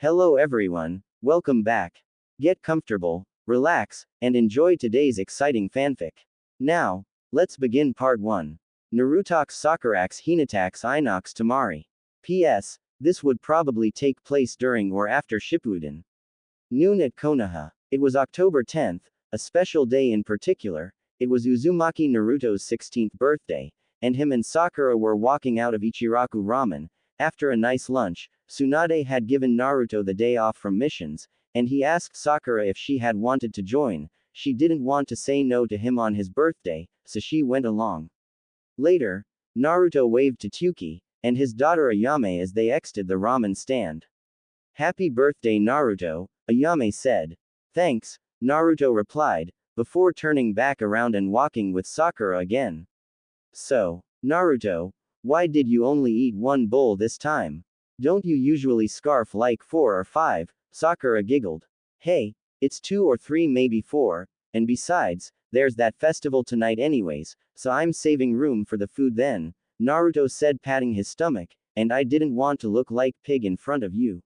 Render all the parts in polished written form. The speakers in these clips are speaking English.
Hello everyone, welcome back. Get comfortable, relax, and enjoy today's exciting fanfic. Now, let's begin part 1. Naruto's Sakura's Hinata's Inox Tamari. P.S. This would probably take place during or after Shippuden. Noon at Konoha. It was October 10th, a special day in particular. It was Uzumaki Naruto's 16th birthday, and him and Sakura were walking out of Ichiraku Ramen. After a nice lunch, Tsunade had given Naruto the day off from missions, and he asked Sakura if she had wanted to join. She didn't want to say no to him on his birthday, so she went along. Later, Naruto waved to Tsuki and his daughter Ayame as they exited the ramen stand. "Happy birthday, Naruto," Ayame said. "Thanks," Naruto replied, before turning back around and walking with Sakura again. "So, Naruto, why did you only eat one bowl this time? Don't you usually scarf like 4 or 5? Sakura giggled. "Hey, it's 2 or 3, maybe 4, and besides, there's that festival tonight anyways, so I'm saving room for the food then," Naruto said, patting his stomach, "and I didn't want to look like pig in front of you."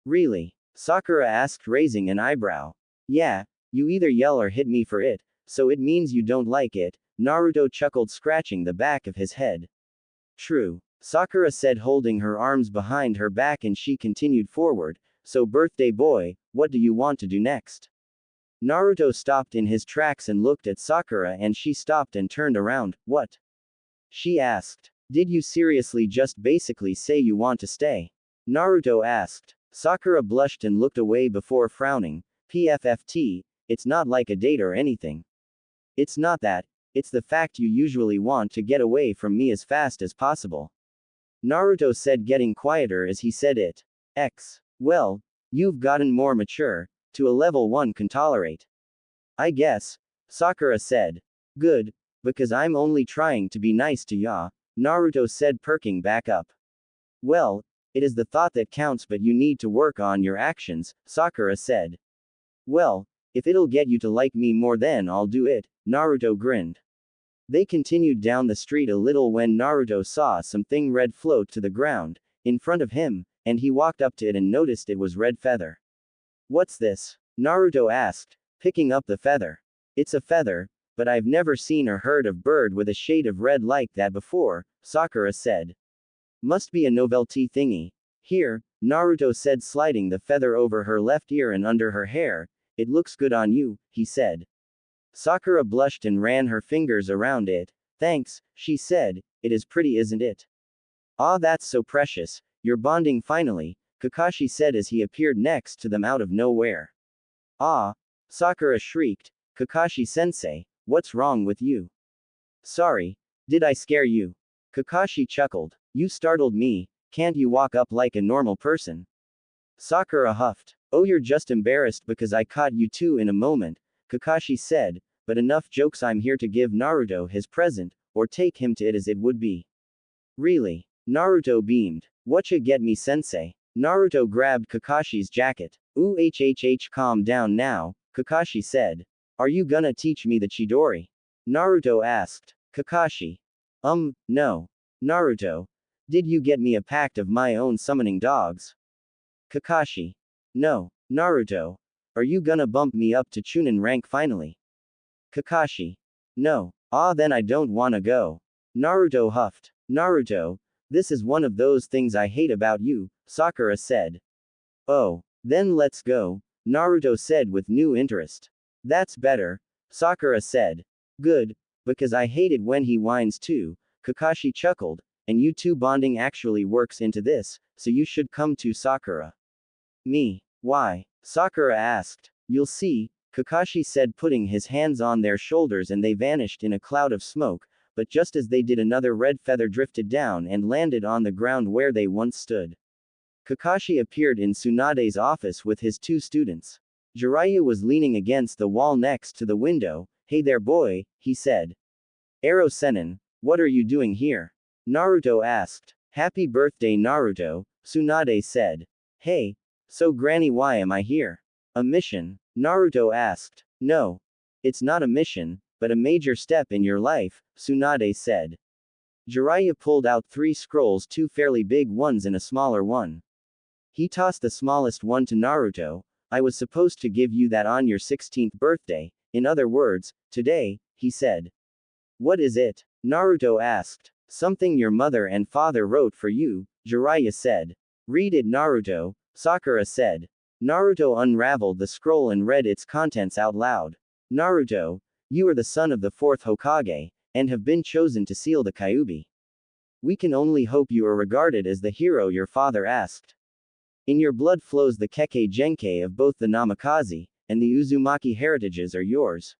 "Really?" Sakura asked, raising an eyebrow. "Yeah, you either yell or hit me for it, so it means you don't like it," Naruto chuckled, scratching the back of his head. "True," Sakura said, holding her arms behind her back, and she continued forward. "So birthday boy, what do you want to do next?" Naruto stopped in his tracks and looked at Sakura, and she stopped and turned around. "What?" she asked. "Did you seriously just basically say you want to stay?" Naruto asked. Sakura blushed and looked away before frowning. "PFFT, it's not like a date or anything. It's not that, it's the fact you usually want to get away from me as fast as possible," Naruto said, getting quieter as he said it. Well, you've gotten more mature, to a level one can tolerate, I guess," Sakura said. "Good, because I'm only trying to be nice to ya," Naruto said, perking back up. "Well, it is the thought that counts, but you need to work on your actions," Sakura said. "Well, if it'll get you to like me more, then I'll do it," Naruto grinned. They continued down the street a little when Naruto saw something red float to the ground in front of him, and he walked up to it and noticed it was Red Feather. "What's this?" Naruto asked, picking up the feather. "It's a feather, but I've never seen or heard of bird with a shade of red like that before," Sakura said. "Must be a novelty thingy. Here," Naruto said, sliding the feather over her left ear and under her hair. "It looks good on you," he said. Sakura blushed and ran her fingers around it. "Thanks," she said, "it is pretty, isn't it?" "Ah, that's so precious, you're bonding finally," Kakashi said as he appeared next to them out of nowhere. "Ah!" Sakura shrieked. "Kakashi-sensei, what's wrong with you?" "Sorry, did I scare you?" Kakashi chuckled. "You startled me, can't you walk up like a normal person?" Sakura huffed. "Oh, you're just embarrassed because I caught you two in a moment," Kakashi said, "but enough jokes, I'm here to give Naruto his present, or take him to it as it would be." "Really?" Naruto beamed. "Whatcha get me, sensei?" Naruto grabbed Kakashi's jacket. "Ooh, calm down now," Kakashi said. "Are you gonna teach me the Chidori?" Naruto asked. Kakashi. No. Naruto. Did you get me a pact of my own summoning dogs?" Kakashi. "No. Naruto. Are you gonna bump me up to Chunin rank finally?" Kakashi. "No. Ah, then I don't wanna go." Naruto huffed. "Naruto, this is one of those things I hate about you," Sakura said. "Oh, then let's go," Naruto said with new interest. "That's better," Sakura said. "Good, because I hate it when he whines too," Kakashi chuckled, "and you two bonding actually works into this, so you should come to Sakura." "Me? Why?" Sakura asked. "You'll see," Kakashi said, putting his hands on their shoulders, and they vanished in a cloud of smoke, but just as they did, another red feather drifted down and landed on the ground where they once stood. Kakashi appeared in Tsunade's office with his two students. Jiraiya was leaning against the wall next to the window. "Hey there, boy," he said. "Ero Sennin, what are you doing here?" Naruto asked. "Happy birthday, Naruto," Tsunade said. "Hey, so Granny, why am I here? A mission?" Naruto asked. "No. It's not a mission, but a major step in your life," Tsunade said. Jiraiya pulled out 3 scrolls, 2 fairly big ones and a smaller one. He tossed the smallest one to Naruto. I was supposed to give you that on your 16th birthday. In other words, today, he said. What is it? Naruto asked. Something your mother and father wrote for you, Jiraiya said. Read it, Naruto, Sakura said. Naruto unraveled the scroll and read its contents out loud. Naruto, you are the son of the fourth Hokage, and have been chosen to seal the Kyuubi. We can only hope you are regarded as the hero your father asked. In your blood flows the Kekkei Genkai of both the Namikaze, and the Uzumaki heritages are yours.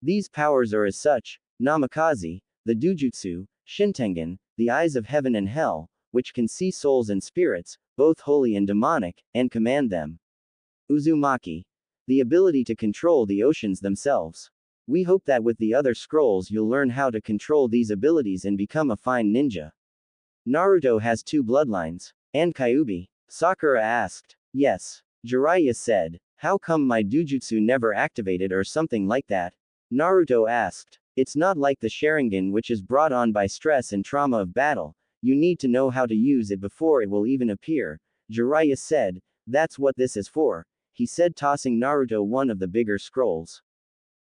These powers are as such: Namikaze, the Dujutsu, Shintengen, the eyes of heaven and hell, which can see souls and spirits, both holy and demonic, and command them. Uzumaki, the ability to control the oceans themselves. We hope that with the other scrolls you'll learn how to control these abilities and become a fine ninja. Naruto has 2 bloodlines. And Kyuubi? Sakura asked. Yes. Jiraiya said. How come my Dujutsu never activated or something like that? Naruto asked. It's not like the Sharingan, which is brought on by stress and trauma of battle. You need to know how to use it before it will even appear. Jiraiya said. That's what this is for, he said, tossing Naruto one of the bigger scrolls.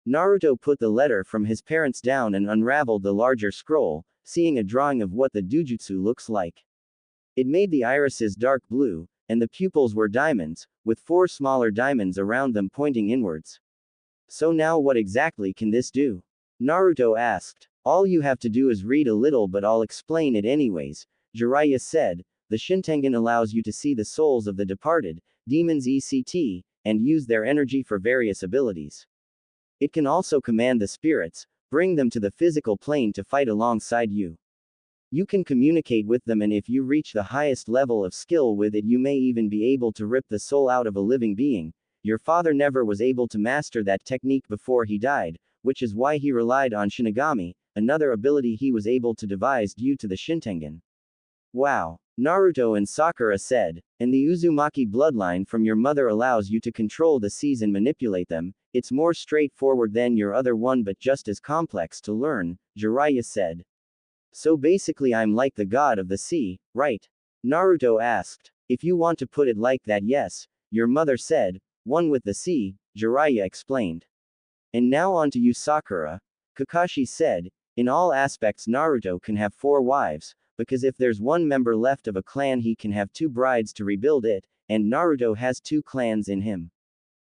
Naruto put the letter from his parents down and unraveled the larger scroll, seeing a drawing of what the Dujutsu looks like. It made the irises dark blue, and the pupils were diamonds, with 4 smaller diamonds around them pointing inwards. So now what exactly can this do? Naruto asked. All you have to do is read a little, but I'll explain it anyways, Jiraiya said. The Shintengen allows you to see the souls of the departed, demons etc., and use their energy for various abilities. It can also command the spirits, bring them to the physical plane to fight alongside you. You can communicate with them, and if you reach the highest level of skill with it, you may even be able to rip the soul out of a living being. Your father never was able to master that technique before he died, which is why he relied on Shinigami, another ability he was able to devise due to the Shintengen. Wow, Naruto and Sakura said. And the Uzumaki bloodline from your mother allows you to control the seas and manipulate them. It's more straightforward than your other one, but just as complex to learn, Jiraiya said. So basically I'm like the god of the sea, right? Naruto asked. If you want to put it like that, yes, your mother said. One with the sea, Jiraiya explained. And now on to you, Sakura, Kakashi said. In all aspects Naruto can have 4 wives, because if there's one member left of a clan he can have 2 brides to rebuild it, and Naruto has 2 clans in him.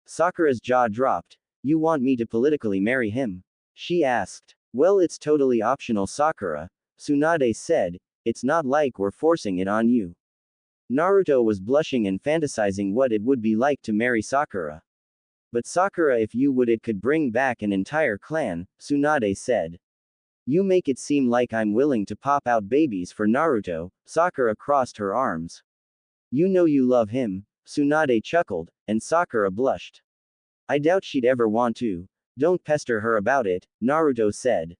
Sakura's jaw dropped. You want me to politically marry him? She asked. Well, it's totally optional, Sakura, Tsunade said. It's not like we're forcing it on you. Naruto was blushing and fantasizing what it would be like to marry Sakura. But Sakura, if you would, it could bring back an entire clan, Tsunade said. You make it seem like I'm willing to pop out babies for Naruto, Sakura crossed her arms. You know you love him, Tsunade chuckled, and Sakura blushed. I doubt she'd ever want to. Don't pester her about it, Naruto said.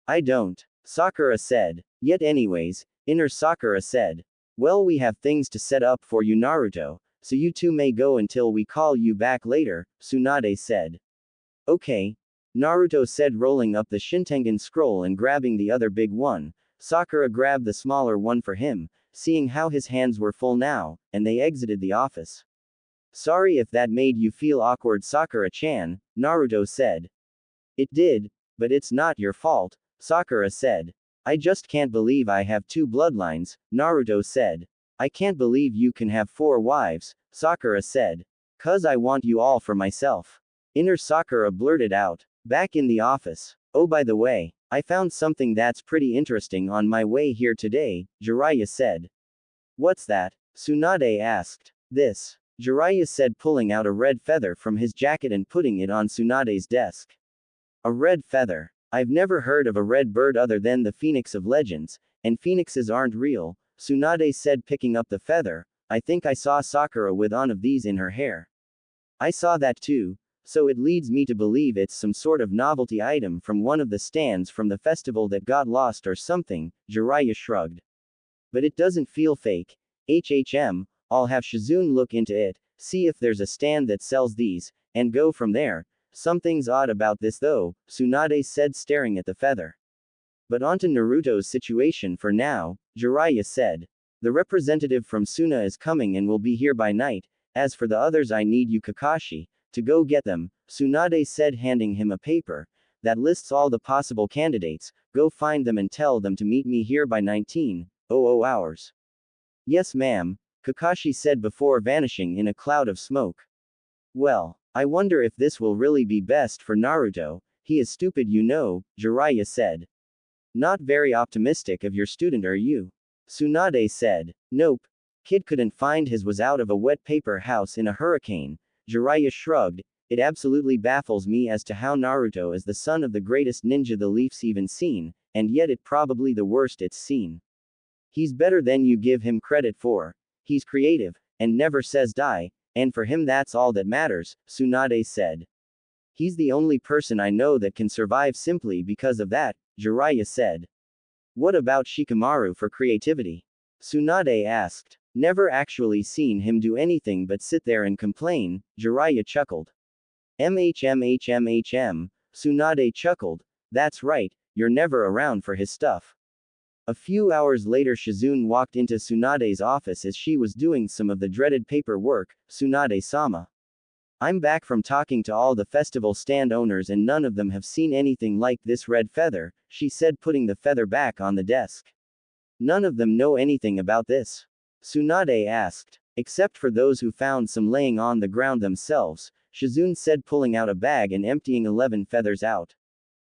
I don't, Sakura said. Yet anyways, inner Sakura said. Well, we have things to set up for you, Naruto, so you 2 may go until we call you back later, Tsunade said. Okay, Naruto said, rolling up the Shintengen scroll and grabbing the other big one. Sakura grabbed the smaller one for him, seeing how his hands were full now, and they exited the office. Sorry if that made you feel awkward, Sakura-chan, Naruto said. It did, but it's not your fault, Sakura said. I just can't believe I have 2 bloodlines, Naruto said. I can't believe you can have 4 wives, Sakura said. 'Cause I want you all for myself. Inner Sakura blurted out. Back in the office. Oh, by the way, I found something that's pretty interesting on my way here today, Jiraiya said. What's that? Tsunade asked. This, Jiraiya said, pulling out a red feather from his jacket and putting it on Tsunade's desk. A red feather. I've never heard of a red bird other than the phoenix of legends, and phoenixes aren't real, Tsunade said, picking up the feather. I think I saw Sakura with one of these in her hair. I saw that too, so it leads me to believe it's some sort of novelty item from one of the stands from the festival that got lost or something, Jiraiya shrugged. But it doesn't feel fake. I'll have Shizune look into it, see if there's a stand that sells these, and go from there. Something's odd about this though, Tsunade said, staring at the feather. But onto Naruto's situation for now, Jiraiya said. The representative from Suna is coming and will be here by night. As for the others, I need you, Kakashi, to go get them, Tsunade said, handing him a paper that lists all the possible candidates. Go find them and tell them to meet me here by 19:00 hours. Yes, ma'am, Kakashi said before vanishing in a cloud of smoke. Well, I wonder if this will really be best for Naruto. He is stupid, you know, Jiraiya said. Not very optimistic of your student, are you? Tsunade said. Nope. Kid couldn't find his was out of a wet paper house in a hurricane. Jiraiya shrugged. It absolutely baffles me as to how Naruto is the son of the greatest ninja the Leaf's even seen, and yet it probably the worst it's seen. He's better than you give him credit for. He's creative, and never says die, and for him that's all that matters, Tsunade said. He's the only person I know that can survive simply because of that, Jiraiya said. What about Shikamaru for creativity? Tsunade asked. Never actually seen him do anything but sit there and complain, Jiraiya chuckled. MHMHMHM, Tsunade chuckled. That's right, you're never around for his stuff. A few hours later, Shizune walked into Tsunade's office as she was doing some of the dreaded paperwork. Tsunade-sama. I'm back from talking to all the festival stand owners and none of them have seen anything like this red feather, she said, putting the feather back on the desk. None of them know anything about this? Tsunade asked. Except for those who found some laying on the ground themselves, Shizune said, pulling out a bag and emptying 11 feathers out.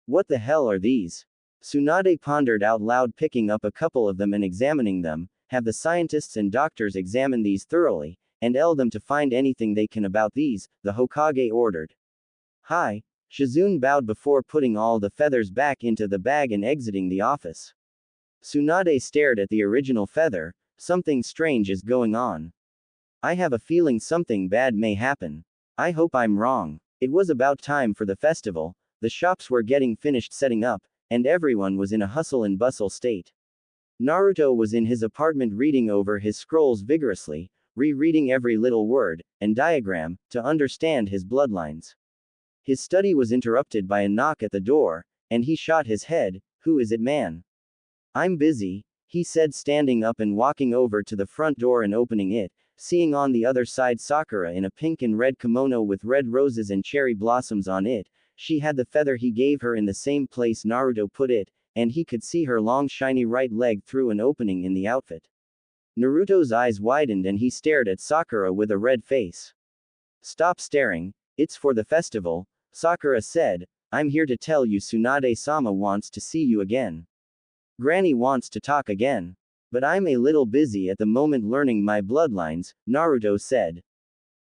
What the hell are these? Tsunade pondered out loud, picking up a couple of them and examining them. Have the scientists and doctors examine these thoroughly, and tell them to find anything they can about these, the Hokage ordered. Hi. Shizune bowed before putting all the feathers back into the bag and exiting the office. Tsunade stared at the original feather. Something strange is going on. I have a feeling something bad may happen. I hope I'm wrong. It was about time for the festival. The shops were getting finished setting up, and everyone was in a hustle and bustle state. Naruto was in his apartment reading over his scrolls vigorously, rereading every little word and diagram to understand his bloodlines. His study was interrupted by a knock at the door, and he shot his head. Who is it, man? I'm busy, he said, standing up and walking over to the front door and opening it, seeing on the other side Sakura in a pink and red kimono with red roses and cherry blossoms on it. She had the feather he gave her in the same place Naruto put it, and he could see her long shiny right leg through an opening in the outfit. Naruto's eyes widened and he stared at Sakura with a red face. Stop staring, it's for the festival, Sakura said. I'm here to tell you Tsunade-sama wants to see you again. Granny wants to talk again. But I'm a little busy at the moment learning my bloodlines, Naruto said.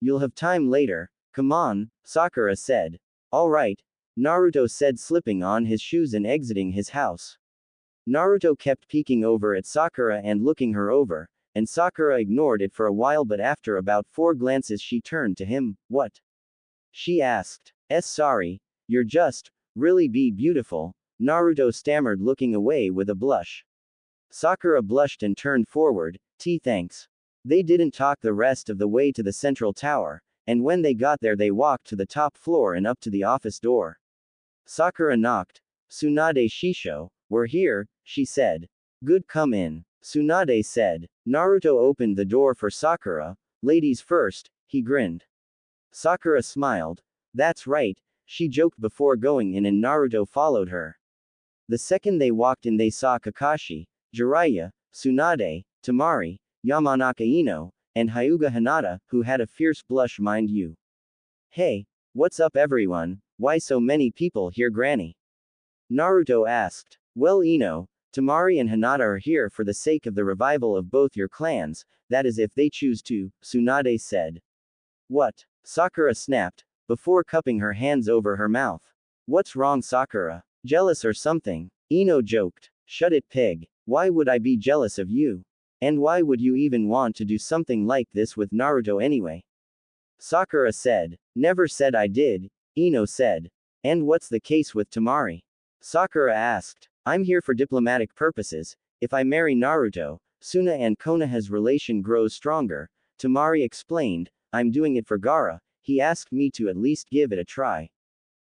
You'll have time later, come on, Sakura said. Alright, Naruto said, slipping on his shoes and exiting his house. Naruto kept peeking over at Sakura and looking her over, and Sakura ignored it for a while, but after about 4 glances she turned to him. What? She asked. Sorry, you're just, really be beautiful, Naruto stammered, looking away with a blush. Sakura blushed and turned forward. Thanks. They didn't talk the rest of the way to the central tower, and when they got there they walked to the top floor and up to the office door. Sakura knocked. Tsunade Shisho, we're here, she said. Good, come in, Tsunade said. Naruto opened the door for Sakura. Ladies first, he grinned. Sakura smiled. That's right, she joked before going in, and Naruto followed her. The second they walked in they saw Kakashi, Jiraiya, Tsunade, Temari, Yamanaka Ino, and Hyuga Hinata, who had a fierce blush, mind you. Hey, what's up everyone, why so many people here, Granny? Naruto asked. Well, Ino, Temari and Hinata are here for the sake of the revival of both your clans, that is if they choose to, Tsunade said. What? Sakura snapped, before cupping her hands over her mouth. What's wrong, Sakura? Jealous or something? Ino joked. Shut it, pig. Why would I be jealous of you? And why would you even want to do something like this with Naruto anyway? Sakura said. Never said I did, Ino said. And what's the case with Temari? Sakura asked. I'm here for diplomatic purposes. If I marry Naruto, Suna and Konoha's relation grows stronger, Temari explained. I'm doing it for Gaara. He asked me to at least give it a try.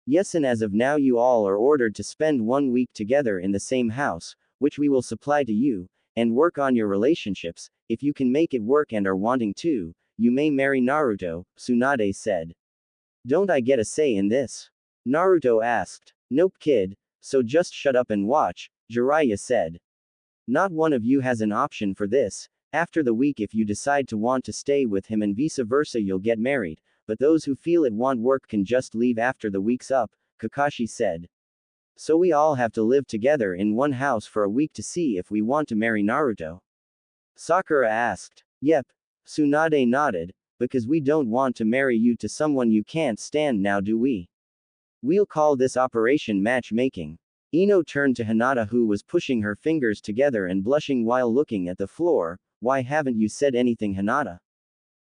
Yes, and as of now you all are ordered to spend 1 week together in the same house, which we will supply to you, and work on your relationships. If you can make it work and are wanting to, you may marry Naruto, Tsunade said. Don't I get a say in this? Naruto asked. Nope, kid, so just shut up and watch, Jiraiya said. Not one of you has an option for this. After the week, if you decide to want to stay with him and vice versa, you'll get married, but those who feel it want work can just leave after the week's up, Kakashi said. So we all have to live together in one house for a week to see if we want to marry Naruto? Sakura asked. Yep. Tsunade nodded, because we don't want to marry you to someone you can't stand now, do we? We'll call this Operation Matchmaking. Ino turned to Hinata, who was pushing her fingers together and blushing while looking at the floor. Why haven't you said anything, Hinata?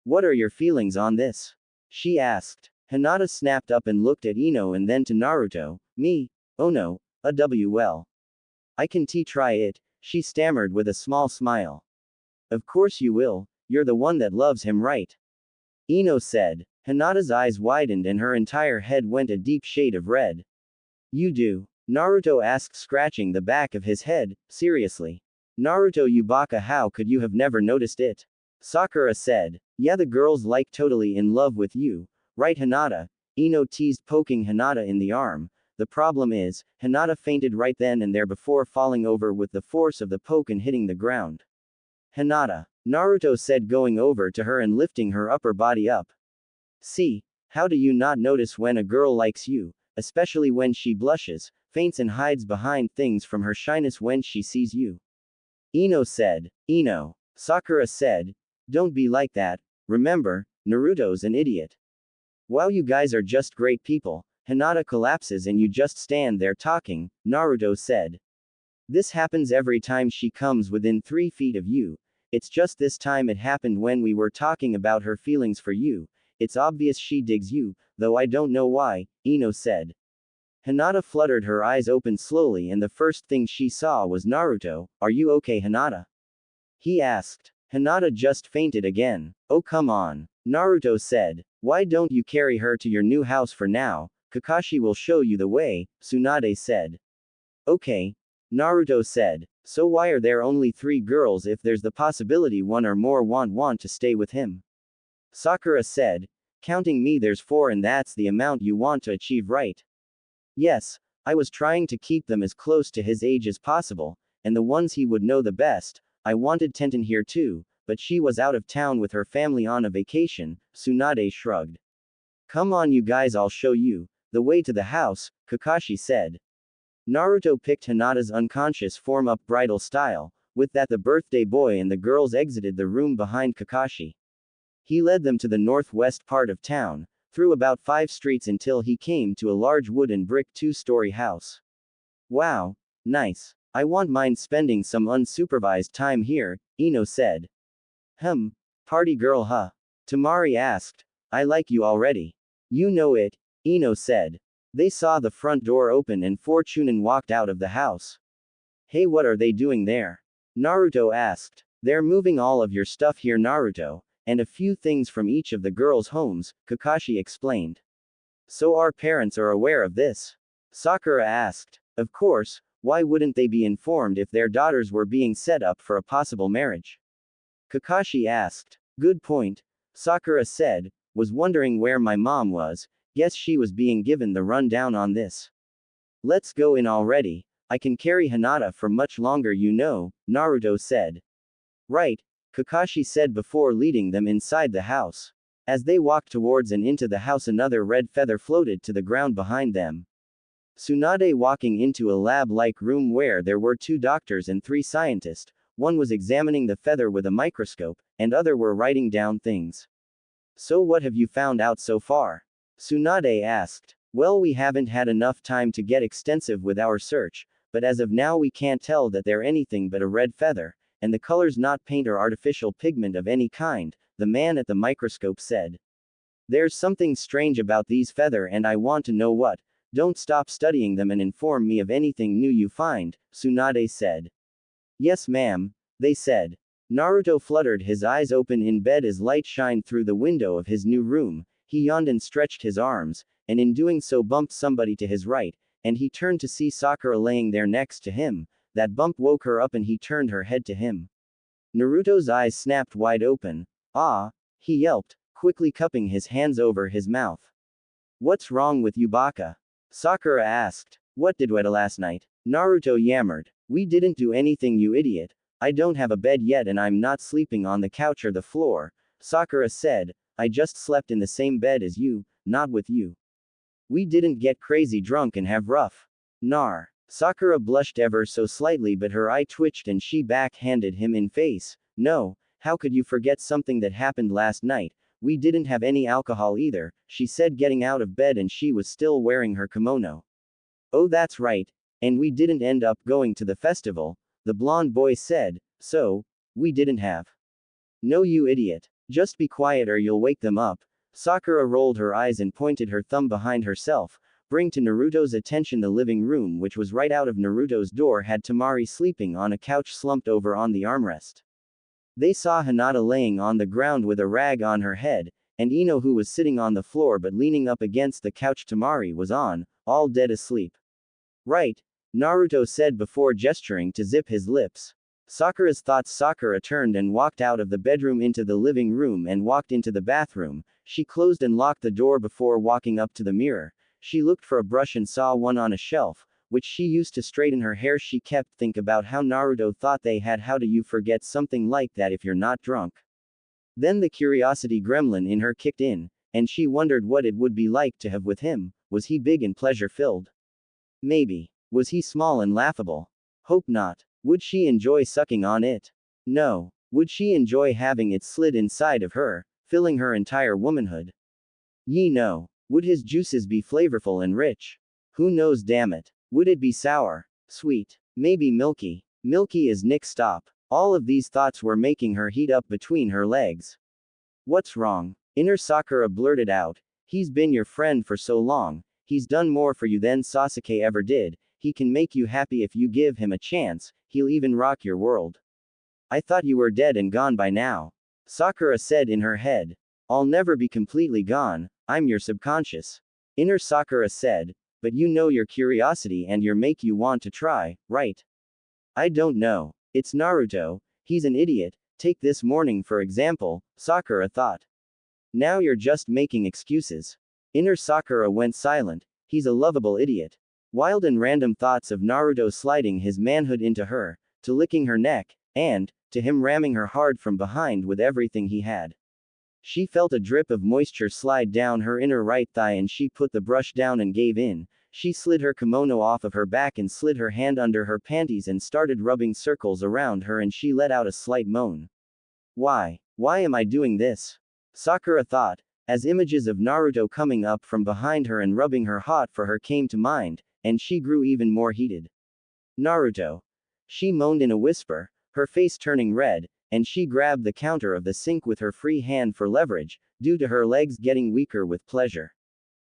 What are your feelings on this? She asked. Hinata snapped up and looked at Ino and then to Naruto. Me? Oh no, well. I can try it, she stammered with a small smile. Of course you will, you're the one that loves him, right? Ino said. Hinata's eyes widened and her entire head went a deep shade of red. You do? Naruto asked, scratching the back of his head. Seriously? Naruto Yubaka, how could you have never noticed it? Sakura said. Yeah, the girl's like totally in love with you, right, Hinata? Ino teased, poking Hinata in the arm. The problem is, Hinata fainted right then and there before falling over with the force of the poke and hitting the ground. Hinata, Naruto said, going over to her and lifting her upper body up. See, how do you not notice when a girl likes you, especially when she blushes, faints and hides behind things from her shyness when she sees you? Ino said. Ino. Sakura said. Don't be like that, remember, Naruto's an idiot. Wow, you guys are just great people. Hinata collapses and you just stand there talking, Naruto said. This happens every time she comes within 3 feet of you. It's just this time it happened when we were talking about her feelings for you. It's obvious she digs you, though I don't know why, Ino said. Hinata fluttered her eyes open slowly and the first thing she saw was Naruto. Are you okay, Hinata? He asked. Hinata just fainted again. Oh come on. Naruto said. Why don't you carry her to your new house for now? Kakashi will show you the way, Tsunade said. Okay. Naruto said. So why are there only 3 girls if there's the possibility one or more want to stay with him? Sakura said. Counting me, there's 4 and that's the amount you want to achieve, right? Yes, I was trying to keep them as close to his age as possible, and the ones he would know the best. I wanted Tenten here too, but she was out of town with her family on a vacation, Tsunade shrugged. Come on you guys, I'll show you the way to the house, Kakashi said. Naruto picked Hinata's unconscious form up bridal style. With that, the birthday boy and the girls exited the room behind Kakashi. He led them to the northwest part of town, through about 5 streets until he came to a large wood and brick 2-story house. Wow, nice. I won't mind spending some unsupervised time here, Ino said. Party girl huh? Tamari asked. I like you already. You know it, Ino said. They saw the front door open and 4 Chunin walked out of the house. Hey, what are they doing there? Naruto asked. They're moving all of your stuff here, Naruto, and a few things from each of the girls' homes, Kakashi explained. So our parents are aware of this? Sakura asked. Of course, why wouldn't they be informed if their daughters were being set up for a possible marriage? Kakashi asked. Good point, Sakura said. Was wondering where my mom was. Guess she was being given the rundown on this. Let's go in already. I can carry Hinata for much longer, you know, Naruto said. Right, Kakashi said before leading them inside the house. As they walked towards and into the house, another red feather floated to the ground behind them. Tsunade walking into a lab-like room where there were 2 doctors and 3 scientists. One was examining the feather with a microscope, and other were writing down things. So what have you found out so far? Tsunade asked. Well, we haven't had enough time to get extensive with our search, but as of now we can't tell that they're anything but a red feather, and the color's not paint or artificial pigment of any kind, the man at the microscope said. There's something strange about these feather and I want to know what. Don't stop studying them and inform me of anything new you find, Tsunade said. Yes ma'am, they said. Naruto fluttered his eyes open in bed as light shined through the window of his new room. He yawned and stretched his arms, and in doing so bumped somebody to his right, and he turned to see Sakura laying there next to him. That bump woke her up and he turned her head to him. Naruto's eyes snapped wide open. Ah, he yelped, quickly cupping his hands over his mouth. What's wrong with you, Baka? Sakura asked. What did we do last night? Naruto yammered. We didn't do anything, you idiot. I don't have a bed yet and I'm not sleeping on the couch or the floor, Sakura said. I just slept in the same bed as you, not with you. We didn't get crazy drunk and have rough. Nar. Sakura blushed ever so slightly, but her eye twitched and she backhanded him in face. No, how could you forget something that happened last night? We didn't have any alcohol either, she said, getting out of bed, and she was still wearing her kimono. Oh, that's right. And we didn't end up going to the festival, the blonde boy said. So, we didn't have. No, you idiot. Just be quiet or you'll wake them up. Sakura rolled her eyes and pointed her thumb behind herself, bring to Naruto's attention the living room, which was right out of Naruto's door, had Temari sleeping on a couch slumped over on the armrest. They saw Hinata laying on the ground with a rag on her head, and Ino, who was sitting on the floor but leaning up against the couch Temari was on, all dead asleep. Right, Naruto said before gesturing to zip his lips. Sakura's thoughts. Sakura turned and walked out of the bedroom into the living room and walked into the bathroom. She closed and locked the door before walking up to the mirror. She looked for a brush and saw one on a shelf, which she used to straighten her hair. She kept think about how Naruto thought they had. How do you forget something like that if you're not drunk? Then the curiosity gremlin in her kicked in, and she wondered what it would be like to have with him. Was he big and pleasure-filled? Maybe. Was he small and laughable? Hope not. Would she enjoy sucking on it? No. Would she enjoy having it slid inside of her, filling her entire womanhood? No. Would his juices be flavorful and rich? Who knows, damn it. Would it be sour? Sweet? Maybe milky? Milky as Nick. Stop. All of these thoughts were making her heat up between her legs. What's wrong? Inner Sakura blurted out. He's been your friend for so long. He's done more for you than Sasuke ever did. He can make you happy if you give him a chance. He'll even rock your world. I thought you were dead and gone by now. Sakura said in her head. I'll never be completely gone. I'm your subconscious. Inner Sakura said. But you know your curiosity and your make you want to try, right? I don't know. It's Naruto. He's an idiot. Take this morning for example, Sakura thought. Now you're just making excuses. Inner Sakura went silent. He's a lovable idiot. Wild and random thoughts of Naruto sliding his manhood into her, to licking her neck, and, to him ramming her hard from behind with everything he had. She felt a drip of moisture slide down her inner right thigh and she put the brush down and gave in. She slid her kimono off of her back and slid her hand under her panties and started rubbing circles around her, and she let out a slight moan. Why am I doing this? Sakura thought, as images of Naruto coming up from behind her and rubbing her hot for her came to mind, and she grew even more heated. Naruto. She moaned in a whisper, her face turning red, and she grabbed the counter of the sink with her free hand for leverage, due to her legs getting weaker with pleasure.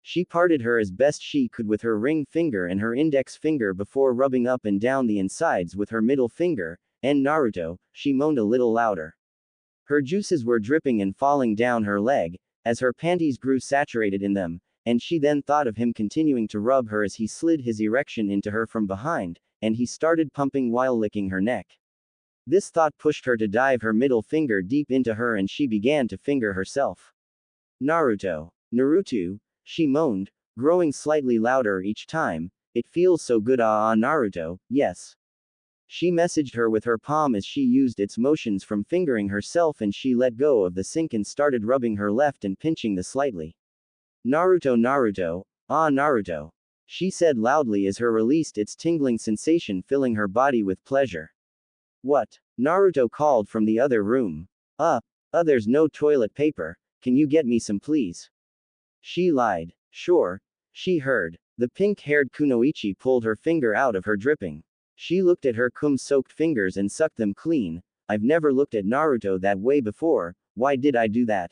She parted her as best she could with her ring finger and her index finger before rubbing up and down the insides with her middle finger, and Naruto, she moaned a little louder. Her juices were dripping and falling down her leg, as her panties grew saturated in them, and she then thought of him continuing to rub her as he slid his erection into her from behind, and he started pumping while licking her neck. This thought pushed her to dive her middle finger deep into her and she began to finger herself. Naruto. Naruto, she moaned, growing slightly louder each time. It feels so good, Naruto, yes. She messaged her with her palm as she used its motions from fingering herself, and she let go of the sink and started rubbing her left and pinching the slightly. Naruto, Naruto, Naruto. She said loudly as her released its tingling sensation filling her body with pleasure. What? Naruto called from the other room. There's no toilet paper. Can you get me some, please? She lied. Sure. She heard. The pink-haired Kunoichi pulled her finger out of her dripping. She looked at her cum-soaked fingers and sucked them clean. I've never looked at Naruto that way before. Why did I do that?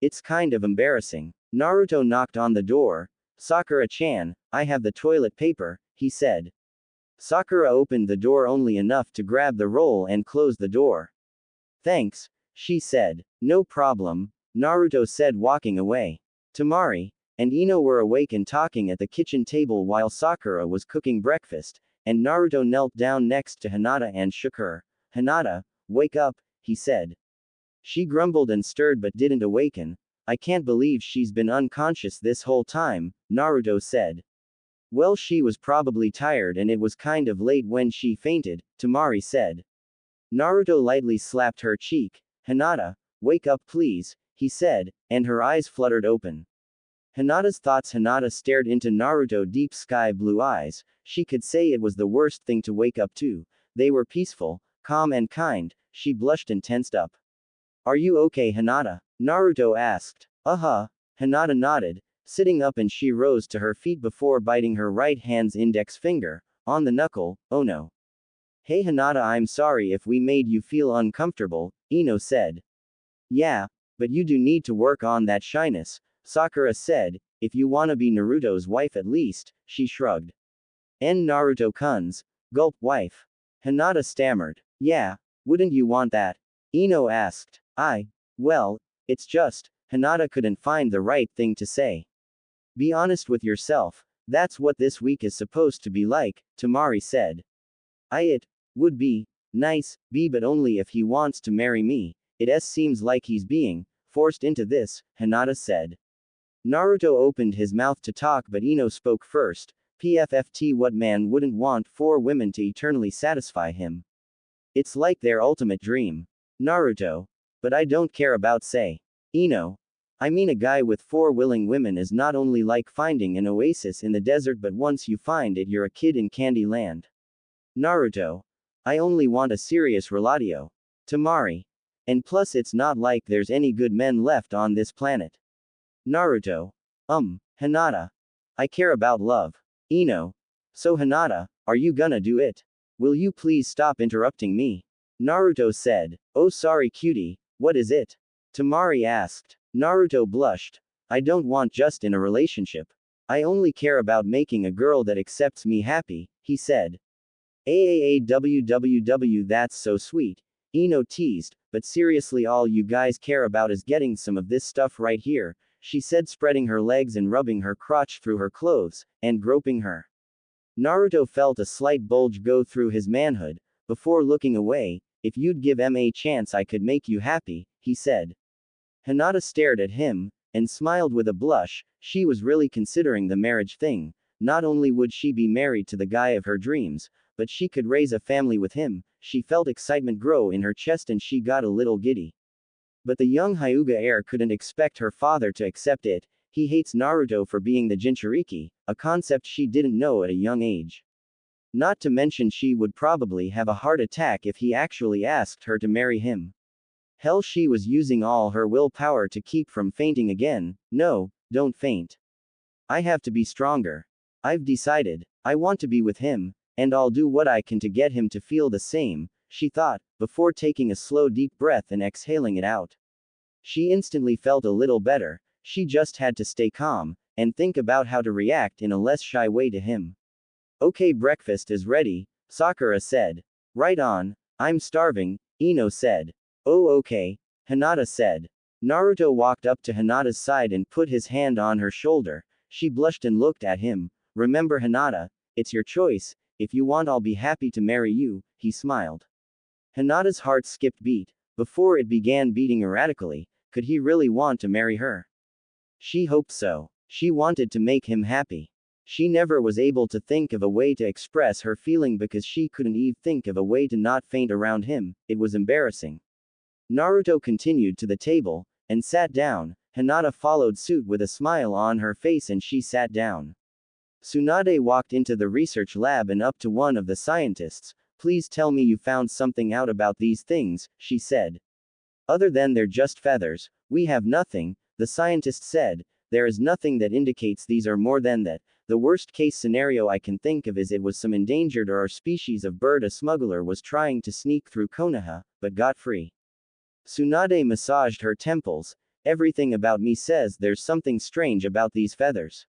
It's kind of embarrassing. Naruto knocked on the door. Sakura-chan, I have the toilet paper, he said. Sakura opened the door only enough to grab the roll and close the door. Thanks, she said. No problem, Naruto said, walking away. Temari and Ino were awake and talking at the kitchen table while Sakura was cooking breakfast, and Naruto knelt down next to Hinata and shook her. "Hinata, wake up," he said. She grumbled and stirred but didn't awaken. "I can't believe she's been unconscious this whole time," Naruto said. "Well, she was probably tired and it was kind of late when she fainted," Temari said. Naruto lightly slapped her cheek. "Hinata, wake up please," he said, and her eyes fluttered open. Hinata's thoughts. Hinata stared into Naruto's deep sky blue eyes. She could say it was the worst thing to wake up to. They were peaceful, calm and kind. She blushed and tensed up. "Are you okay, Hinata?" Naruto asked. "Uh-huh." Hinata nodded, sitting up, and she rose to her feet before biting her right hand's index finger on the knuckle. "Oh no. Hey Hinata, I'm sorry if we made you feel uncomfortable," Ino said. "Yeah, but you do need to work on that shyness," Sakura said. "If you wanna be Naruto's wife at least," she shrugged. Naruto-kun's wife. Hinata stammered. "Yeah, wouldn't you want that?" Ino asked. Well, it's just," Hinata couldn't find the right thing to say. "Be honest with yourself, that's what this week is supposed to be like," Temari said. It would be nice, but only if he wants to marry me. It seems like he's being forced into this," Hinata said. Naruto opened his mouth to talk, but Ino spoke first. "PFFT, what man wouldn't want 4 women to eternally satisfy him? It's like their ultimate dream." Naruto. "But I don't care about say. Ino. I mean, a guy with 4 willing women is not only like finding an oasis in the desert, but once you find it, you're a kid in Candy Land." Naruto. "I only want a serious relatio. Temari. And plus, it's not like there's any good men left on this planet." Naruto. Hinata. "I care about love." Ino. "So Hinata, are you gonna do it? Will you please stop interrupting me?" Naruto said. "Oh sorry cutie, what is it?" Temari asked. Naruto blushed. "I don't want just in a relationship. I only care about making a girl that accepts me happy," he said. "Www, that's so sweet," Ino teased, "but seriously, all you guys care about is getting some of this stuff right here," she said, spreading her legs and rubbing her crotch through her clothes, and groping her. Naruto felt a slight bulge go through his manhood, before looking away. "If you'd give me a chance, I could make you happy," he said. Hinata stared at him, and smiled with a blush. She was really considering the marriage thing. Not only would she be married to the guy of her dreams, but she could raise a family with him. She felt excitement grow in her chest and she got a little giddy. But the young Hyuga heir couldn't expect her father to accept it. He hates Naruto for being the Jinchuriki, a concept she didn't know at a young age. Not to mention, she would probably have a heart attack if he actually asked her to marry him. Hell, she was using all her willpower to keep from fainting again. "No, don't faint. I have to be stronger. I've decided. I want to be with him, and I'll do what I can to get him to feel the same," she thought, before taking a slow deep breath and exhaling it out. She instantly felt a little better. She just had to stay calm, and think about how to react in a less shy way to him. "Okay, breakfast is ready," Sakura said. "Right on, I'm starving," Ino said. "Oh okay," Hinata said. Naruto walked up to Hinata's side and put his hand on her shoulder. She blushed and looked at him. "Remember Hinata, it's your choice. If you want, I'll be happy to marry you," he smiled. Hinata's heart skipped beat. Before it began beating erratically. Could he really want to marry her? She hoped so. She wanted to make him happy. She never was able to think of a way to express her feeling because she couldn't even think of a way to not faint around him. It was embarrassing. Naruto continued to the table, and sat down. Hinata followed suit with a smile on her face and she sat down. Tsunade walked into the research lab and up to one of the scientists. "Please tell me you found something out about these things," she said. "Other than they're just feathers, we have nothing," the scientist said. "There is nothing that indicates these are more than that. The worst case scenario I can think of is it was some endangered or species of bird a smuggler was trying to sneak through Konoha, but got free." Tsunade massaged her temples. "Everything about me says there's something strange about these feathers.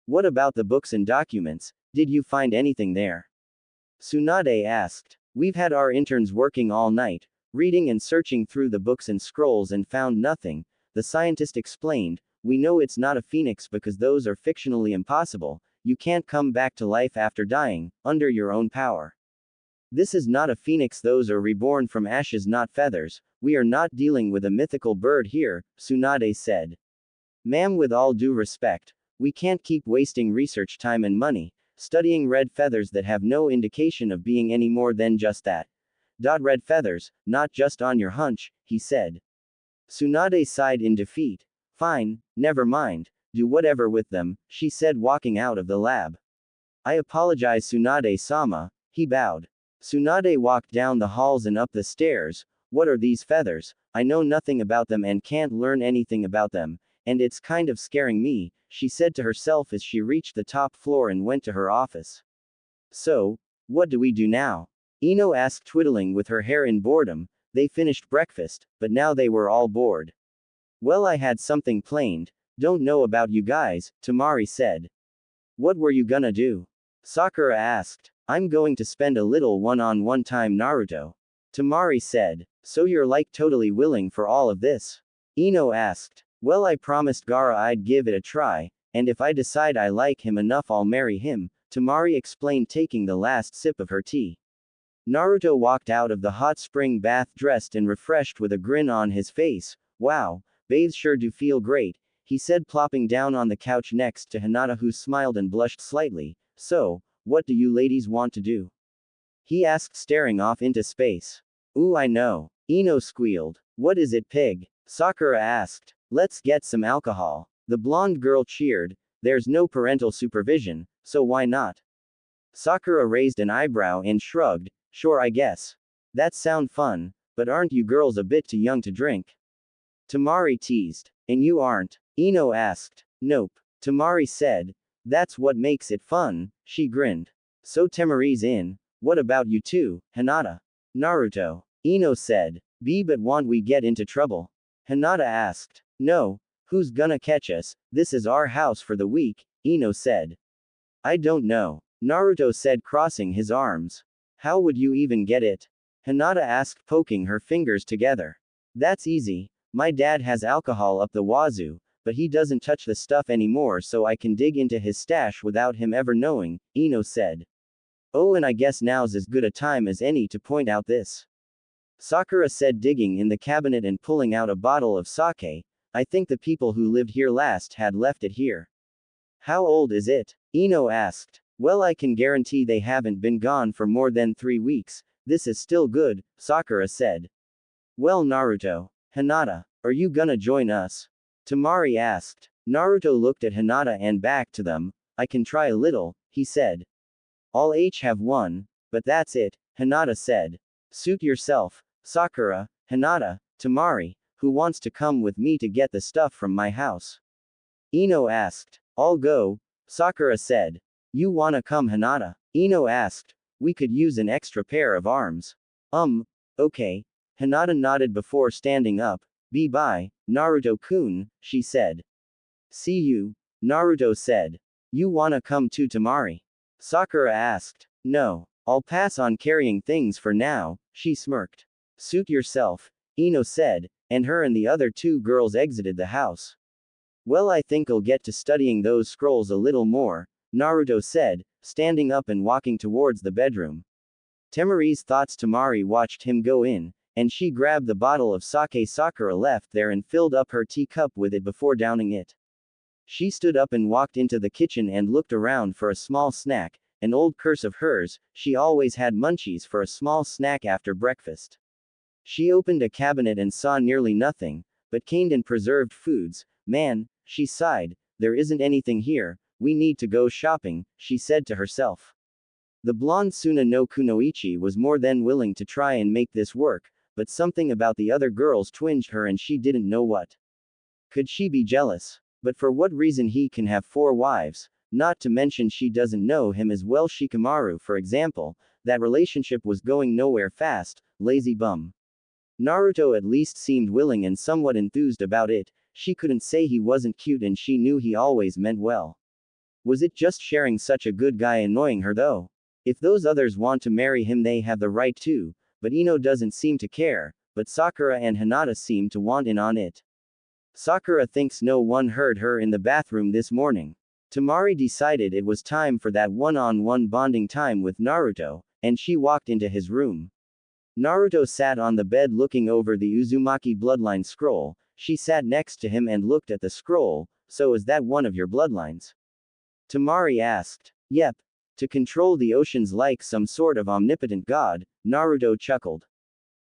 What about the books and documents? Did you find anything there?" Tsunade asked. "We've had our interns working all night, reading and searching through the books and scrolls and found nothing," the scientist explained. "We know it's not a phoenix because those are fictionally impossible, you can't come back to life after dying, under your own power. This is not a phoenix, those are reborn from ashes, not feathers. We are not dealing with a mythical bird here, Tsunade said. Ma'am, with all due respect, we can't keep wasting research time and money, studying red feathers that have no indication of being any more than just that. Red feathers, not just on your hunch, he said. Tsunade sighed in defeat. Fine, never mind, do whatever with them, she said, walking out of the lab. I apologize, Tsunade-sama, he bowed. Tsunade walked down the halls and up the stairs. What are these feathers? I know nothing about them and can't learn anything about them, and it's kind of scaring me, she said to herself as she reached the top floor and went to her office. So, what do we do now? Ino asked, twiddling with her hair in boredom. They finished breakfast, but now they were all bored. Well, I had something planned. Don't know about you guys, Tamari said. What were you gonna do? Sakura asked. I'm going to spend a little one-on-one time, Naruto. Tamari said. So you're like totally willing for all of this? Ino asked. Well, I promised Gaara I'd give it a try, and if I decide I like him enough I'll marry him, Tamari explained, taking the last sip of her tea. Naruto walked out of the hot spring bath dressed and refreshed with a grin on his face. Wow, baths sure do feel great, he said, plopping down on the couch next to Hinata, who smiled and blushed slightly. So, what do you ladies want to do? He asked, staring off into space. Ooh, I know. Ino squealed. What is it, pig? Sakura asked. Let's get some alcohol. The blonde girl cheered. There's no parental supervision, so why not? Sakura raised an eyebrow and shrugged. Sure, I guess. That sound fun, but aren't you girls a bit too young to drink? Tamari teased. And you aren't? Ino asked. Nope. Tamari said. That's what makes it fun, she grinned. So Tamari's in. What about you two, Hinata? Naruto. Ino said. But won't we get into trouble? Hinata asked. No. Who's gonna catch us? This is our house for the week, Ino said. I don't know. Naruto said, crossing his arms. How would you even get it? Hinata asked, poking her fingers together. That's easy. My dad has alcohol up the wazoo, but he doesn't touch the stuff anymore, so I can dig into his stash without him ever knowing, Ino said. Oh, and I guess now's as good a time as any to point out this. Sakura said, digging in the cabinet and pulling out a bottle of sake. I think the people who lived here last had left it here. How old is it? Ino asked. Well, I can guarantee they haven't been gone for more than 3 weeks. This is still good, Sakura said. Well, Naruto. Hinata, are you gonna join us? Tamari asked. Naruto looked at Hinata and back to them. I can try a little, he said. I'll have one, but that's it, Hinata said. Suit yourself, Sakura, Hinata, Tamari, who wants to come with me to get the stuff from my house? Ino asked. I'll go, Sakura said. You wanna come, Hinata? Ino asked. We could use an extra pair of arms. Okay. Hinata nodded before standing up. Bye, Naruto-kun, she said. See you, Naruto said. You wanna come too, Tamari? Sakura asked. No, I'll pass on carrying things for now, she smirked. Suit yourself, Ino said, and her and the other 2 girls exited the house. Well, I think I'll get to studying those scrolls a little more, Naruto said, standing up and walking towards the bedroom. Tamari's thoughts. Tamari watched him go in, and she grabbed the bottle of sake Sakura left there and filled up her teacup with it before downing it. She stood up and walked into the kitchen and looked around for a small snack, an old curse of hers. She always had munchies for a small snack after breakfast. She opened a cabinet and saw nearly nothing, but canned and preserved foods. Man, she sighed, there isn't anything here, we need to go shopping, she said to herself. The blonde Suna no Kunoichi was more than willing to try and make this work, but something about the other girls twinged her and she didn't know what. Could she be jealous? But for what reason? He can have 4 wives, not to mention she doesn't know him as well. Shikamaru, for example, that relationship was going nowhere fast, lazy bum. Naruto at least seemed willing and somewhat enthused about it. She couldn't say he wasn't cute and she knew he always meant well. Was it just sharing such a good guy annoying her though? If those others want to marry him they have the right to, but Ino doesn't seem to care, but Sakura and Hinata seem to want in on it. Sakura thinks no one heard her in the bathroom this morning. Tamari decided it was time for that one-on-one bonding time with Naruto, and she walked into his room. Naruto sat on the bed looking over the Uzumaki bloodline scroll. She sat next to him and looked at the scroll. So is that one of your bloodlines? Tamari asked. Yep. To control the oceans like some sort of omnipotent god, Naruto chuckled.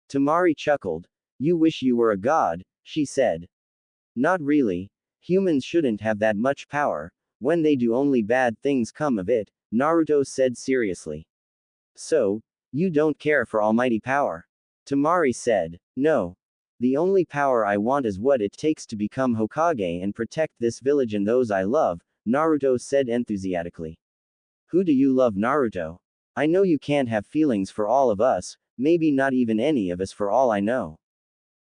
Tamari chuckled. You wish you were a god, she said. Not really. Humans shouldn't have that much power. When they do, only bad things come of it, Naruto said seriously. So, you don't care for almighty power? Tamari said. No. The only power I want is what it takes to become Hokage and protect this village and those I love, Naruto said enthusiastically. Who do you love, Naruto? I know you can't have feelings for all of us, maybe not even any of us for all I know.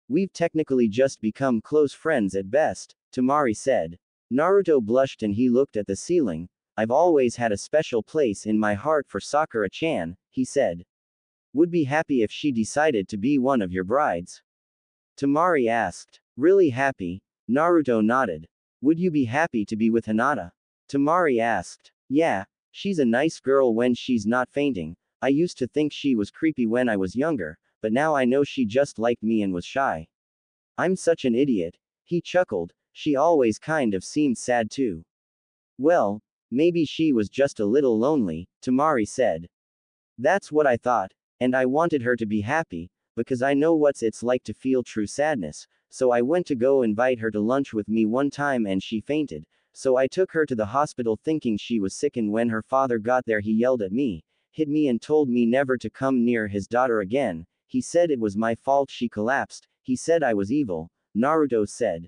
We've technically just become close friends at best, Tamari said. Naruto blushed and he looked at the ceiling. I've always had a special place in my heart for Sakura-chan, he said. Would be happy if she decided to be one of your brides? Tamari asked. Really happy? Naruto nodded. Would you be happy to be with Hinata? Tamari asked. Yeah, she's a nice girl when she's not fainting. I used to think she was creepy when I was younger, but now I know she just liked me and was shy. I'm such an idiot. He chuckled. She always kind of seemed sad too. Well, maybe she was just a little lonely, Tamari said. That's what I thought, and I wanted her to be happy, because I know what it's like to feel true sadness, so I went to go invite her to lunch with me one time and she fainted, so I took her to the hospital thinking she was sick, and when her father got there he yelled at me, hit me and told me never to come near his daughter again. He said it was my fault she collapsed. He said I was evil, Naruto said.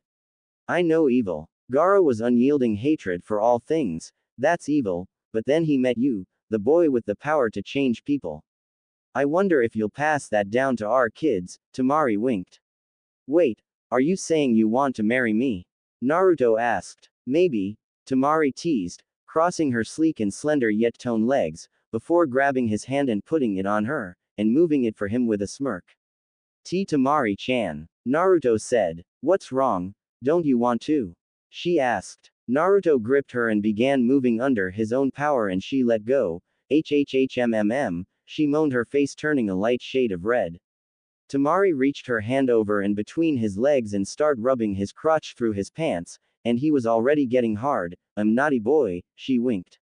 I know evil. Gaara was unyielding hatred for all things. That's evil, but then he met you, the boy with the power to change people. I wonder if you'll pass that down to our kids, Tamari winked. Wait, are you saying you want to marry me? Naruto asked. Maybe, Tamari teased, crossing her sleek and slender yet toned legs, before grabbing his hand and putting it on her, and moving it for him with a smirk. Tamari-chan. Naruto said. What's wrong? Don't you want to? She asked. Naruto gripped her and began moving under his own power and she let go. HHHMMM, she moaned, her face turning a light shade of red. Tamari reached her hand over and between his legs and started rubbing his crotch through his pants, and he was already getting hard. Naughty boy, she winked.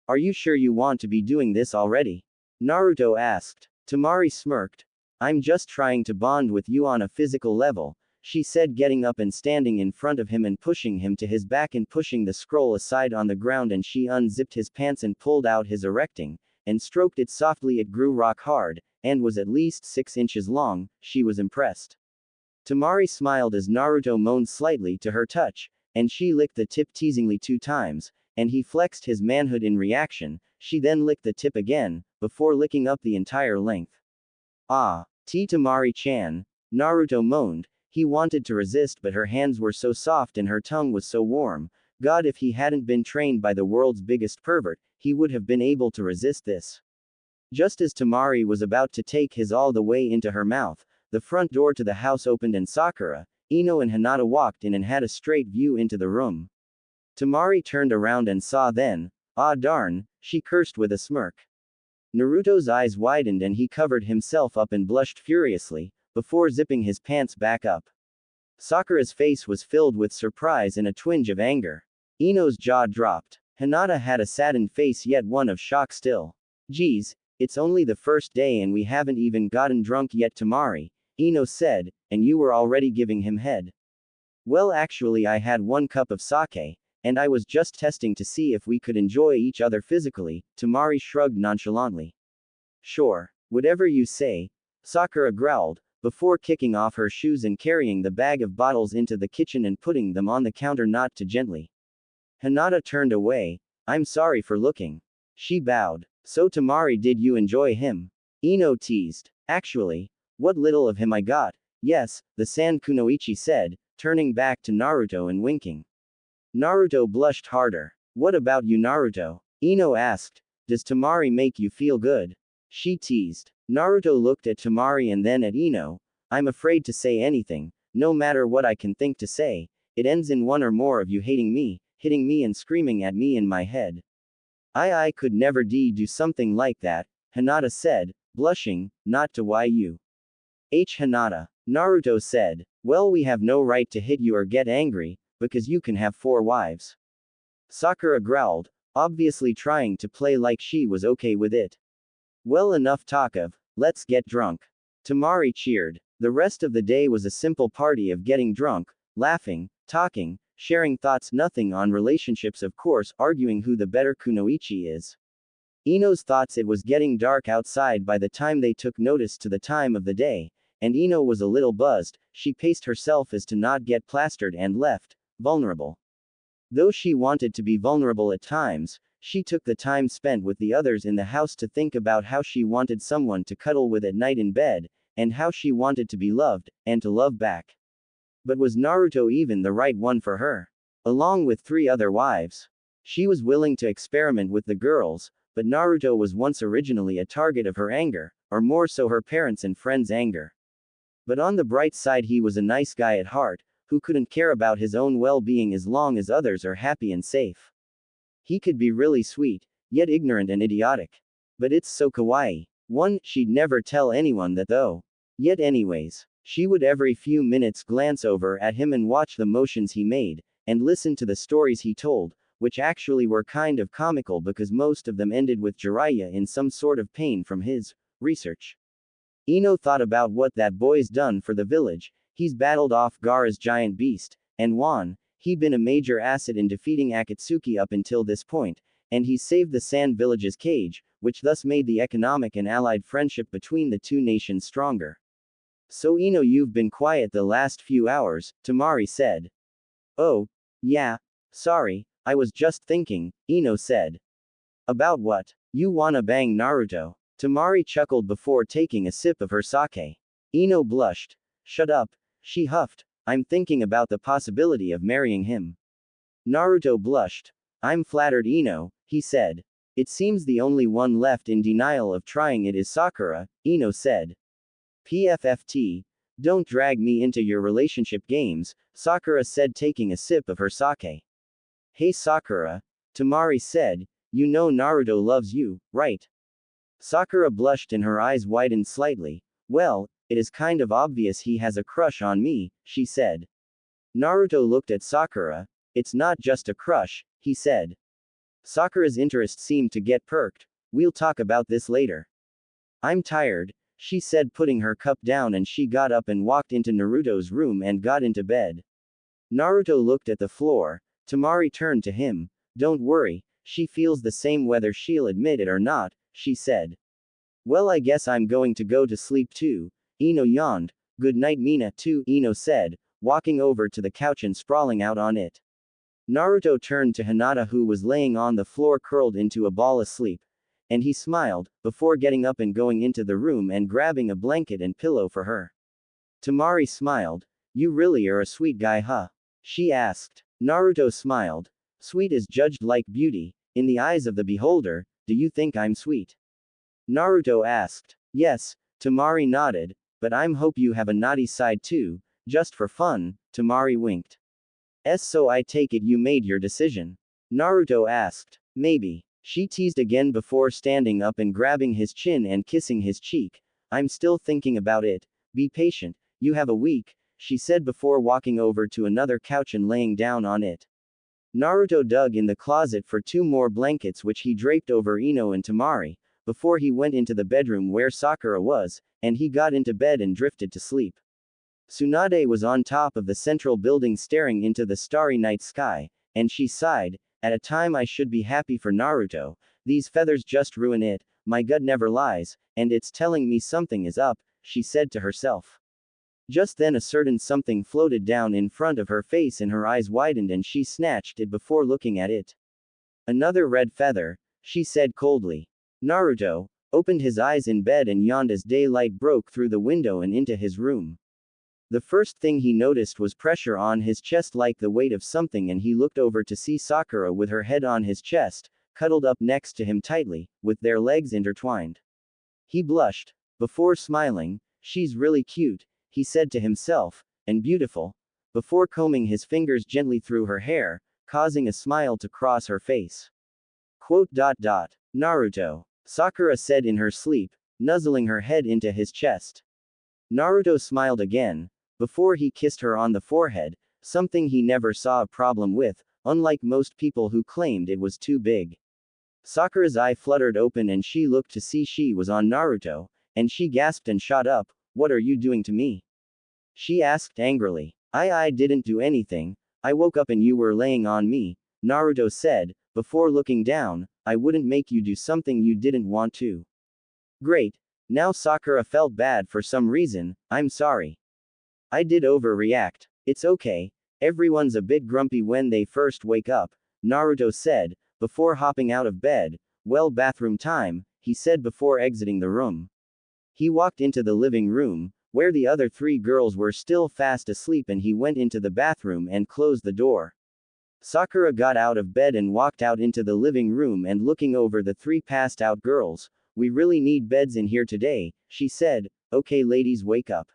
Are you sure you want to be doing this already? Naruto asked. Tamari smirked. I'm just trying to bond with you on a physical level, she said, getting up and standing in front of him and pushing him to his back and pushing the scroll aside on the ground, and she unzipped his pants and pulled out his erecting, and stroked it softly. It grew rock hard, and was at least 6 inches long. She was impressed. Tamari smiled as Naruto moaned slightly to her touch, and she licked the tip teasingly 2 times, and he flexed his manhood in reaction. She then licked the tip again, before licking up the entire length. Ah, Tamari-chan, Naruto moaned. He wanted to resist, but her hands were so soft and her tongue was so warm. God, if he hadn't been trained by the world's biggest pervert, he would have been able to resist this. Just as Tamari was about to take his all the way into her mouth, the front door to the house opened and Sakura, Ino and Hinata walked in and had a straight view into the room. Tamari turned around and saw then, ah darn, she cursed with a smirk. Naruto's eyes widened and he covered himself up and blushed furiously, before zipping his pants back up. Sakura's face was filled with surprise and a twinge of anger. Ino's jaw dropped. Hinata had a saddened face, yet one of shock still. Geez, it's only the first day and we haven't even gotten drunk yet, Tamari, Ino said, and you were already giving him head. Well, actually I had 1 cup of sake, and I was just testing to see if we could enjoy each other physically, Tamari shrugged nonchalantly. Sure, whatever you say, Sakura growled, before kicking off her shoes and carrying the bag of bottles into the kitchen and putting them on the counter not too gently. Hinata turned away. I'm sorry for looking. She bowed. So Tamari, did you enjoy him? Ino teased. Actually, what little of him I got. Yes, the San Kunoichi said, turning back to Naruto and winking. Naruto blushed harder. What about you, Naruto? Ino asked. Does Tamari make you feel good? She teased. Naruto looked at Tamari and then at Ino. I'm afraid to say anything, no matter what I can think to say, it ends in one or more of you hating me, hitting me and screaming at me in my head. I could never do something like that, Hinata said, blushing, not to you. Hinata. Naruto said, well, we have no right to hit you or get angry, because you can have 4 wives. Sakura growled, obviously trying to play like she was okay with it. Well, enough talk of, let's get drunk. Temari cheered. The rest of the day was a simple party of getting drunk, laughing, talking, sharing thoughts, nothing on relationships, of course, arguing who the better kunoichi is. Ino's thoughts. It was getting dark outside by the time they took notice to the time of the day, and Ino was a little buzzed. She paced herself as to not get plastered and left, vulnerable. Though she wanted to be vulnerable at times, she took the time spent with the others in the house to think about how she wanted someone to cuddle with at night in bed, and how she wanted to be loved, and to love back. But was Naruto even the right one for her? Along with 3 other wives. She was willing to experiment with the girls, but Naruto was once originally a target of her anger, or more so her parents' and friends' anger. But on the bright side, he was a nice guy at heart, who couldn't care about his own well-being as long as others are happy and safe. He could be really sweet, yet ignorant and idiotic. But it's so kawaii. She'd never tell anyone that though. Yet anyways, she would every few minutes glance over at him and watch the motions he made, and listen to the stories he told, which actually were kind of comical because most of them ended with Jiraiya in some sort of pain from his research. Ino thought about what that boy's done for the village. He's battled off Gaara's giant beast, and he'd been a major asset in defeating Akatsuki up until this point, and he saved the Sand Village's cage, which thus made the economic and allied friendship between the 2 nations stronger. So Ino, you've been quiet the last few hours, Temari said. Oh, yeah, sorry, I was just thinking, Ino said. About what? You wanna bang Naruto? Temari chuckled before taking a sip of her sake. Ino blushed. Shut up, she huffed. I'm thinking about the possibility of marrying him. Naruto blushed. I'm flattered, Ino, he said. It seems the only one left in denial of trying it is Sakura, Ino said. PFFT. Don't drag me into your relationship games, Sakura said, taking a sip of her sake. Hey Sakura, Temari said, you know Naruto loves you, right? Sakura blushed and her eyes widened slightly. Well, it is kind of obvious he has a crush on me, she said. Naruto looked at Sakura. It's not just a crush, he said. Sakura's interest seemed to get perked. We'll talk about this later. I'm tired, she said, putting her cup down, and she got up and walked into Naruto's room and got into bed. Naruto looked at the floor. Temari turned to him. Don't worry, she feels the same whether she'll admit it or not, she said. Well, I guess I'm going to go to sleep too. Ino yawned. Good night, Mina too, Ino said, walking over to the couch and sprawling out on it. Naruto turned to Hinata, who was laying on the floor curled into a ball asleep, and he smiled, before getting up and going into the room and grabbing a blanket and pillow for her. Temari smiled. You really are a sweet guy, huh? She asked. Naruto smiled. Sweet is judged like beauty, in the eyes of the beholder. Do you think I'm sweet? Naruto asked. Yes, Temari nodded, but I'm hope you have a naughty side too, just for fun, Temari winked. So I take it you made your decision? Naruto asked. Maybe. She teased again before standing up and grabbing his chin and kissing his cheek. I'm still thinking about it. Be patient, you have a week, she said before walking over to another couch and laying down on it. Naruto dug in the closet for 2 more blankets which he draped over Ino and Temari, before he went into the bedroom where Sakura was, and he got into bed and drifted to sleep. Tsunade was on top of the central building staring into the starry night sky, and she sighed, at a time I should be happy for Naruto, these feathers just ruin it, my gut never lies, and it's telling me something is up, she said to herself. Just then a certain something floated down in front of her face and her eyes widened and she snatched it before looking at it. Another red feather, she said coldly. Naruto opened his eyes in bed and yawned as daylight broke through the window and into his room. The first thing he noticed was pressure on his chest like the weight of something, and he looked over to see Sakura with her head on his chest, cuddled up next to him tightly, with their legs intertwined. He blushed. Before smiling, she's really cute, he said to himself, and beautiful. Before combing his fingers gently through her hair, causing a smile to cross her face. Naruto. Sakura said in her sleep, nuzzling her head into his chest. Naruto smiled again, before he kissed her on the forehead, something he never saw a problem with, unlike most people who claimed it was too big. Sakura's eye fluttered open and she looked to see she was on Naruto, and she gasped and shot up. What are you doing to me? She asked angrily. I didn't do anything, I woke up and you were laying on me, Naruto said, before looking down. I wouldn't make you do something you didn't want to. Great. Now Sakura felt bad for some reason. I'm sorry. I did overreact. It's okay. Everyone's a bit grumpy when they first wake up, Naruto said, before hopping out of bed. Well, bathroom time, he said before exiting the room. He walked into the living room, where the other three girls were still fast asleep, and he went into the bathroom and closed the door. Sakura got out of bed and walked out into the living room and looking over the three passed out girls. We really need beds in here today, she said. Okay ladies, wake up,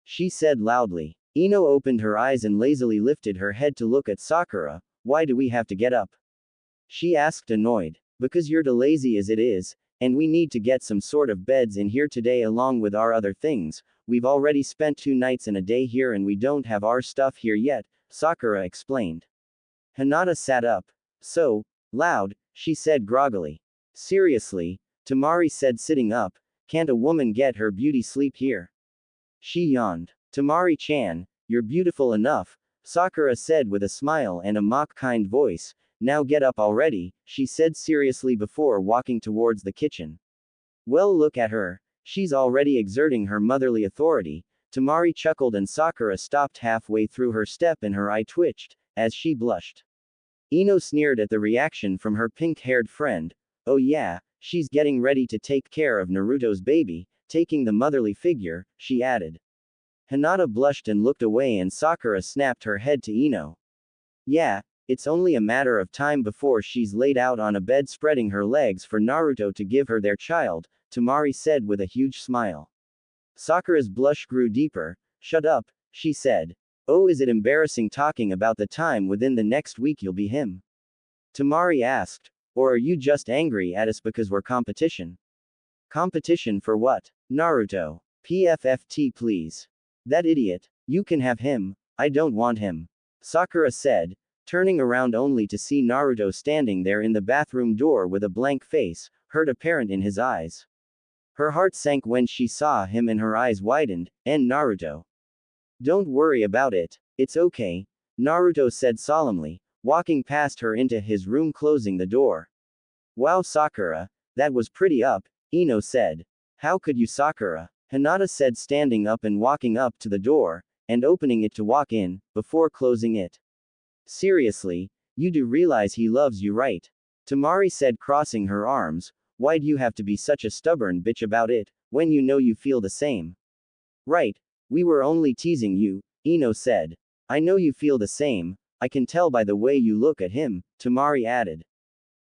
she said loudly. Ino opened her eyes and lazily lifted her head to look at Sakura. Why do we have to get up? She asked, annoyed. Because you're too lazy as it is, and we need to get some sort of beds in here today along with our other things. We've already spent 2 nights and a day here and we don't have our stuff here yet, Sakura explained. Hinata sat up. So loud, she said groggily. Seriously? Tamari said, sitting up. Can't a woman get her beauty sleep here? She yawned. Tamari-chan, you're beautiful enough, Sakura said with a smile and a mock-kind voice. Now get up already, she said seriously before walking towards the kitchen. Well, look at her. She's already exerting her motherly authority. Tamari chuckled and Sakura stopped halfway through her step and her eye twitched, as she blushed. Ino sneered at the reaction from her pink-haired friend. Oh yeah, she's getting ready to take care of Naruto's baby, taking the motherly figure, she added. Hinata blushed and looked away and Sakura snapped her head to Ino. Yeah, it's only a matter of time before she's laid out on a bed spreading her legs for Naruto to give her their child, Tamari said with a huge smile. Sakura's blush grew deeper. Shut up, she said. Oh, is it embarrassing talking about the time within the next week you'll be him? Tamari asked. Or are you just angry at us because we're competition? Competition for what? Naruto. PFFT please. That idiot. You can have him. I don't want him, Sakura said, turning around only to see Naruto standing there in the bathroom door with a blank face, hurt apparent in his eyes. Her heart sank when she saw him and her eyes widened. And Naruto. Don't worry about it. It's okay, Naruto said solemnly, walking past her into his room closing the door. Wow Sakura, that was pretty up, Ino said. How could you Sakura? Hinata said standing up and walking up to the door, and opening it to walk in, before closing it. Seriously, you do realize he loves you right? Tamari said crossing her arms. Why'd you have to be such a stubborn bitch about it, when you know you feel the same? Right. We were only teasing you, Ino said. I know you feel the same, I can tell by the way you look at him, Tamari added.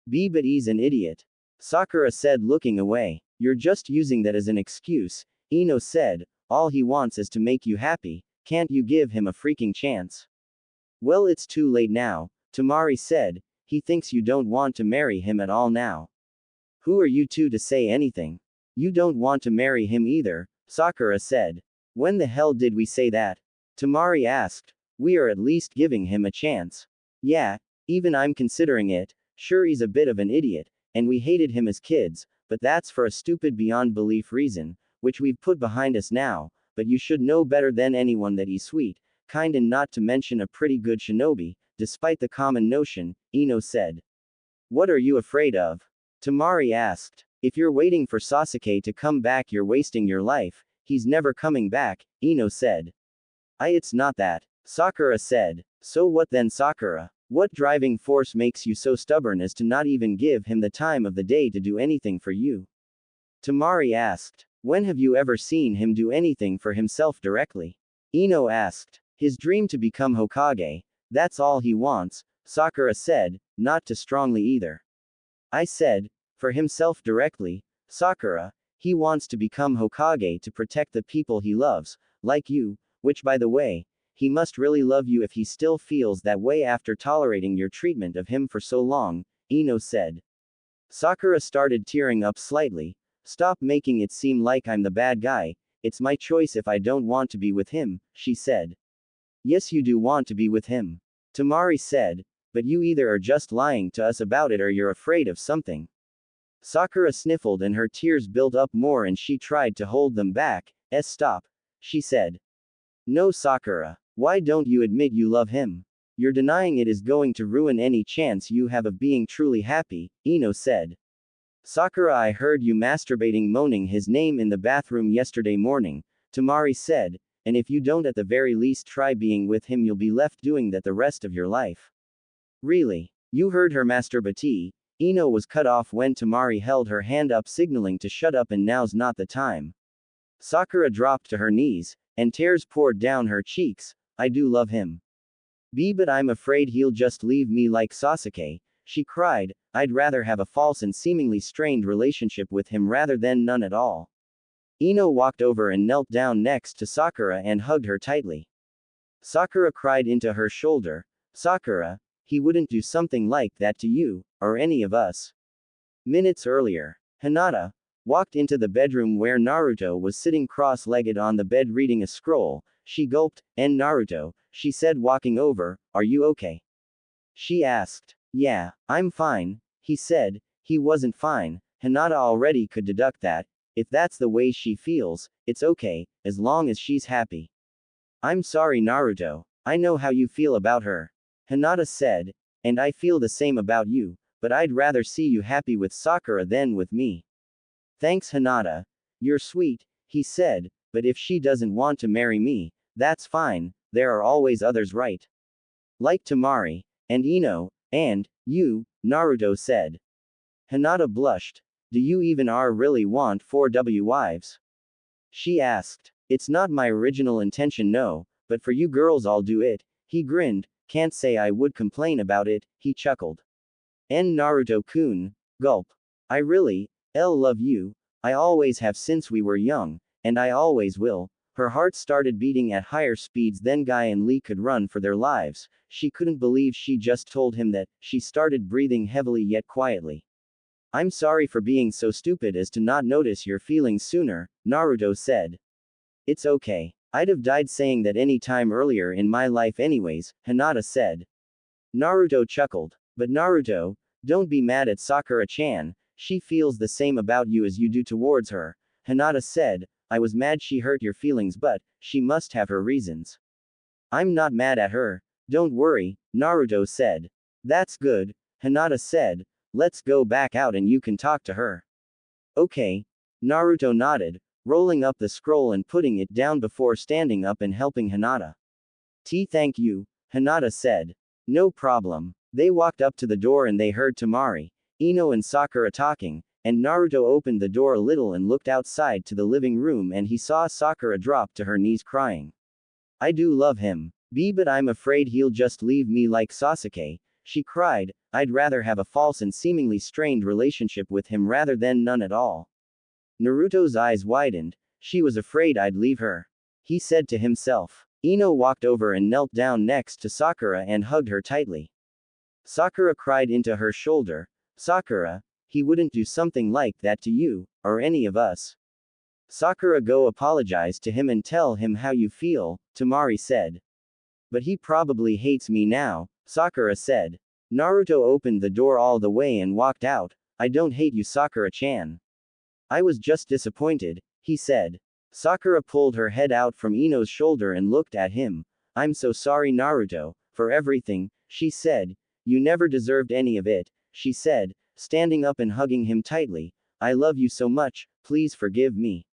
But he's an idiot, Sakura said looking away. You're just using that as an excuse, Ino said. All he wants is to make you happy, can't you give him a freaking chance? Well, it's too late now, Tamari said. He thinks you don't want to marry him at all now. Who are you two to say anything? You don't want to marry him either, Sakura said. When the hell did we say that? Tamari asked. We are at least giving him a chance. Yeah, even I'm considering it. Sure, he's a bit of an idiot, and we hated him as kids, but that's for a stupid beyond belief reason, which we've put behind us now, but you should know better than anyone that he's sweet, kind and not to mention a pretty good shinobi, despite the common notion, Ino said. What are you afraid of? Tamari asked. If you're waiting for Sasuke to come back, you're wasting your life. He's never coming back, Ino said. It's not that, Sakura said. So what then, Sakura? What driving force makes you so stubborn as to not even give him the time of the day to do anything for you? Tamari asked. When have you ever seen him do anything for himself directly? Ino asked. His dream to become Hokage. That's all he wants, Sakura said, not too strongly either. I said, for himself directly, Sakura. He wants to become Hokage to protect the people he loves, like you, which by the way, he must really love you if he still feels that way after tolerating your treatment of him for so long, Ino said. Sakura started tearing up slightly. Stop making it seem like I'm the bad guy, it's my choice if I don't want to be with him, she said. Yes, you do want to be with him. Tamari said, but you either are just lying to us about it or you're afraid of something. Sakura sniffled and her tears built up more and she tried to hold them back. Stop, she said. No, Sakura. Why don't you admit you love him? You're denying it is going to ruin any chance you have of being truly happy, Ino said. Sakura, I heard you masturbating moaning his name in the bathroom yesterday morning, Tamari said, and if you don't at the very least try being with him you'll be left doing that the rest of your life. Really? You heard her masturbate? Ino was cut off when Tamari held her hand up signaling to shut up and now's not the time. Sakura dropped to her knees, and tears poured down her cheeks. I do love him. But I'm afraid he'll just leave me like Sasuke, she cried. I'd rather have a false and seemingly strained relationship with him rather than none at all. Ino walked over and knelt down next to Sakura and hugged her tightly. Sakura cried into her shoulder, Sakura, he wouldn't do something like that to you, or any of us. Minutes earlier, Hinata walked into the bedroom where Naruto was sitting cross-legged on the bed reading a scroll. She gulped, and Naruto, she said walking over, are you okay? She asked. Yeah, I'm fine, he said. He wasn't fine. Hinata already could deduct that. If that's the way she feels, it's okay, as long as she's happy. I'm sorry, Naruto. I know how you feel about her. Hinata said, and I feel the same about you, but I'd rather see you happy with Sakura than with me. Thanks, Hinata. You're sweet, he said, but if she doesn't want to marry me, that's fine, there are always others, right? Like Tamari, and Ino, and you, Naruto said. Hinata blushed. Do you even really want 4W wives? She asked. It's not my original intention, no, but for you girls I'll do it, he grinned. Can't say I would complain about it, he chuckled. Naruto-kun, gulp. I really, love you, I always have since we were young, and I always will. Her heart started beating at higher speeds than Guy and Lee could run for their lives. She couldn't believe she just told him that. She started breathing heavily yet quietly. I'm sorry for being so stupid as to not notice your feelings sooner, Naruto said. It's okay. I'd have died saying that any time earlier in my life anyways, Hinata said. Naruto chuckled. But Naruto, don't be mad at Sakura-chan, she feels the same about you as you do towards her, Hinata said. I was mad she hurt your feelings, but she must have her reasons. I'm not mad at her, don't worry, Naruto said. That's good, Hinata said. Let's go back out and you can talk to her. Okay. Naruto nodded, rolling up the scroll and putting it down before standing up and helping Hinata. Thank you, Hinata said. No problem. They walked up to the door and they heard Tamari, Ino and Sakura talking, and Naruto opened the door a little and looked outside to the living room and he saw Sakura drop to her knees crying. I do love him. But I'm afraid he'll just leave me like Sasuke, she cried. I'd rather have a false and seemingly strained relationship with him rather than none at all. Naruto's eyes widened. She was afraid I'd leave her. He said to himself. Ino walked over and knelt down next to Sakura and hugged her tightly. Sakura cried into her shoulder, Sakura, he wouldn't do something like that to you, or any of us. Sakura, go apologize to him and tell him how you feel, Tamari said. But he probably hates me now, Sakura said. Naruto opened the door all the way and walked out. I don't hate you, Sakura-chan. I was just disappointed, he said. Sakura pulled her head out from Ino's shoulder and looked at him. I'm so sorry, Naruto, for everything, she said. You never deserved any of it, she said, standing up and hugging him tightly. I love you so much, please forgive me.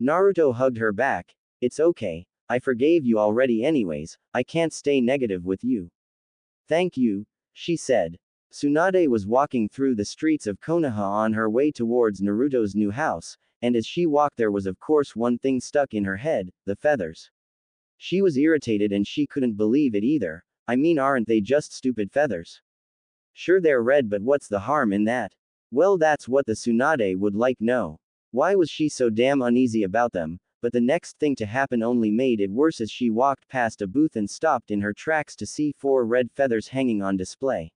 Naruto hugged her back. It's okay, I forgave you already anyways, I can't stay negative with you. Thank you, she said. Tsunade was walking through the streets of Konoha on her way towards Naruto's new house, and as she walked there was of course one thing stuck in her head, the feathers. She was irritated and she couldn't believe it either. I mean, aren't they just stupid feathers? Sure, they're red, but what's the harm in that? Well, that's what the Tsunade would like know. Why was she so damn uneasy about them? but the next thing to happen only made it worse as she walked past a booth and stopped in her tracks to see 4 red feathers hanging on display.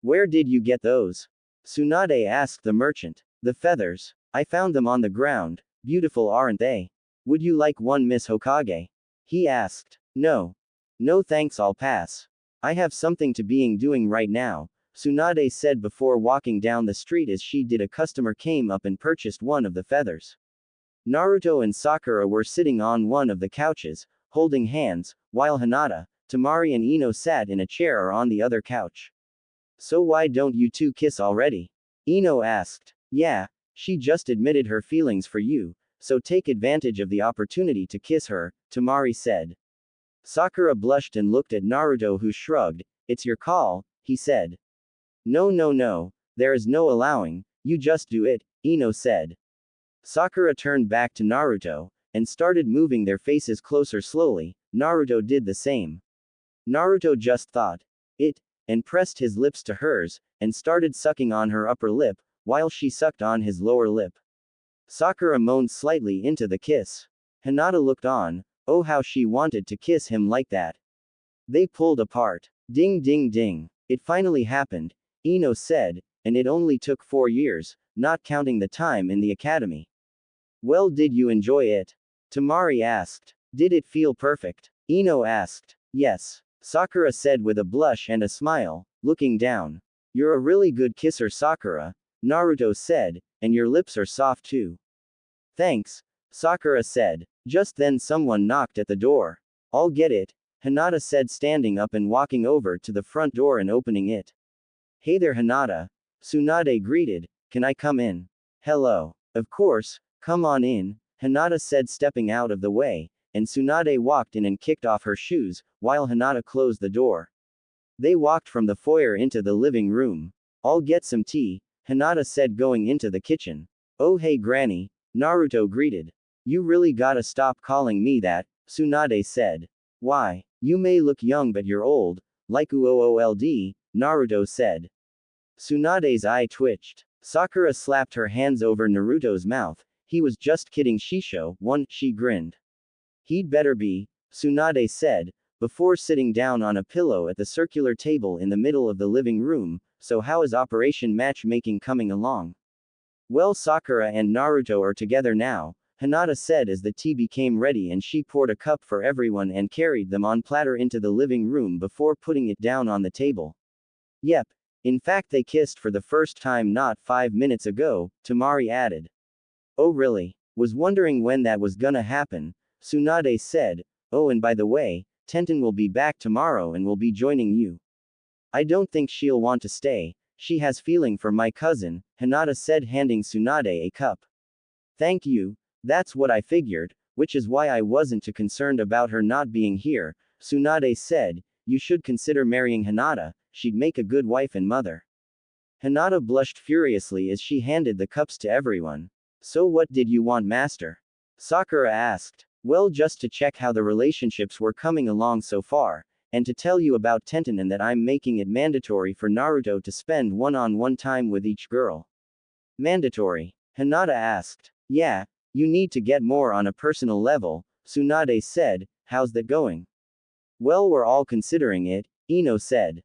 Where did you get those? Tsunade asked the merchant. The feathers. I found them on the ground. Beautiful, aren't they? Would you like one, Miss Hokage? He asked. No. No thanks, I'll pass. I have something to being doing right now, Tsunade said before walking down the street. As she did, a customer came up and purchased one of the feathers. Naruto and Sakura were sitting on one of the couches, holding hands, while Hinata, Temari and Ino sat in a chair or on the other couch. So why don't you two kiss already? Ino asked. Yeah, she just admitted her feelings for you, so take advantage of the opportunity to kiss her, Temari said. Sakura blushed and looked at Naruto, who shrugged. It's your call, he said. No, there is no allowing, you just do it, Ino said. Sakura turned back to Naruto, and started moving their faces closer slowly. Naruto did the same. Naruto just thought it, and pressed his lips to hers, and started sucking on her upper lip, while she sucked on his lower lip. Sakura moaned slightly into the kiss. Hinata looked on. Oh, how she wanted to kiss him like that. They pulled apart. Ding ding ding. It finally happened, Ino said, and it only took 4 years, not counting the time in the academy. Well, did you enjoy it? Temari asked. Did it feel perfect? Ino asked. Yes, Sakura said with a blush and a smile, looking down. You're a really good kisser, Sakura, Naruto said, and your lips are soft too. Thanks, Sakura said. Just then someone knocked at the door. I'll get it, Hinata said, standing up and walking over to the front door and opening it. Hey there, Hinata, Tsunade greeted. Can I come in? Hello. Of course, come on in, Hinata said, stepping out of the way, and Tsunade walked in and kicked off her shoes, while Hinata closed the door. They walked from the foyer into the living room. I'll get some tea, Hinata said, going into the kitchen. Oh hey Granny, Naruto greeted. You really gotta stop calling me that, Tsunade said. Why? You may look young but you're old, like oold, Naruto said. Tsunade's eye twitched. Sakura slapped her hands over Naruto's mouth. He was just kidding, Shisho, she grinned. He'd better be, Tsunade said, before sitting down on a pillow at the circular table in the middle of the living room. So how is Operation Matchmaking coming along? Well, Sakura and Naruto are together now, Hinata said as the tea became ready, and she poured a cup for everyone and carried them on platter into the living room before putting it down on the table. Yep. In fact, they kissed for the first time not 5 minutes ago, Temari added. Oh really? Was wondering when that was gonna happen, Tsunade said. Oh, and by the way, Tenten will be back tomorrow and will be joining you. I don't think she'll want to stay. She has feeling for my cousin, Hinata said, handing Tsunade a cup. Thank you. That's what I figured, which is why I wasn't too concerned about her not being here, Tsunade said. You should consider marrying Hinata, she'd make a good wife and mother. Hinata blushed furiously as she handed the cups to everyone. So what did you want, master? Sakura asked. Well, just to check how the relationships were coming along so far, and to tell you about Tenten and that I'm making it mandatory for Naruto to spend one-on-one time with each girl. Mandatory? Hinata asked. Yeah, you need to get more on a personal level, Tsunade said. How's that going? Well, we're all considering it, Ino said.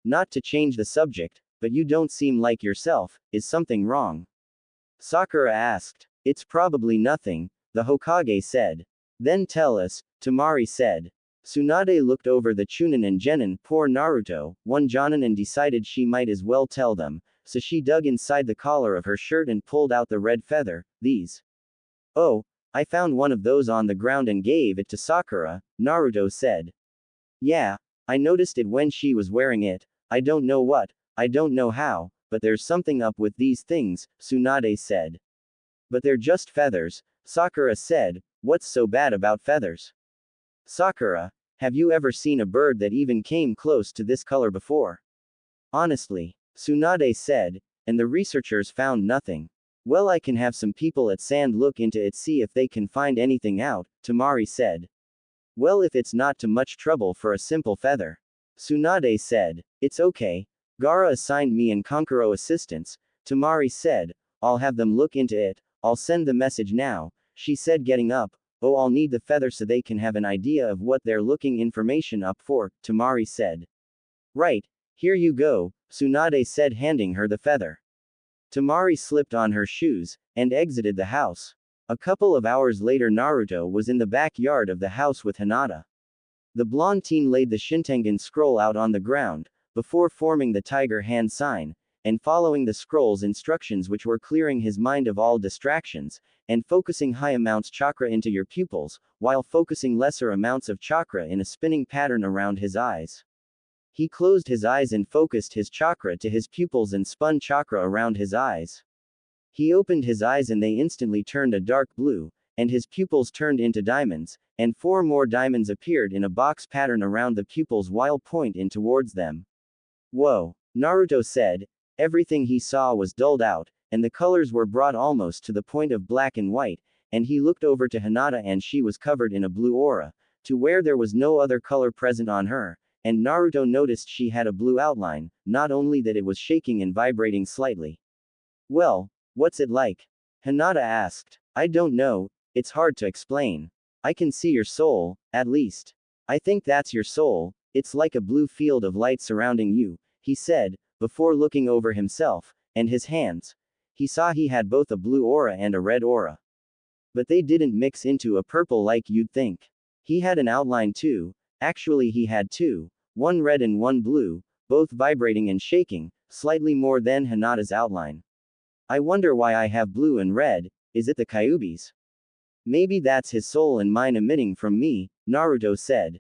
Not to change the subject, but you don't seem like yourself. Is something wrong? Sakura asked. It's probably nothing, the Hokage said. Then tell us, Temari said. Tsunade looked over the Chunin and Genin, poor Naruto, one Jonin, and decided she might as well tell them, so she dug inside the collar of her shirt and pulled out the red feather. These. Oh, I found one of those on the ground and gave it to Sakura, Naruto said. Yeah, I noticed it when she was wearing it. I don't know what, I don't know how, but there's something up with these things, Tsunade said. But they're just feathers, Sakura said. What's so bad about feathers? Sakura, have you ever seen a bird that even came close to this color before? Honestly, Tsunade said, and the researchers found nothing. Well, I can have some people at Sand look into it, see if they can find anything out, Temari said. Well, if it's not too much trouble for a simple feather. Tsunade said. It's okay. Gaara assigned me and Kankuro assistants, Temari said. I'll have them look into it. I'll send the message now, she said, getting up. Oh, I'll need the feather so they can have an idea of what they're looking information up for, Tamari said. Right, here you go, Tsunade said, handing her the feather. Tamari slipped on her shoes, and exited the house. A couple of hours later, Naruto was in the backyard of the house with Hinata. The blonde teen laid the Shintengen scroll out on the ground, before forming the tiger hand sign, and following the scroll's instructions, which were clearing his mind of all distractions, and focusing high amounts chakra into your pupils, while focusing lesser amounts of chakra in a spinning pattern around his eyes. He closed his eyes and focused his chakra to his pupils and spun chakra around his eyes. He opened his eyes and they instantly turned a dark blue, and his pupils turned into diamonds, and 4 more diamonds appeared in a box pattern around the pupils while pointing towards them. Whoa, Naruto said. Everything he saw was dulled out, and the colors were brought almost to the point of black and white, and he looked over to Hinata and she was covered in a blue aura, to where there was no other color present on her, and Naruto noticed she had a blue outline, not only that it was shaking and vibrating slightly. Well, what's it like? Hinata asked. I don't know, it's hard to explain. I can see your soul, at least. I think that's your soul, it's like a blue field of light surrounding you, he said, before looking over himself, and his hands. He saw he had both a blue aura and a red aura. But they didn't mix into a purple like you'd think. He had an outline too, actually he had 2, one red and one blue, both vibrating and shaking, slightly more than Hinata's outline. I wonder why I have blue and red, is it the Kyuubi's? Maybe that's his soul and mine emitting from me, Naruto said.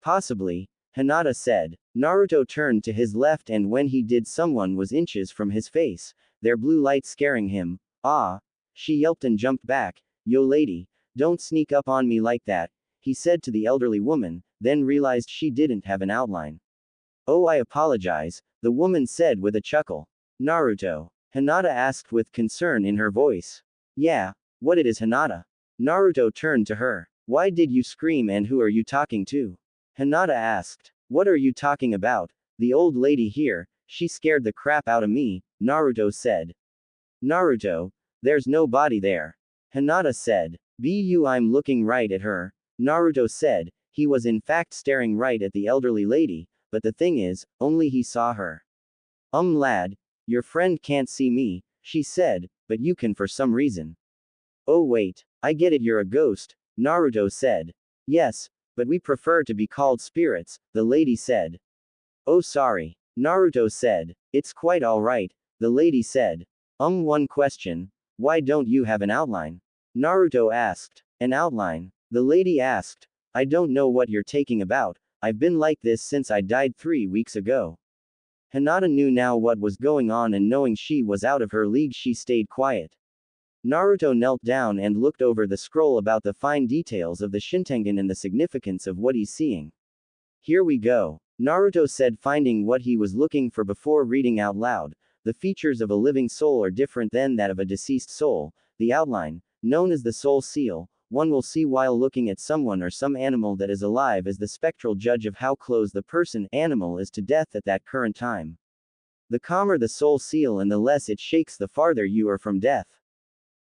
Possibly, Hinata said. Naruto turned to his left and when he did someone was inches from his face, their blue light scaring him. Ah! She yelped and jumped back. Yo lady, don't sneak up on me like that, he said to the elderly woman, then realized she didn't have an outline. Oh, I apologize, the woman said with a chuckle. Naruto? Hinata asked with concern in her voice. Yeah, what it is, Hinata? Naruto turned to her. Why did you scream and who are you talking to? Hinata asked. What are you talking about? The old lady here, she scared the crap out of me, Naruto said. Naruto, there's no body there. Hinata said. I'm looking right at her, Naruto said. He was in fact staring right at the elderly lady, but the thing is, only he saw her. Lad, your friend can't see me, she said, but you can for some reason. Oh wait, I get it, you're a ghost, Naruto said. Yes, but we prefer to be called spirits, the lady said. Oh sorry, Naruto said. It's quite alright, the lady said. One question, why don't you have an outline? Naruto asked. An outline? The lady asked. I don't know what you're talking about, I've been like this since I died 3 weeks ago. Hinata knew now what was going on and knowing she was out of her league she stayed quiet. Naruto knelt down and looked over the scroll about the fine details of the Shintengen and the significance of what he's seeing. Here we go, Naruto said, finding what he was looking for before reading out loud. The features of a living soul are different than that of a deceased soul. The outline, known as the soul seal, one will see while looking at someone or some animal that is alive as the spectral judge of how close the person, animal is to death at that current time. The calmer the soul seal and the less it shakes, the farther you are from death.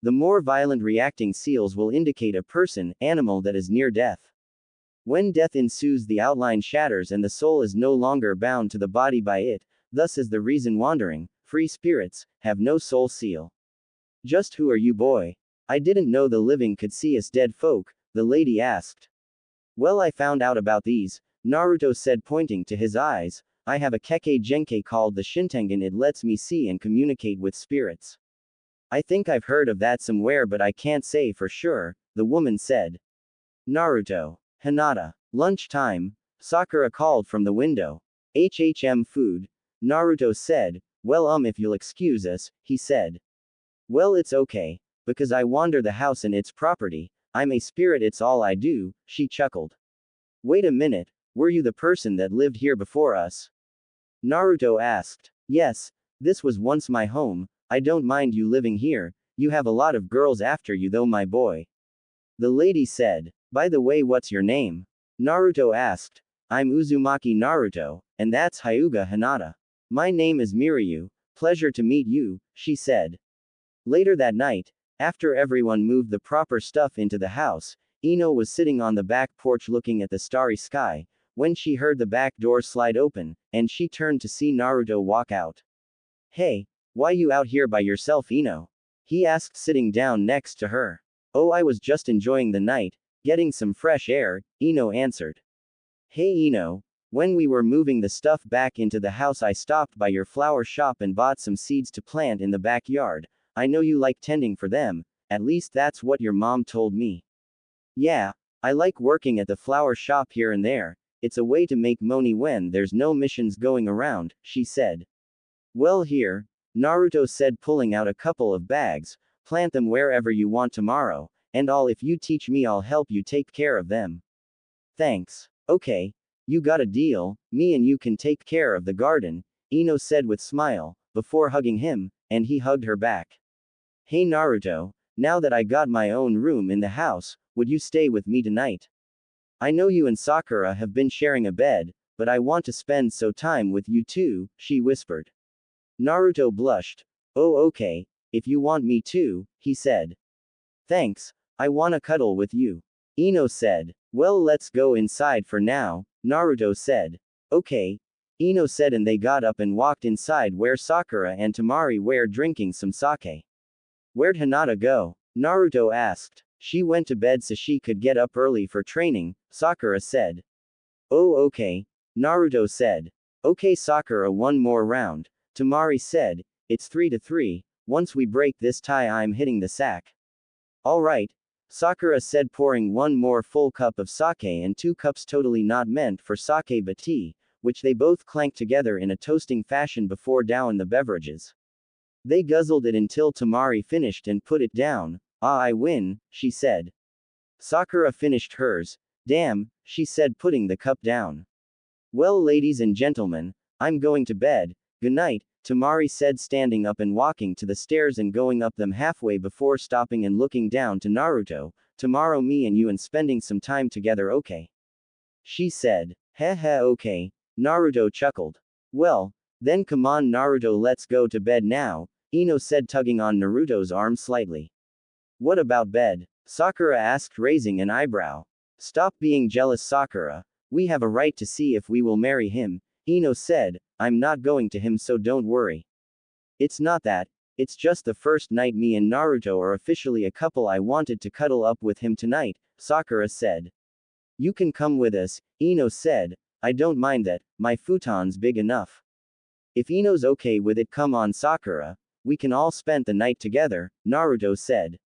The more violent reacting seals will indicate a person, animal that is near death. When death ensues, the outline shatters and the soul is no longer bound to the body by it, thus is the reason wandering, free spirits, have no soul seal. Just who are you, boy? I didn't know the living could see us dead folk, the lady asked. Well, I found out about these, Naruto said, pointing to his eyes. I have a Kekkei Genkai called the Shintengen, it lets me see and communicate with spirits. I think I've heard of that somewhere but I can't say for sure, the woman said. Naruto. Hinata. Lunch time, Sakura called from the window. Food, Naruto said. Well, if you'll excuse us, he said. Well, it's okay, because I wander the house and its property, I'm a spirit, it's all I do, she chuckled. Wait a minute, were you the person that lived here before us? Naruto asked. Yes, this was once my home. I don't mind you living here, you have a lot of girls after you though, my boy. The lady said. By the way, what's your name? Naruto asked. I'm Uzumaki Naruto, and that's Hyuga Hinata. My name is Miryu, pleasure to meet you, she said. Later that night, After everyone moved the proper stuff into the house, Ino was sitting on the back porch looking at the starry sky, when she heard the back door slide open, and she turned to see Naruto walk out. Hey, why you out here by yourself, Ino? He asked, sitting down next to her. Oh, I was just enjoying the night, getting some fresh air, Ino answered. Hey Ino, when we were moving the stuff back into the house I stopped by your flower shop and bought some seeds to plant in the backyard. I know you like tending for them, at least that's what your mom told me. Yeah, I like working at the flower shop here and there, it's a way to make money when there's no missions going around, she said. Well here, Naruto said, pulling out a couple of bags, plant them wherever you want tomorrow, and if you teach me I'll help you take care of them. Thanks. Okay, you got a deal, me and you can take care of the garden, Ino said with smile, before hugging him, and he hugged her back. Hey Naruto, now that I got my own room in the house, would you stay with me tonight? I know you and Sakura have been sharing a bed, but I want to spend some time with you too, she whispered. Naruto blushed. Oh okay, if you want me to, he said. Thanks, I wanna cuddle with you. Ino said. Well, let's go inside for now, Naruto said. Okay, Ino said, and they got up and walked inside where Sakura and Temari were drinking some sake. Where'd Hinata go? Naruto asked. She went to bed so she could get up early for training, Sakura said. Oh okay, Naruto said. Okay Sakura, one more round, Temari said. It's 3-3, once we break this tie I'm hitting the sack. Alright, Sakura said, pouring one more full cup of sake and 2 cups totally not meant for sake but tea, which they both clanked together in a toasting fashion before down the beverages. They guzzled it until Temari finished and put it down. Ah, I win, she said. Sakura finished hers. Damn, she said, putting the cup down. Well, ladies and gentlemen, I'm going to bed. Good night, Temari said, standing up and walking to the stairs and going up them halfway before stopping and looking down to Naruto. Tomorrow me and you and spending some time together, okay? She said. Heh heh, okay. Naruto chuckled. Well, then come on Naruto, let's go to bed now, Ino said, tugging on Naruto's arm slightly. What about bed? Sakura asked, raising an eyebrow. Stop being jealous, Sakura. We have a right to see if we will marry him, Ino said. I'm not going to him, so don't worry. It's not that, it's just the first night me and Naruto are officially a couple. I wanted to cuddle up with him tonight, Sakura said. You can come with us, Ino said. I don't mind that, my futon's big enough. If Ino's okay with it, come on Sakura, we can all spend the night together, Naruto said.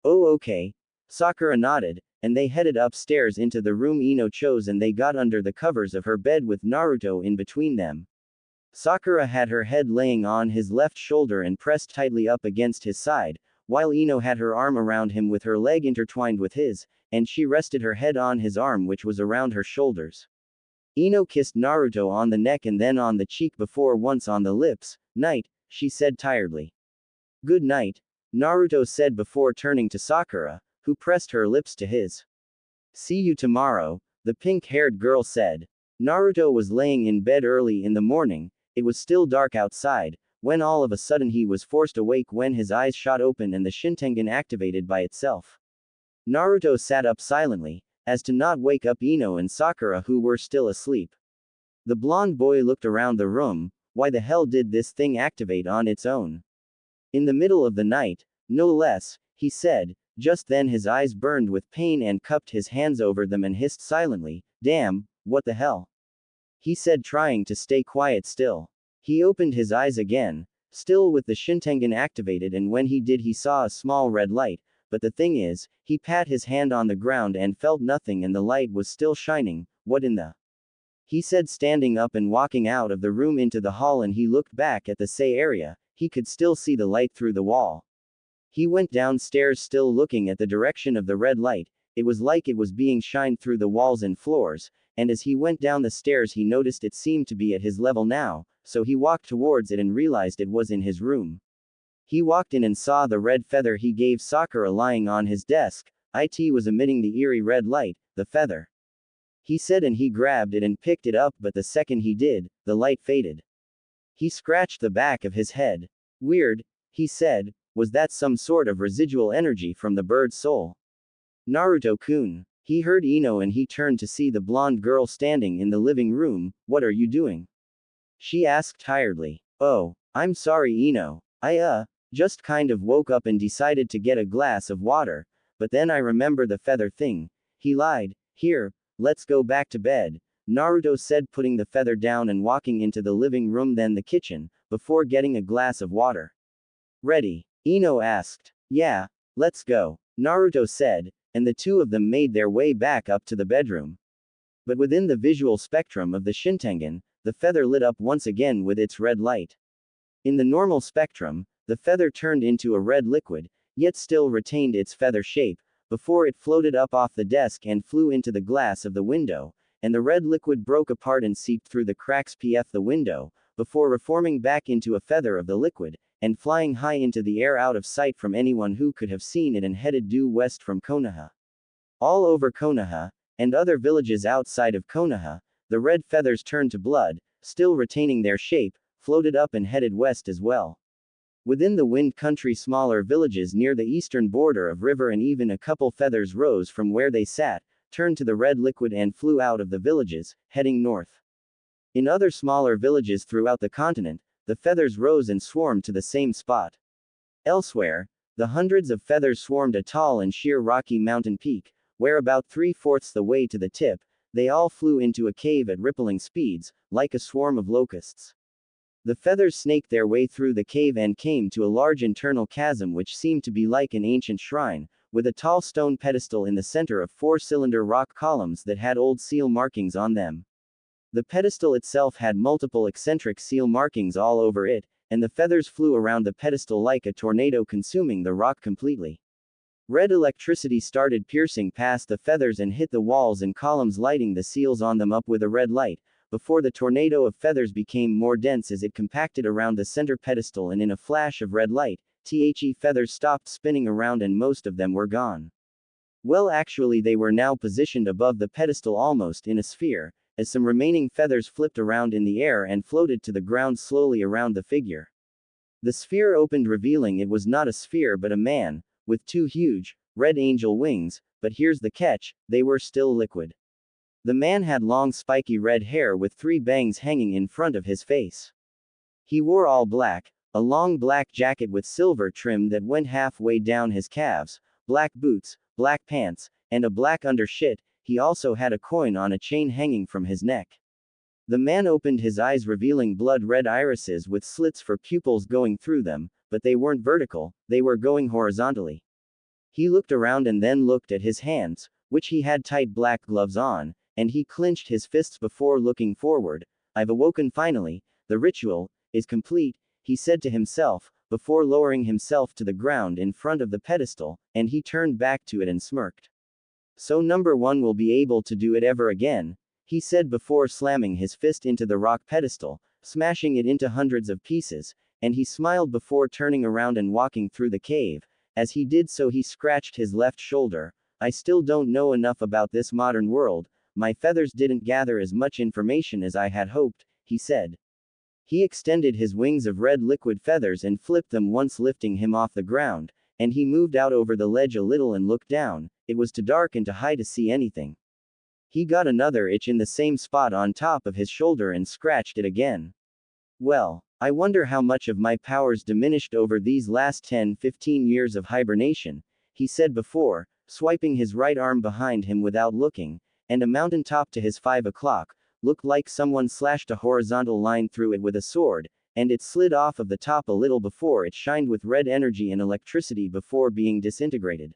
Oh okay. Sakura nodded, and they headed upstairs into the room Ino chose, and they got under the covers of her bed with Naruto in between them. Sakura had her head laying on his left shoulder and pressed tightly up against his side, while Ino had her arm around him with her leg intertwined with his, and she rested her head on his arm, which was around her shoulders. Ino kissed Naruto on the neck and then on the cheek before once on the lips. Night, she said tiredly. Good night, Naruto said before turning to Sakura, who pressed her lips to his. See you tomorrow, the pink-haired girl said. Naruto was laying in bed early in the morning. It was still dark outside, when all of a sudden he was forced awake when his eyes shot open and the Shintengen activated by itself. Naruto sat up silently, as to not wake up Ino and Sakura, who were still asleep. The blonde boy looked around the room. Why the hell did this thing activate on its own? In the middle of the night, no less, he said. Just then his eyes burned with pain and cupped his hands over them and hissed silently, damn, what the hell? He said, trying to stay quiet still. He opened his eyes again, still with the Shintengen activated, and when he did he saw a small red light, but the thing is, he pat his hand on the ground and felt nothing and the light was still shining. What in the? He said, standing up and walking out of the room into the hall, and he looked back at the say area. He could still see the light through the wall. He went downstairs still looking at the direction of the red light. It was like it was being shined through the walls and floors, and as he went down the stairs he noticed it seemed to be at his level now, so he walked towards it and realized it was in his room. He walked in and saw the red feather he gave Sakura lying on his desk. It was emitting the eerie red light, the feather. He said, and he grabbed it and picked it up, but the second he did, the light faded. He scratched the back of his head. Weird, he said, Was that some sort of residual energy from the bird's soul? Naruto-kun. He heard Ino and he turned to see the blonde girl standing in the living room. What are you doing? She asked tiredly. Oh, I'm sorry, Ino. I just kind of woke up and decided to get a glass of water, but then I remember the feather thing. He lied. Here, let's go back to bed, Naruto said, putting the feather down and walking into the living room, then the kitchen, before getting a glass of water. Ready? Ino asked. Yeah, let's go, Naruto said, and the two of them made their way back up to the bedroom. But within the visual spectrum of the Shintengan, the feather lit up once again with its red light. In the normal spectrum, the feather turned into a red liquid, yet still retained its feather shape, before it floated up off the desk and flew into the glass of the window, and the red liquid broke apart and seeped through the cracks of the window, before reforming back into a feather of the liquid, and flying high into the air out of sight from anyone who could have seen it, and headed due west from Konoha. All over Konoha, and other villages outside of Konoha, the red feathers turned to blood, still retaining their shape, floated up and headed west as well. Within the Wind Country, smaller villages near the eastern border of river and even a couple feathers rose from where they sat, turned to the red liquid and flew out of the villages, heading north. In other smaller villages throughout the continent, the feathers rose and swarmed to the same spot. Elsewhere, the hundreds of feathers swarmed a tall and sheer rocky mountain peak, where about 3/4 the way to the tip, they all flew into a cave at rippling speeds, like a swarm of locusts. The feathers snaked their way through the cave and came to a large internal chasm which seemed to be like an ancient shrine, with a tall stone pedestal in the center of 4-cylinder rock columns that had old seal markings on them. The pedestal itself had multiple eccentric seal markings all over it, and the feathers flew around the pedestal like a tornado, consuming the rock completely. Red electricity started piercing past the feathers and hit the walls and columns, lighting the seals on them up with a red light, before the tornado of feathers became more dense as it compacted around the center pedestal, and in a flash of red light, feathers stopped spinning around and most of them were gone. Well, actually they were now positioned above the pedestal almost in a sphere, as some remaining feathers flipped around in the air and floated to the ground slowly around the figure. The sphere opened, revealing it was not a sphere but a man, with two huge, red angel wings, but here's the catch, they were still liquid. The man had long spiky red hair with 3 bangs hanging in front of his face. He wore all black, a long black jacket with silver trim that went halfway down his calves, black boots, black pants, and a black undershirt. He also had a coin on a chain hanging from his neck. The man opened his eyes, revealing blood-red irises with slits for pupils going through them, but they weren't vertical, they were going horizontally. He looked around and then looked at his hands, which he had tight black gloves on, and he clenched his fists before looking forward. I've awoken finally, the ritual is complete, he said to himself, before lowering himself to the ground in front of the pedestal, and he turned back to it and smirked. So number 1 will be able to do it ever again, he said before slamming his fist into the rock pedestal, smashing it into hundreds of pieces, and he smiled before turning around and walking through the cave. As he did so, he scratched his left shoulder. I still don't know enough about this modern world, my feathers didn't gather as much information as I had hoped, he said. He extended his wings of red liquid feathers and flipped them once, lifting him off the ground, and he moved out over the ledge a little and looked down. It was too dark and too high to see anything. He got another itch in the same spot on top of his shoulder and scratched it again. Well, I wonder how much of my powers diminished over these last 10-15 years of hibernation, he said before, swiping his right arm behind him without looking, and a mountain top to his 5 o'clock, looked like someone slashed a horizontal line through it with a sword, and it slid off of the top a little before it shined with red energy and electricity before being disintegrated.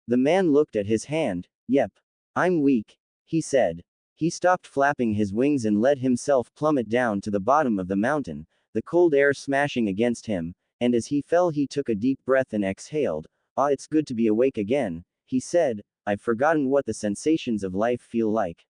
The man looked at his hand. Yep. I'm weak, he said. He stopped flapping his wings and let himself plummet down to the bottom of the mountain, the cold air smashing against him, and as he fell he took a deep breath and exhaled. Ah, it's good to be awake again, he said. I've forgotten what the sensations of life feel like.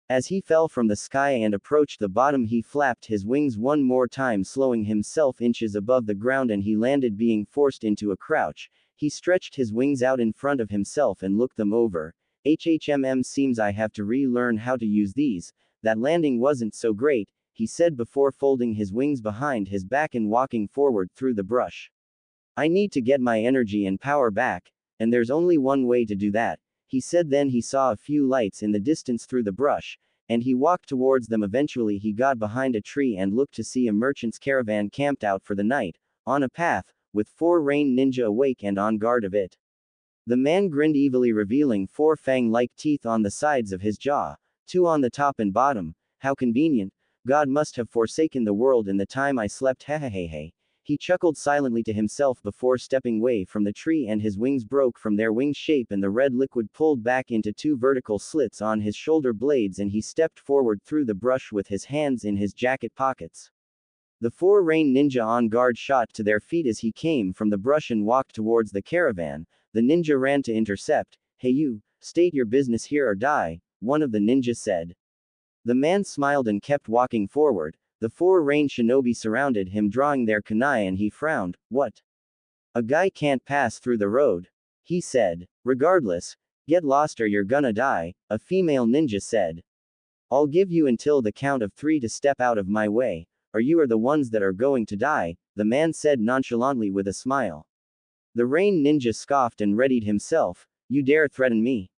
As he fell from the sky and approached the bottom, he flapped his wings one more time, slowing himself inches above the ground, and he landed, being forced into a crouch. He stretched his wings out in front of himself and looked them over. Seems I have to relearn how to use these. That landing wasn't so great, he said before folding his wings behind his back and walking forward through the brush. I need to get my energy and power back, and there's only one way to do that, he said. Then he saw a few lights in the distance through the brush, and he walked towards them. Eventually he got behind a tree and looked to see a merchant's caravan camped out for the night, on a path, with 4 rain ninja awake and on guard of it. The man grinned evilly, revealing 4 fang-like teeth on the sides of his jaw, 2 on the top and bottom. How convenient. God must have forsaken the world in the time I slept. Hehehehe. He chuckled silently to himself before stepping away from the tree, and his wings broke from their wing shape and the red liquid pulled back into 2 vertical slits on his shoulder blades, and he stepped forward through the brush with his hands in his jacket pockets. The 4 rain ninja on guard shot to their feet as he came from the brush and walked towards the caravan. The ninja ran to intercept. Hey you, state your business here or die, one of the ninjas said. The man smiled and kept walking forward. The 4 rain shinobi surrounded him, drawing their kunai, and he frowned. What? A guy can't pass through the road, he said. Regardless, get lost or you're gonna die, a female ninja said. I'll give you until the count of 3 to step out of my way, or you are the ones that are going to die, the man said nonchalantly with a smile. The rain ninja scoffed and readied himself. You dare threaten me?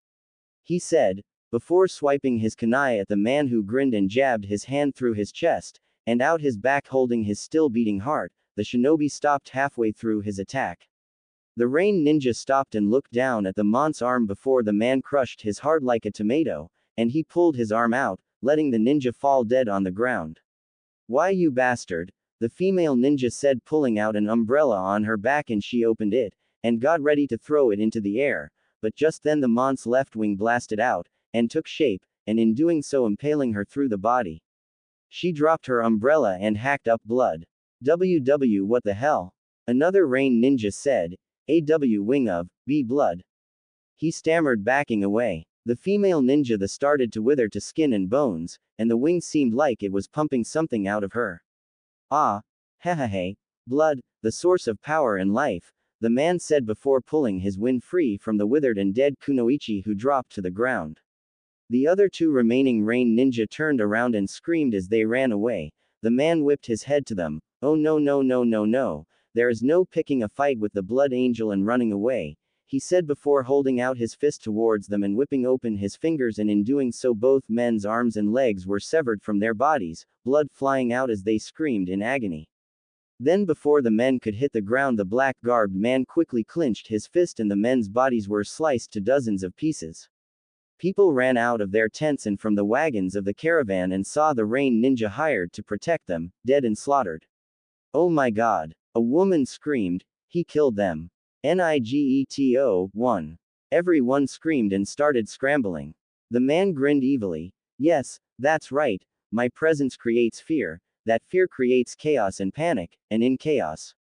He said, before swiping his kunai at the man, who grinned and jabbed his hand through his chest and out his back, holding his still beating heart. The shinobi stopped halfway through his attack. The rain ninja stopped and looked down at the man's arm before the man crushed his heart like a tomato, and he pulled his arm out, letting the ninja fall dead on the ground. Why, you bastard, the female ninja said, pulling out an umbrella on her back, and she opened it and got ready to throw it into the air, but just then the man's left wing blasted out and took shape, and in doing so impaling her through the body. She dropped her umbrella and hacked up blood. WW, what the hell? Another rain ninja said. AW wing of, B blood. He stammered, backing away. The female ninja started to wither to skin and bones, and the wing seemed like it was pumping something out of her. Ah, hehehe, blood, the source of power and life, the man said before pulling his wind free from the withered and dead kunoichi, who dropped to the ground. The other 2 remaining rain ninja turned around and screamed as they ran away. The man whipped his head to them. Oh no no no no no, there is no picking a fight with the blood angel and running away, he said before holding out his fist towards them and whipping open his fingers, and in doing so both men's arms and legs were severed from their bodies, blood flying out as they screamed in agony. Then before the men could hit the ground, the black-garbed man quickly clinched his fist and the men's bodies were sliced to dozens of pieces. People ran out of their tents and from the wagons of the caravan and saw the rain ninja hired to protect them, dead and slaughtered. Oh my god, a woman screamed, he killed them. Nigeto, 1. Everyone screamed and started scrambling. The man grinned evilly. Yes, that's right, my presence creates fear, that fear creates chaos and panic, and in chaos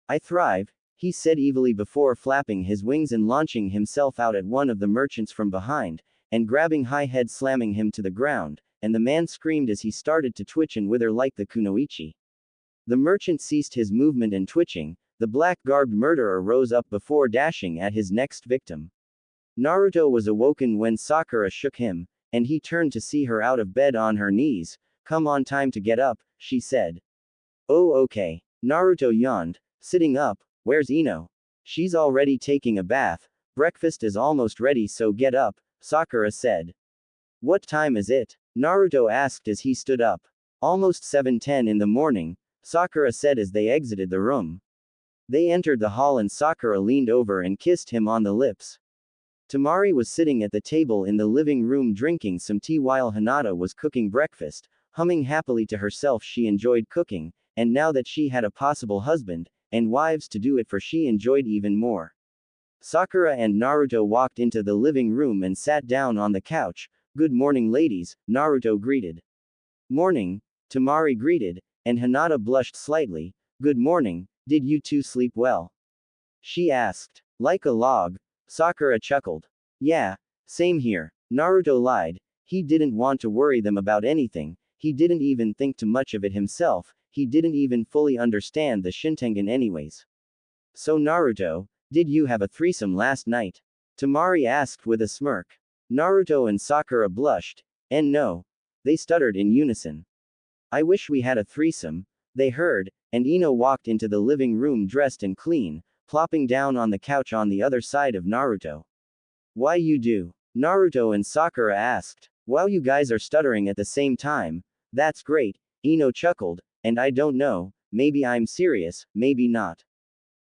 I thrive, he said evilly before flapping his wings and launching himself out at one of the merchants from behind, and grabbing high head, slamming him to the ground, and the man screamed as he started to twitch and wither like the kunoichi. The merchant ceased his movement and twitching. The black-garbed murderer rose up before dashing at his next victim. Naruto was awoken when Sakura shook him, and he turned to see her out of bed on her knees. Come on, time to get up, she said. Oh okay. Naruto yawned, sitting up. Where's Ino? She's already taking a bath. Breakfast is almost ready, so get up, Sakura said. What time is it? Naruto asked as he stood up. Almost 7:10 in the morning, Sakura said as they exited the room. They entered the hall and Sakura leaned over and kissed him on the lips. Tamari was sitting at the table in the living room drinking some tea while Hinata was cooking breakfast, humming happily to herself. She enjoyed cooking, and now that she had a possible husband and wives to do it for, she enjoyed even more. Sakura and Naruto walked into the living room and sat down on the couch. Good morning, ladies, Naruto greeted. Morning, Tamari greeted, and Hinata blushed slightly. Good morning, did you two sleep well? She asked. Like a log, Sakura chuckled. Yeah, same here, Naruto lied. He didn't want to worry them about anything, he didn't even think too much of it himself, he didn't even fully understand the Shintengen anyways. So Naruto, did you have a threesome last night? Tamari asked with a smirk. Naruto and Sakura blushed, and no, they stuttered in unison. I wish we had a threesome, They heard, and Ino walked into the living room dressed and clean, plopping down on the couch on the other side of Naruto. Why you do? Naruto and Sakura asked. While you guys are stuttering at the same time, that's great, Ino chuckled, and I don't know, maybe I'm serious, maybe not.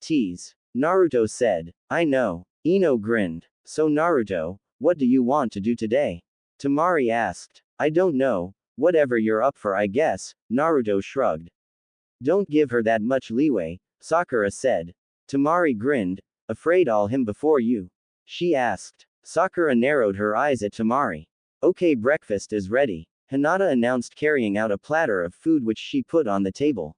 Tease. Naruto said. I know. Ino grinned. So Naruto, what do you want to do today? Temari asked. I don't know, whatever you're up for I guess, Naruto shrugged. Don't give her that much leeway, Sakura said. Temari grinned. Afraid I'll him before you? She asked. Sakura narrowed her eyes at Temari. Okay, breakfast is ready, Hinata announced, carrying out a platter of food which she put on the table.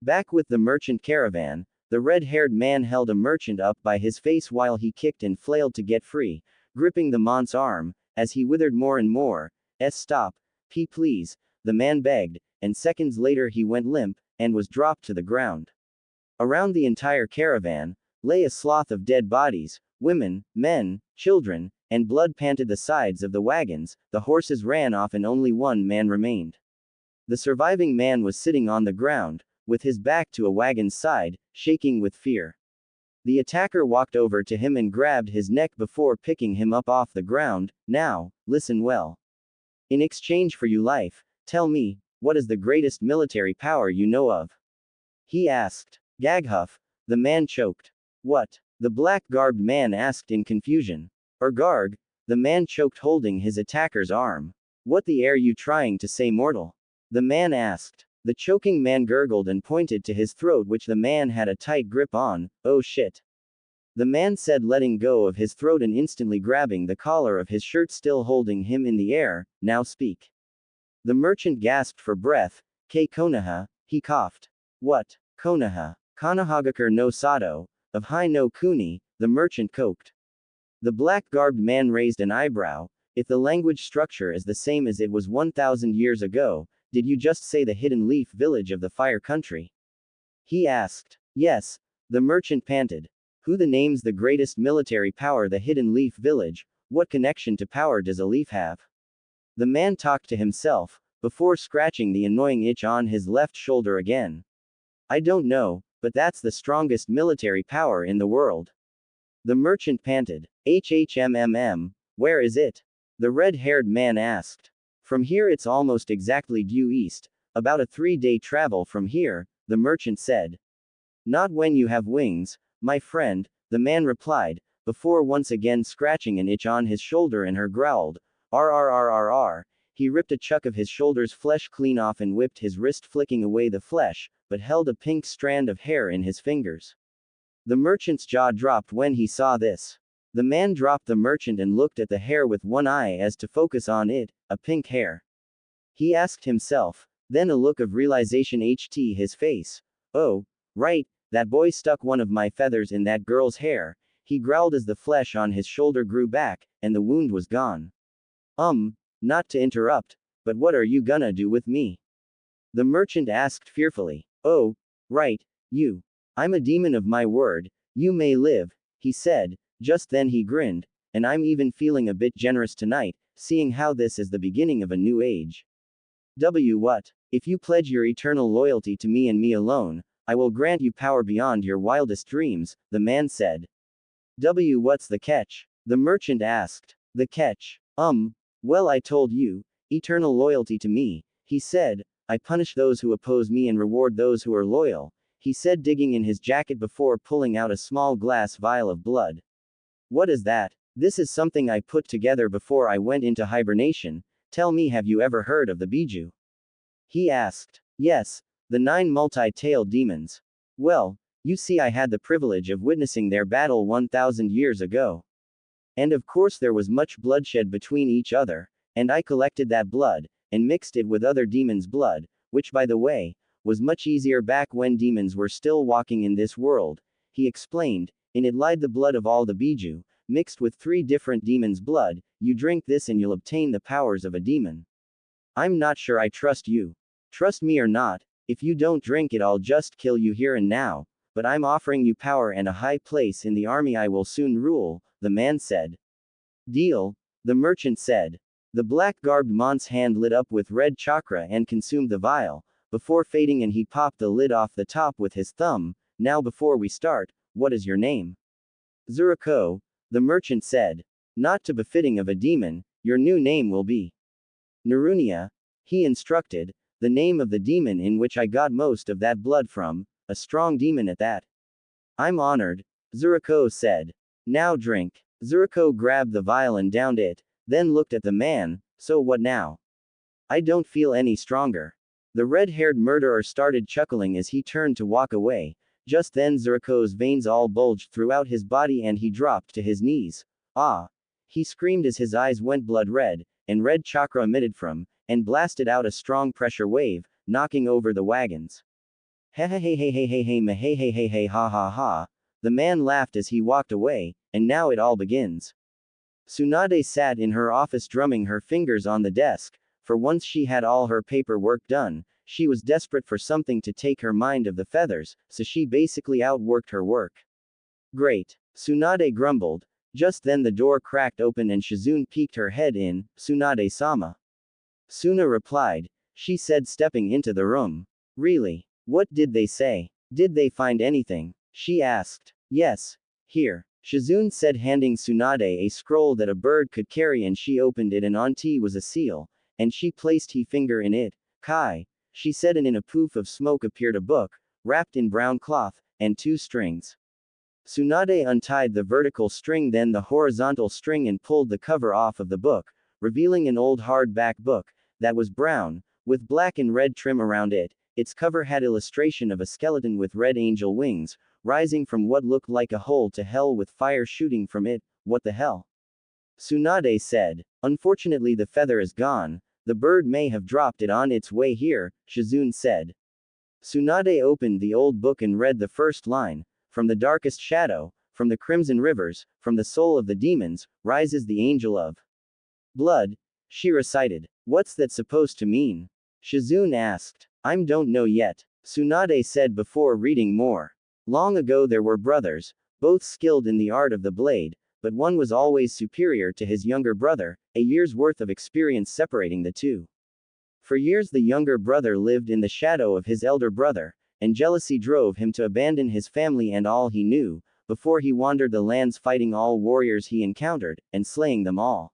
Back with the merchant caravan, the red-haired man held a merchant up by his face while he kicked and flailed to get free, gripping the mont's arm, as he withered more and more. Stop, please, the man begged, and seconds later he went limp, and was dropped to the ground. Around the entire caravan, lay a slough of dead bodies, women, men, children, and blood panted the sides of the wagons. The horses ran off and only one man remained. The surviving man was sitting on the ground, with his back to a wagon's side, shaking with fear. The attacker walked over to him and grabbed his neck before picking him up off the ground. Now, listen well. In exchange for your life, tell me, what is the greatest military power you know of? He asked. Gaghuff. The man choked. What? The black-garbed man asked in confusion. Garg. The man choked, holding his attacker's arm. What the air you trying to say, mortal? The man asked. The choking man gurgled and pointed to his throat, which the man had a tight grip on. Oh shit. The man said, letting go of his throat and instantly grabbing the collar of his shirt, still holding him in the air. Now speak. The merchant gasped for breath. Konoha, he coughed. What? Konoha. Konohagakure no Sato, of Hai no Kuni, the merchant coped. The black-garbed man raised an eyebrow. If the language structure is the same as it was 1,000 years ago, did you just say the Hidden Leaf Village of the Fire Country? He asked. Yes, the merchant panted. Who the name's the greatest military power? The Hidden Leaf Village. What connection to power does a leaf have? The man talked to himself, before scratching the annoying itch on his left shoulder again. I don't know, but that's the strongest military power in the world. The merchant panted. Where is it? The red-haired man asked. From here it's almost exactly due east, about a 3-day travel from here, the merchant said. Not when you have wings, my friend, the man replied, before once again scratching an itch on his shoulder, and her growled. Rrrrrr. He ripped a chunk of his shoulder's flesh clean off and whipped his wrist, flicking away the flesh, but held a pink strand of hair in his fingers. The merchant's jaw dropped when he saw this. The man dropped the merchant and looked at the hair with one eye as to focus on it, a pink hair. He asked himself, then a look of realization his face. Oh, right, that boy stuck one of my feathers in that girl's hair, he growled as the flesh on his shoulder grew back, and the wound was gone. Not to interrupt, but what are you gonna do with me? The merchant asked fearfully. Oh, right, you. I'm a demon of my word, you may live, he said. Just then he grinned, and I'm even feeling a bit generous tonight, seeing how this is the beginning of a new age. What? If you pledge your eternal loyalty to me and me alone, I will grant you power beyond your wildest dreams, the man said. What's the catch? The merchant asked. The catch? Well, I told you, eternal loyalty to me, he said. I punish those who oppose me and reward those who are loyal, he said, digging in his jacket before pulling out a small glass vial of blood. What is that? This is something I put together before I went into hibernation. Tell me, have you ever heard of the Biju? He asked. Yes, the 9 multi-tailed demons. Well, you see, I had the privilege of witnessing their battle 1,000 years ago. And of course there was much bloodshed between each other, and I collected that blood, and mixed it with other demons' blood, which by the way, was much easier back when demons were still walking in this world, he explained. In it lied the blood of all the Biju, mixed with 3 different demons' blood. You drink this and you'll obtain the powers of a demon. I'm not sure I trust you. Trust me or not, if you don't drink it I'll just kill you here and now, but I'm offering you power and a high place in the army I will soon rule, the man said. Deal, the merchant said. The black-garbed mont's hand lit up with red chakra and consumed the vial, before fading, and he popped the lid off the top with his thumb. Now before we start, what is your name? Zuriko, the merchant said. Not too befitting of a demon, your new name will be Narunia, he instructed, the name of the demon in which I got most of that blood from, a strong demon at that. I'm honored, Zuriko said. Now drink. Zuriko grabbed the vial and downed it, then looked at the man. So what now? I don't feel any stronger. The red-haired murderer started chuckling as he turned to walk away. Just then Zuriko's veins all bulged throughout his body and he dropped to his knees. Ah! He screamed as his eyes went blood red, and red chakra emitted from, and blasted out a strong pressure wave, knocking over the wagons. Hey hey hey hey hey hey hey hey hey hey hey ha ha ha. The man laughed as he walked away, and now it all begins. Tsunade sat in her office drumming her fingers on the desk. For once she had all her paperwork done, she was desperate for something to take her mind off the feathers, so she basically outworked her work. Great. Tsunade grumbled. Just then the door cracked open and Shizune peeked her head in. Tsunade-sama. Suna replied. She said, stepping into the room. Really? What did they say? Did they find anything? She asked. Yes. Here. Shizune said, handing Tsunade a scroll that a bird could carry, and she opened it, and on T was a seal, and she placed her finger in it. Kai. She said, and in a poof of smoke appeared a book, wrapped in brown cloth, and 2 strings. Tsunade untied the vertical string, then the horizontal string, and pulled the cover off of the book, revealing an old hardback book, that was brown, with black and red trim around it. Its cover had illustration of a skeleton with red angel wings, rising from what looked like a hole to hell with fire shooting from it. What the hell? Tsunade said. Unfortunately the feather is gone. The bird may have dropped it on its way here, Shizune said. Tsunade opened the old book and read the first line. From the darkest shadow, from the crimson rivers, from the soul of the demons, rises the angel of blood, she recited. What's that supposed to mean? Shizune asked. I don't know yet, Tsunade said before reading more. Long ago there were brothers, both skilled in the art of the blade, but one was always superior to his younger brother, a year's worth of experience separating the two. For years the younger brother lived in the shadow of his elder brother, and jealousy drove him to abandon his family and all he knew, before he wandered the lands fighting all warriors he encountered, and slaying them all.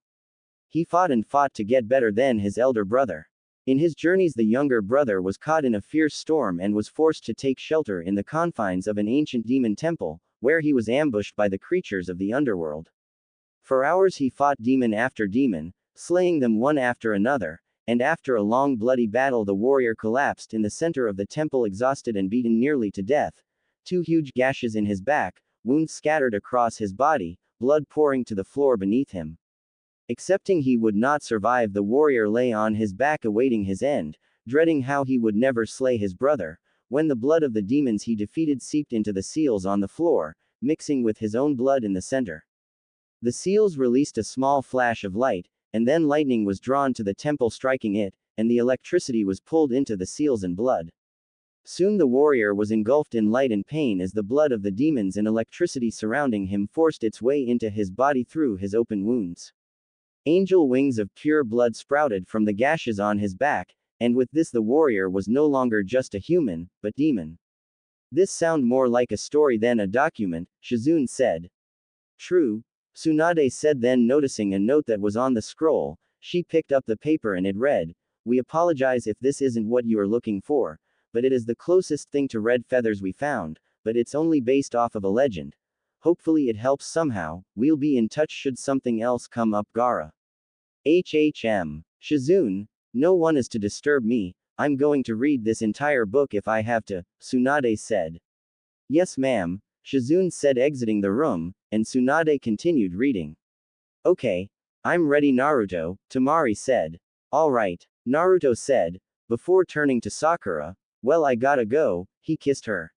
He fought and fought to get better than his elder brother. In his journeys the younger brother was caught in a fierce storm and was forced to take shelter in the confines of an ancient demon temple, where he was ambushed by the creatures of the underworld. For hours he fought demon after demon, slaying them one after another, and after a long bloody battle the warrior collapsed in the center of the temple, exhausted and beaten nearly to death. 2 huge gashes in his back, wounds scattered across his body, blood pouring to the floor beneath him. Accepting he would not survive, the warrior lay on his back awaiting his end, dreading how he would never slay his brother, when the blood of the demons he defeated seeped into the seals on the floor, mixing with his own blood in the center. The seals released a small flash of light, and then lightning was drawn to the temple, striking it, and the electricity was pulled into the seals and blood. Soon the warrior was engulfed in light and pain as the blood of the demons and electricity surrounding him forced its way into his body through his open wounds. Angel wings of pure blood sprouted from the gashes on his back, and with this the warrior was no longer just a human, but demon. This sound more like a story than a document, Shizune said. True, Tsunade said, then noticing a note that was on the scroll, she picked up the paper and it read, "We apologize if this isn't what you are looking for, but it is the closest thing to red feathers we found, but it's only based off of a legend. Hopefully it helps somehow. We'll be in touch should something else come up, Gara." Shizune, no one is to disturb me. I'm going to read this entire book if I have to, Tsunade said. Yes ma'am, Shizune said, exiting the room, and Tsunade continued reading. Okay. I'm ready, Naruto, Tamari said. Alright, Naruto said, before turning to Sakura. Well, I gotta go. He kissed her.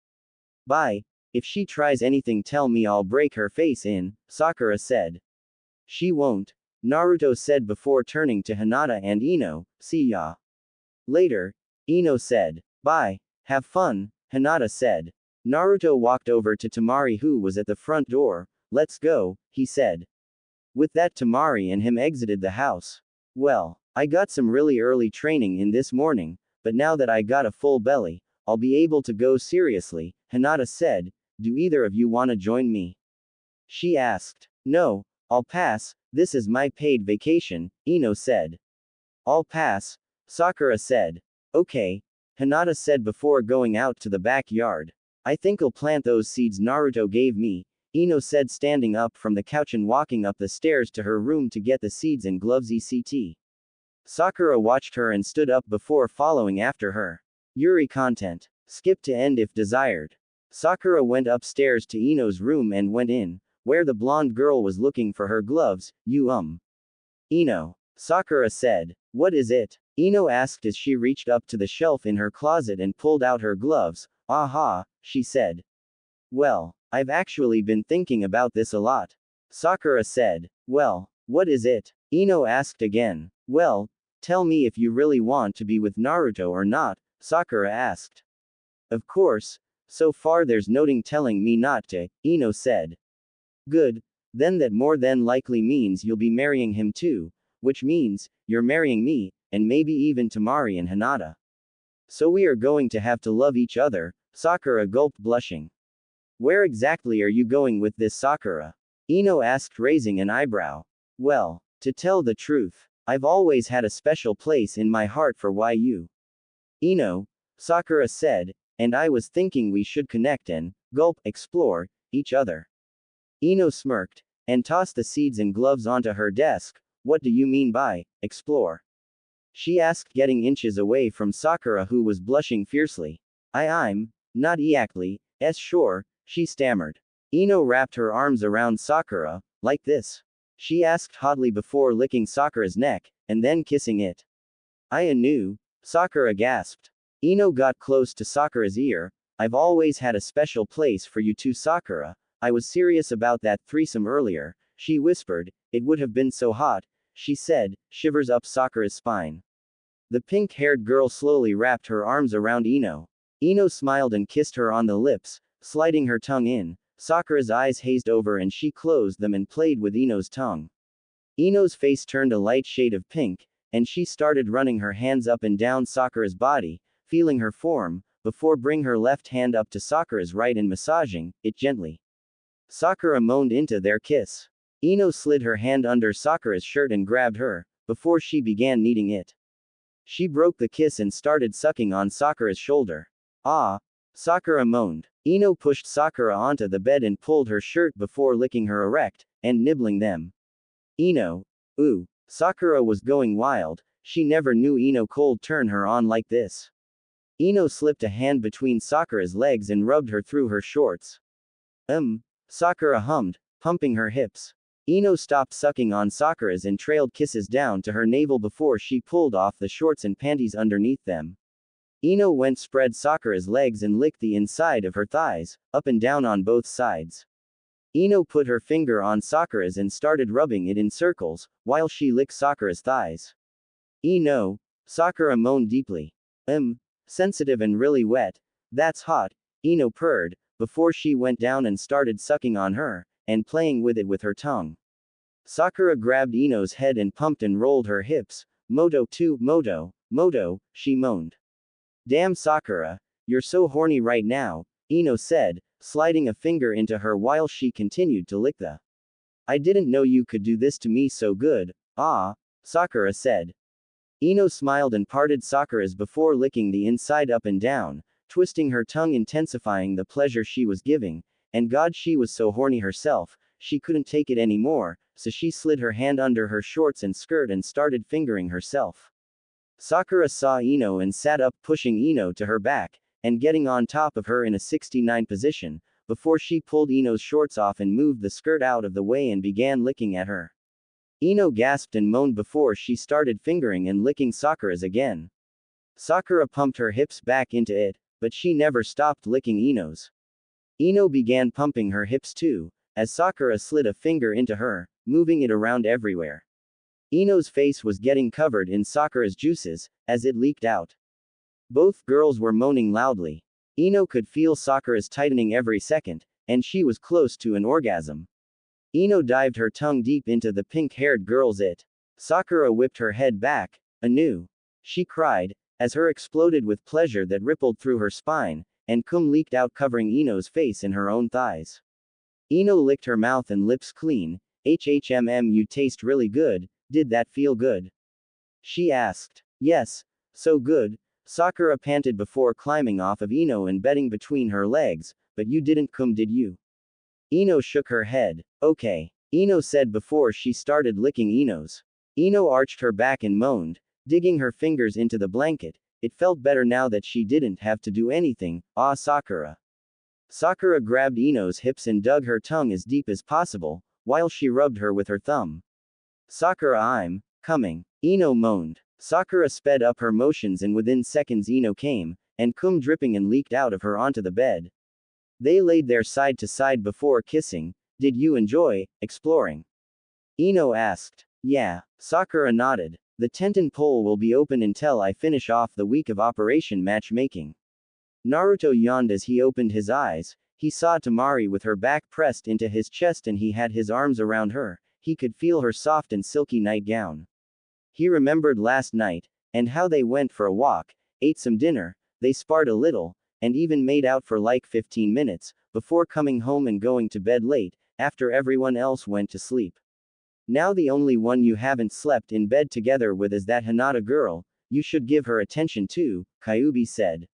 Bye. If she tries anything, tell me I'll break her face in, Sakura said. She won't, Naruto said before turning to Hinata and Ino. See ya later, Ino said. Bye. Have fun, Hinata said. Naruto walked over to Tamari, who was at the front door. Let's go, he said. With that, Tamari and him exited the house. Well, I got some really early training in this morning, but now that I got a full belly, I'll be able to go seriously, Hinata said. Do either of you wanna join me? She asked. No, I'll pass, this is my paid vacation, Ino said. I'll pass, Sakura said. Okay, Hinata said before going out to the backyard. I think I'll plant those seeds Naruto gave me, Ino said standing up from the couch and walking up the stairs to her room to get the seeds and gloves ECT. Sakura watched her and stood up before following after her. Yuri content. Skip to end if desired. Sakura went upstairs to Ino's room and went in, where the blonde girl was looking for her gloves. Ino. Sakura said. What is it? Ino asked as she reached up to the shelf in her closet and pulled out her gloves. Aha, she said. Well, I've actually been thinking about this a lot. Sakura said. Well, what is it? Ino asked again. Well, tell me if you really want to be with Naruto or not, Sakura asked. Of course, so far there's nothing telling me not to, Ino said. Good, then that more than likely means you'll be marrying him too, which means, you're marrying me, and maybe even Tamari and Hinata. So we are going to have to love each other, Sakura gulped blushing. Where exactly are you going with this Sakura? Ino asked raising an eyebrow. Well, to tell the truth, I've always had a special place in my heart for YU. Ino, Sakura said, and I was thinking we should connect and, explore, each other. Ino smirked, and tossed the seeds and gloves onto her desk. What do you mean by, explore? She asked getting inches away from Sakura who was blushing fiercely. I'm, not exactly, sure, she stammered. Ino wrapped her arms around Sakura, like this. She asked hotly before licking Sakura's neck, and then kissing it. I knew, Sakura gasped. Ino got close to Sakura's ear. I've always had a special place for you too, Sakura. I was serious about that threesome earlier, she whispered. It would have been so hot, she said, shivers up Sakura's spine. The pink-haired girl slowly wrapped her arms around Ino. Ino smiled and kissed her on the lips, sliding her tongue in. Sakura's eyes hazed over and she closed them and played with Ino's tongue. Ino's face turned a light shade of pink, and she started running her hands up and down Sakura's body, feeling her form, before bring her left hand up to Sakura's right and massaging it gently. Sakura moaned into their kiss. Ino slid her hand under Sakura's shirt and grabbed her, before she began kneading it. She broke the kiss and started sucking on Sakura's shoulder. Ah! Sakura moaned. Ino pushed Sakura onto the bed and pulled her shirt before licking her erect, and nibbling them. Ino. Ooh. Sakura was going wild, she never knew Ino could turn her on like this. Ino slipped a hand between Sakura's legs and rubbed her through her shorts. Sakura hummed, pumping her hips. Ino stopped sucking on Sakura's and trailed kisses down to her navel before she pulled off the shorts and panties underneath them. Ino went spread Sakura's legs and licked the inside of her thighs, up and down on both sides. Ino put her finger on Sakura's and started rubbing it in circles, while she licked Sakura's thighs. Ino, Sakura moaned deeply. Sensitive and really wet. That's hot, Ino purred, before she went down and started sucking on her, and playing with it with her tongue. Sakura grabbed Ino's head and pumped and rolled her hips. Moto, she moaned. Damn Sakura, you're so horny right now, Ino said, sliding a finger into her while she continued to lick the. I didn't know you could do this to me so good, Sakura said. Ino smiled and parted Sakura's before licking the inside up and down, twisting her tongue intensifying the pleasure she was giving, and God she was so horny herself, she couldn't take it anymore, so she slid her hand under her shorts and skirt and started fingering herself. Sakura saw Ino and sat up pushing Ino to her back, and getting on top of her in a 69 position, before she pulled Ino's shorts off and moved the skirt out of the way and began licking at her. Ino gasped and moaned before she started fingering and licking Sakura's again. Sakura pumped her hips back into it, but she never stopped licking Ino's. Ino began pumping her hips too, as Sakura slid a finger into her, moving it around everywhere. Ino's face was getting covered in Sakura's juices, as it leaked out. Both girls were moaning loudly. Ino could feel Sakura's tightening every second, and she was close to an orgasm. Ino dived her tongue deep into the pink-haired girl's it. Sakura whipped her head back, anew. She cried, as her exploded with pleasure that rippled through her spine, and cum leaked out covering Ino's face and her own thighs. Ino licked her mouth and lips clean. You taste really good, did that feel good? She asked. Yes, so good, Sakura panted before climbing off of Ino and bedding between her legs, but you didn't cum, did you? Ino shook her head. Okay, Ino said before she started licking Ino's. Ino arched her back and moaned, digging her fingers into the blanket. It felt better now that she didn't have to do anything. Ah, Sakura. Sakura grabbed Ino's hips and dug her tongue as deep as possible, while she rubbed her with her thumb. Sakura, I'm coming. Ino moaned. Sakura sped up her motions and within seconds Ino came, and cum dripping and leaked out of her onto the bed. They laid there side to side before kissing. Did you enjoy exploring? Ino asked. Yeah. Sakura nodded. The Tenten pole will be open until I finish off the week of Operation Matchmaking. Naruto yawned as he opened his eyes. He saw Temari with her back pressed into his chest and he had his arms around her. He could feel her soft and silky nightgown. He remembered last night, and how they went for a walk, ate some dinner, they sparred a little, and even made out for like 15 minutes, before coming home and going to bed late, after everyone else went to sleep. Now the only one you haven't slept in bed together with is that Hinata girl. You should give her attention too, Kyuubi said.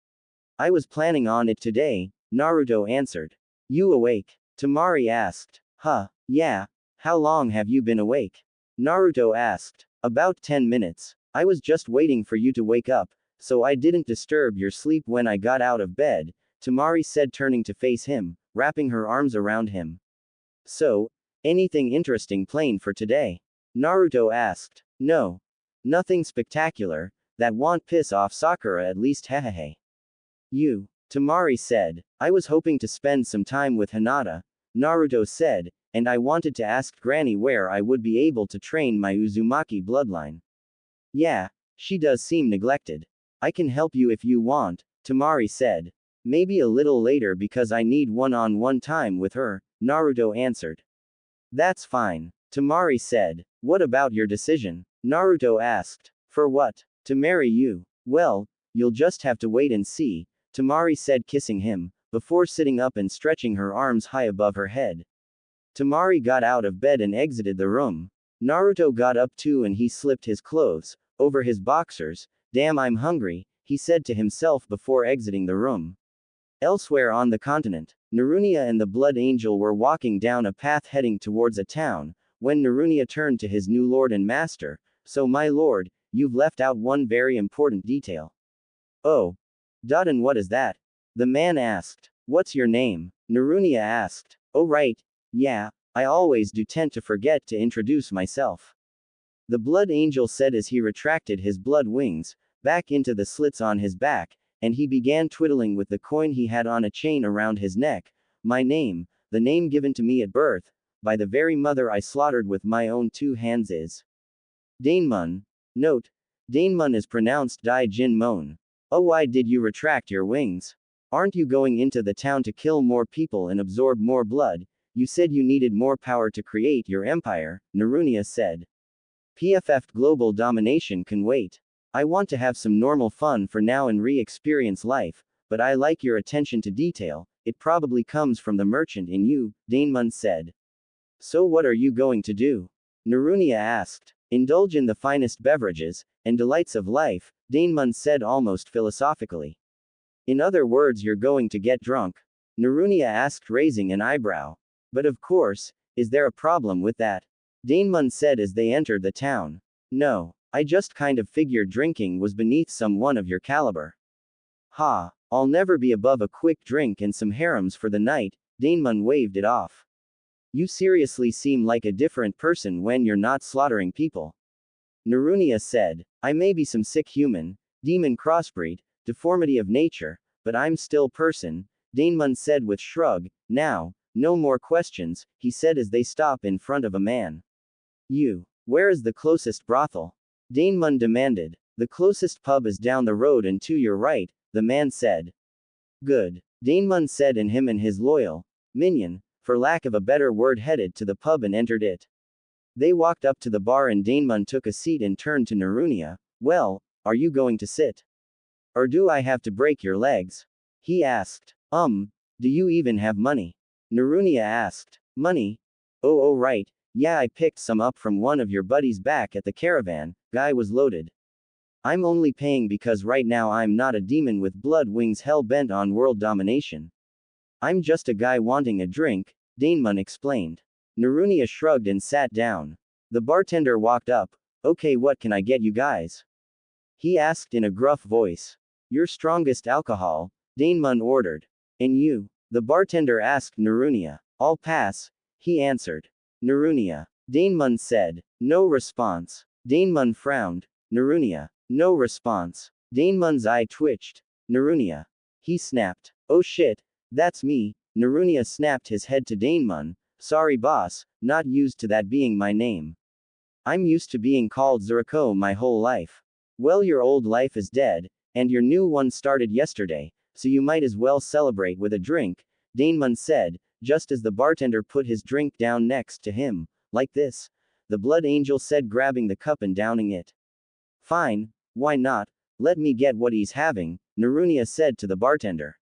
I was planning on it today, Naruto answered. You awake? Temari asked. Huh, yeah. How long have you been awake? Naruto asked. About 10 minutes. I was just waiting for you to wake up, so I didn't disturb your sleep when I got out of bed, Temari said, turning to face him, wrapping her arms around him. So, anything interesting planned for today? Naruto asked. No. Nothing spectacular, that won't piss off Sakura at least, hehehe. You, Temari said. I was hoping to spend some time with Hinata, Naruto said, and I wanted to ask Granny where I would be able to train my Uzumaki bloodline. Yeah, she does seem neglected. I can help you if you want, Temari said. Maybe a little later because I need one-on-one time with her, Naruto answered. That's fine, Temari said. What about your decision? Naruto asked. For what? To marry you. Well, you'll just have to wait and see, Temari said, kissing him, before sitting up and stretching her arms high above her head. Temari got out of bed and exited the room. Naruto got up too and he slipped his clothes over his boxers. Damn, I'm hungry, he said to himself before exiting the room. Elsewhere on the continent, Narunia and the Blood Angel were walking down a path heading towards a town, when Narunia turned to his new lord and master. So my lord, you've left out one very important detail. Oh. And what is that? The man asked. What's your name? Narunia asked. Oh right. Yeah, I always do tend to forget to introduce myself. The Blood Angel said as he retracted his blood wings back into the slits on his back, and he began twiddling with the coin he had on a chain around his neck. My name, the name given to me at birth, by the very mother I slaughtered with my own 2 hands is Daemon. Note, Daemon is pronounced Dai Jin Mon. Oh, why did you retract your wings? Aren't you going into the town to kill more people and absorb more blood? You said you needed more power to create your empire, Narunia said. PFF global domination can wait. I want to have some normal fun for now and re-experience life, but I like your attention to detail. It probably comes from the merchant in you, Daemon said. So what are you going to do? Narunia asked. Indulge in the finest beverages and delights of life, Daemon said almost philosophically. In other words, you're going to get drunk? Narunia asked, raising an eyebrow. But of course, is there a problem with that? Daemon said as they entered the town. No, I just kind of figured drinking was beneath someone of your caliber. Ha, I'll never be above a quick drink and some harems for the night, Daemon waved it off. You seriously seem like a different person when you're not slaughtering people. Narunia said. I may be some sick human, demon crossbreed, deformity of nature, but I'm still person, Daemon said with shrug. Now, no more questions, he said as they stop in front of a man. You. Where is the closest brothel? Daemon demanded. The closest pub is down the road and to your right, the man said. Good. Daemon said, and him and his loyal minion, for lack of a better word, headed to the pub and entered it. They walked up to the bar and Daemon took a seat and turned to Narunia. Well, are you going to sit? Or do I have to break your legs? He asked. Do you even have money? Narunia asked. Money? Oh, right. Yeah, I picked some up from one of your buddies back at the caravan. Guy was loaded. I'm only paying because right now I'm not a demon with blood wings hell bent on world domination. I'm just a guy wanting a drink, Daemon explained. Narunia shrugged and sat down. The bartender walked up. Okay, what can I get you guys? He asked in a gruff voice. Your strongest alcohol, Daemon ordered. And you? The bartender asked Narunia. I'll pass, he answered. Narunia. Daemon said. No response. Daemon frowned. Narunia. No response. Daemon's eye twitched. Narunia. He snapped. Oh shit, that's me. Narunia snapped his head to Daemon. Sorry boss, not used to that being my name. I'm used to being called Zuriko my whole life. Well, your old life is dead, and your new one started yesterday, so you might as well celebrate with a drink, Daemon said, just as the bartender put his drink down next to him. Like this? The Blood Angel said, grabbing the cup and downing it. Fine, why not? Let me get what he's having, Narunia said to the bartender.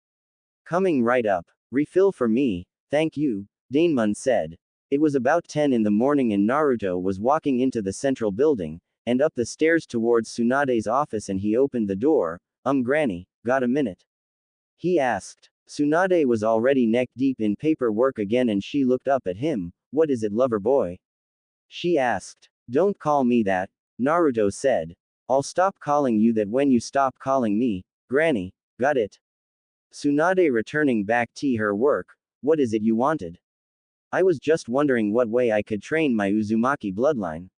Coming right up. Refill for me, thank you, Daemon said. It was about 10 in the morning and Naruto was walking into the central building, and up the stairs towards Tsunade's office, and he opened the door. Granny, got a minute? He asked. Tsunade was already neck deep in paperwork again and she looked up at him. What is it, lover boy? She asked. Don't call me that, Naruto said. I'll stop calling you that when you stop calling me, Granny, got it? Tsunade returning back to her work. What is it you wanted? I was just wondering what way I could train my Uzumaki bloodline.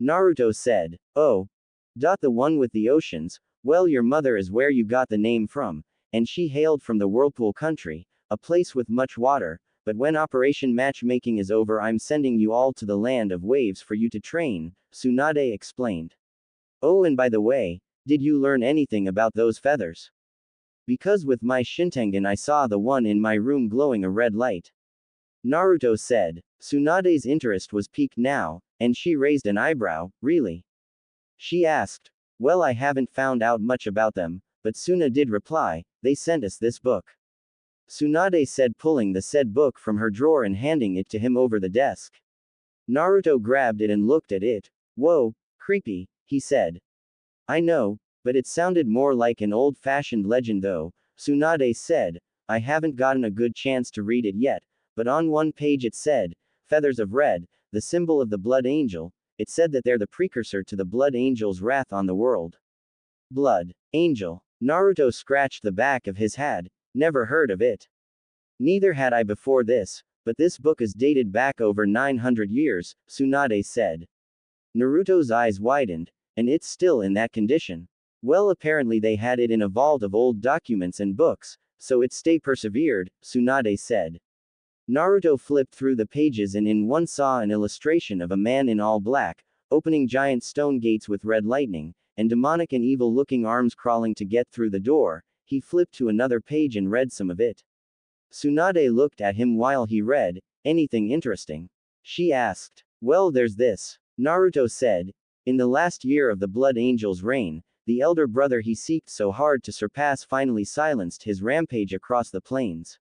Naruto said. Oh. The one with the oceans. Well, your mother is where you got the name from, and she hailed from the Whirlpool country, a place with much water, but when Operation Matchmaking is over I'm sending you all to the land of waves for you to train, Tsunade explained. Oh, and by the way, did you learn anything about those feathers? Because with my Shintengen I saw the one in my room glowing a red light. Naruto said. Tsunade's interest was piqued now, and she raised an eyebrow. Really? She asked. Well, I haven't found out much about them, but Suna did reply, they sent us this book. Tsunade said, pulling the said book from her drawer and handing it to him over the desk. Naruto grabbed it and looked at it. Whoa, creepy, he said. I know, but it sounded more like an old-fashioned legend though, Tsunade said. I haven't gotten a good chance to read it yet, but on one page it said, Feathers of Red, the symbol of the Blood Angel. It said that they're the precursor to the Blood Angel's wrath on the world. Blood Angel. Naruto scratched the back of his head. Never heard of it. Neither had I before this, but this book is dated back over 900 years, Tsunade said. Naruto's eyes widened, and it's still in that condition. Well, apparently they had it in a vault of old documents and books, so it persevered, Tsunade said. Naruto flipped through the pages and in one saw an illustration of a man in all black, opening giant stone gates with red lightning, and demonic and evil-looking arms crawling to get through the door. He flipped to another page and read some of it. Tsunade looked at him while he read. Anything interesting? She asked. Well, there's this. Naruto said. In the last year of the Blood Angel's reign, the elder brother he seeked so hard to surpass finally silenced his rampage across the plains.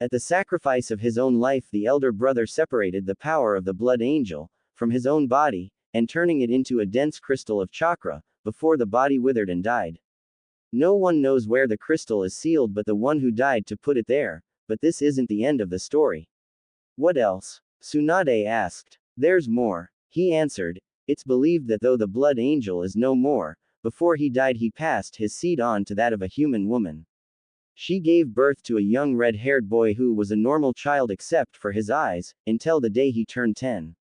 At the sacrifice of his own life, the elder brother separated the power of the Blood Angel from his own body, and turning it into a dense crystal of chakra, before the body withered and died. No one knows where the crystal is sealed but the one who died to put it there, but this isn't the end of the story. What else? Tsunade asked. There's more. He answered. It's believed that though the Blood Angel is no more, before he died he passed his seed on to that of a human woman. She gave birth to a young red-haired boy who was a normal child except for his eyes, until the day he turned 10.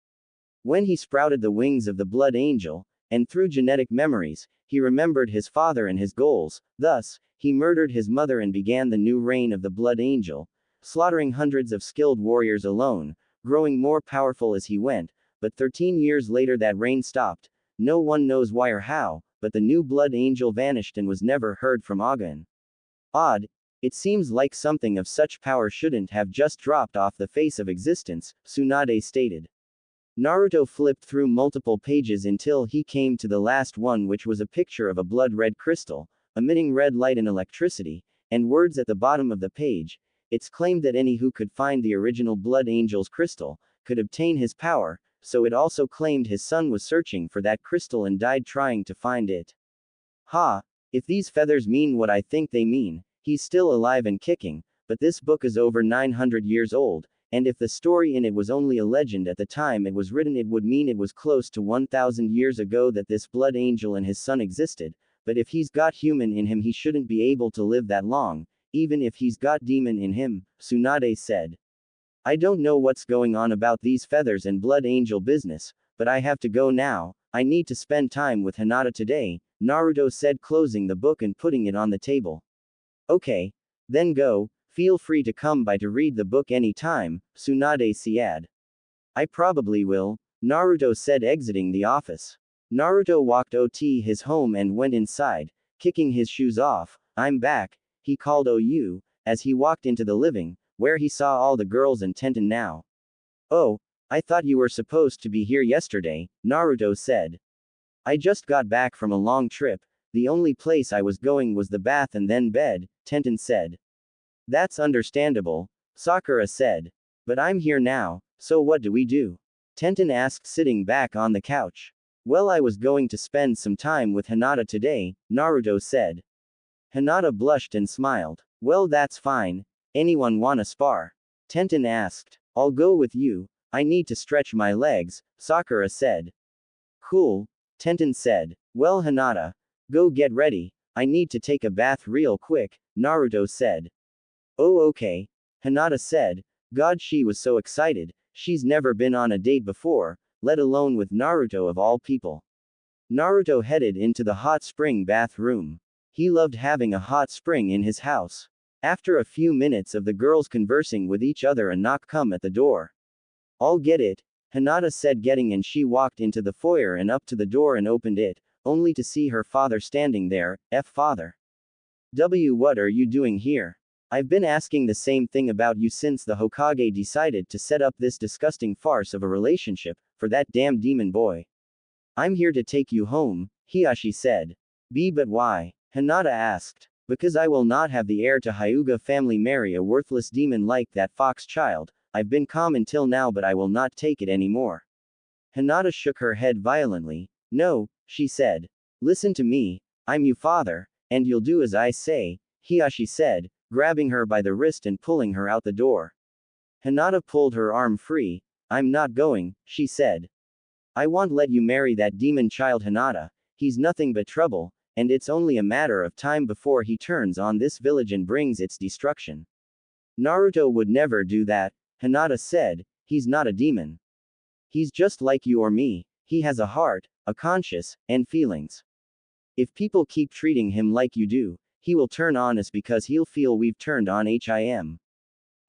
When he sprouted the wings of the Blood Angel, and through genetic memories, he remembered his father and his goals. Thus, he murdered his mother and began the new reign of the Blood Angel, slaughtering hundreds of skilled warriors alone, growing more powerful as he went, but 13 years later that reign stopped. No one knows why or how, but the new Blood Angel vanished and was never heard from again. Odd. It seems like something of such power shouldn't have just dropped off the face of existence, Tsunade stated. Naruto flipped through multiple pages until he came to the last one, which was a picture of a blood-red crystal, emitting red light and electricity, and words at the bottom of the page. It's claimed that any who could find the original Blood Angel's crystal could obtain his power, so it also claimed his son was searching for that crystal and died trying to find it. Ha! If these feathers mean what I think they mean, he's still alive and kicking, but this book is over 900 years old, and if the story in it was only a legend at the time it was written, it would mean it was close to 1,000 years ago that this Blood Angel and his son existed, but if he's got human in him he shouldn't be able to live that long, even if he's got demon in him, Tsunade said. I don't know what's going on about these feathers and Blood Angel business, but I have to go now. I need to spend time with Hinata today, Naruto said, closing the book and putting it on the table. Okay. Then go. Feel free to come by to read the book any time, Tsunade said. I probably will, Naruto said, exiting the office. Naruto walked to his home and went inside, kicking his shoes off. I'm back, he called OU, as he walked into the living, where he saw all the girls and Tenten now. Oh, I thought you were supposed to be here yesterday, Naruto said. I just got back from a long trip, the only place I was going was the bath and then bed, Tenten said. That's understandable, Sakura said. But I'm here now, so what do we do? Tenten asked, sitting back on the couch. Well, I was going to spend some time with Hinata today, Naruto said. Hinata blushed and smiled. Well, that's fine. Anyone wanna spar? Tenten asked. I'll go with you. I need to stretch my legs, Sakura said. Cool, Tenten said. Well, Hinata, go get ready. I need to take a bath real quick, Naruto said. Oh, okay, Hinata said. God, she was so excited. She's never been on a date before, let alone with Naruto of all people. Naruto headed into the hot spring bathroom. He loved having a hot spring in his house. After a few minutes of the girls conversing with each other, a knock come at the door. I'll get it, Hinata said, getting in. She walked into the foyer and up to the door and opened it, only to see her father standing there. Father. What are you doing here? I've been asking the same thing about you since the Hokage decided to set up this disgusting farce of a relationship for that damn demon boy. I'm here to take you home, Hiashi said. But why? Hinata asked. Because I will not have the heir to Hyuga family marry a worthless demon like that fox child. I've been calm until now, but I will not take it anymore. Hinata shook her head violently. No, she said. Listen to me, I'm your father, and you'll do as I say, Hiashi said, grabbing her by the wrist and pulling her out the door. Hinata pulled her arm free. I'm not going, she said. I won't let you marry that demon child, Hinata. He's nothing but trouble, and it's only a matter of time before he turns on this village and brings its destruction. Naruto would never do that, Hinata said. He's not a demon. He's just like you or me. He has a heart, a conscience, and feelings. If people keep treating him like you do, he will turn on us because he'll feel we've turned on him.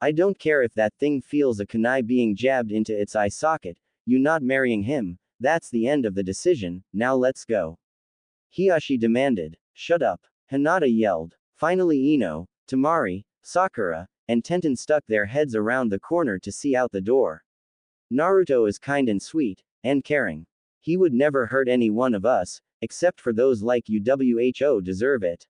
I don't care if that thing feels a kunai being jabbed into its eye socket, you not marrying him, that's the end of the decision, now let's go. Hiashi demanded. Shut up, Hinata yelled. Finally Ino, Tamari, Sakura, and Tenten stuck their heads around the corner to see out the door. Naruto is kind and sweet, and caring. He would never hurt any one of us, except for those like you who deserve it.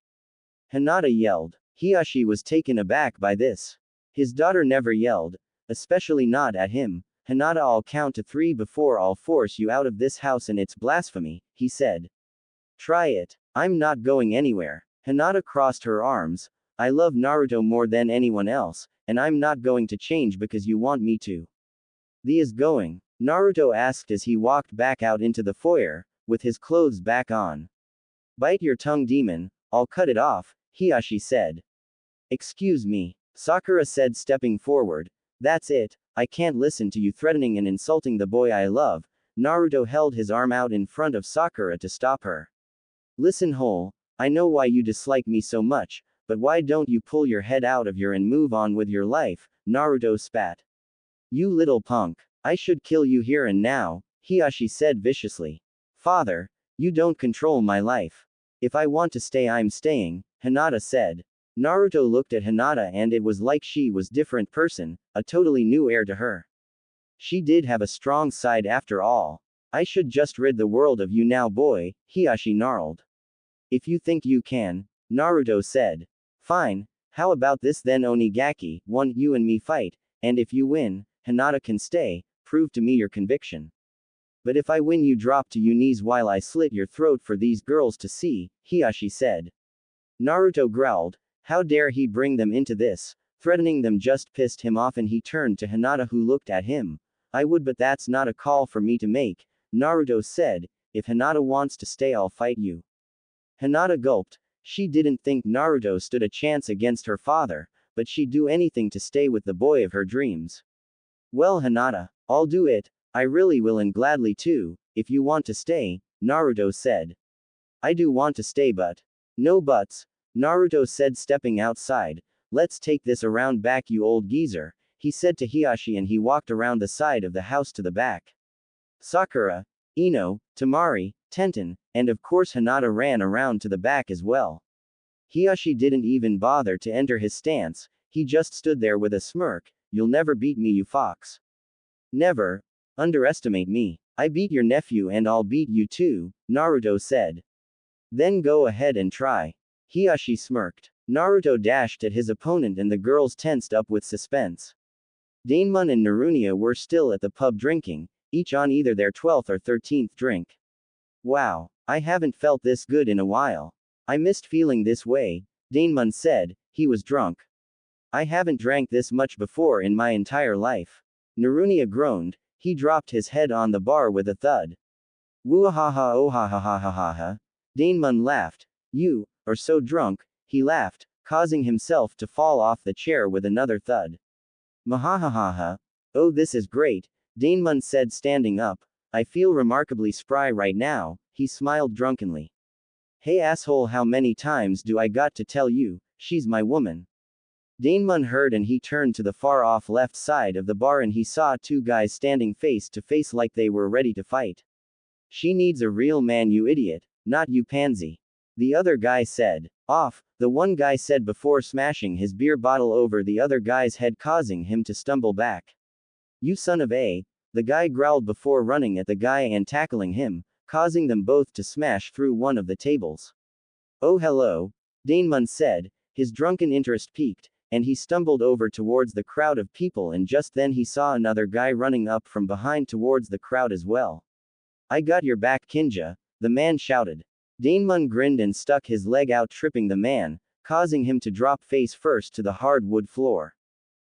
Hinata yelled. Hiashi was taken aback by this. His daughter never yelled, especially not at him. Hinata, I'll count to 3 before I'll force you out of this house, and it's blasphemy, he said. Try it. I'm not going anywhere. Hinata crossed her arms. I love Naruto more than anyone else, and I'm not going to change because you want me to. The is going? Naruto asked as he walked back out into the foyer, with his clothes back on. Bite your tongue, demon, I'll cut it off, Hiashi said. Excuse me, Sakura said, stepping forward. That's it, I can't listen to you threatening and insulting the boy I love. Naruto held his arm out in front of Sakura to stop her. Listen, Hole, I know why you dislike me so much, but why don't you pull your head out of your and move on with your life, Naruto spat. You little punk. I should kill you here and now, Hiashi said viciously. Father, you don't control my life. If I want to stay, I'm staying, Hinata said. Naruto looked at Hinata and it was like she was different person, a totally new heir to her. She did have a strong side after all. I should just rid the world of you now, boy, Hiashi gnarled. If you think you can, Naruto said. Fine, how about this then Onigaki, one, you and me fight, and if you win, Hinata can stay, prove to me your conviction. But if I win you drop to your knees while I slit your throat for these girls to see, Hiashi said. Naruto growled, how dare he bring them into this, threatening them just pissed him off and he turned to Hinata who looked at him. I would but that's not a call for me to make, Naruto said, if Hinata wants to stay I'll fight you. Hinata gulped. She didn't think Naruto stood a chance against her father, but she'd do anything to stay with the boy of her dreams. Well Hinata, I'll do it, I really will and gladly too, if you want to stay, Naruto said. I do want to stay but. No buts, Naruto said stepping outside. Let's take this around back you old geezer, he said to Hiashi and he walked around the side of the house to the back. Sakura, Ino, Tamari, Tenten, and of course Hinata ran around to the back as well. Hiashi didn't even bother to enter his stance, he just stood there with a smirk, you'll never beat me you fox. Never. Underestimate me. I beat your nephew and I'll beat you too, Naruto said. Then go ahead and try. Hiashi smirked. Naruto dashed at his opponent and the girls tensed up with suspense. Daemon and Narunia were still at the pub drinking, each on either their 12th or 13th drink. Wow, I haven't felt this good in a while. I missed feeling this way, Daemon said, he was drunk. I haven't drank this much before in my entire life. Narunia groaned, he dropped his head on the bar with a thud. Woo-ha-ha oh ha ha ha ha ha ha. Daemon laughed. You are so drunk, he laughed, causing himself to fall off the chair with another thud. Mahahaha. Oh this is great, Daemon said standing up. I feel remarkably spry right now, he smiled drunkenly. Hey asshole how many times do I got to tell you, she's my woman. Daemon heard and he turned to the far off left side of the bar and he saw two guys standing face to face like they were ready to fight. She needs a real man you idiot, not you pansy. The other guy said. Off, the one guy said before smashing his beer bottle over the other guy's head causing him to stumble back. You son of a, the guy growled before running at the guy and tackling him, causing them both to smash through one of the tables. Oh hello, Daemon said, his drunken interest peaked, and he stumbled over towards the crowd of people and just then he saw another guy running up from behind towards the crowd as well. I got your back Kinja, the man shouted. Daemon grinned and stuck his leg out tripping the man, causing him to drop face first to the hardwood floor.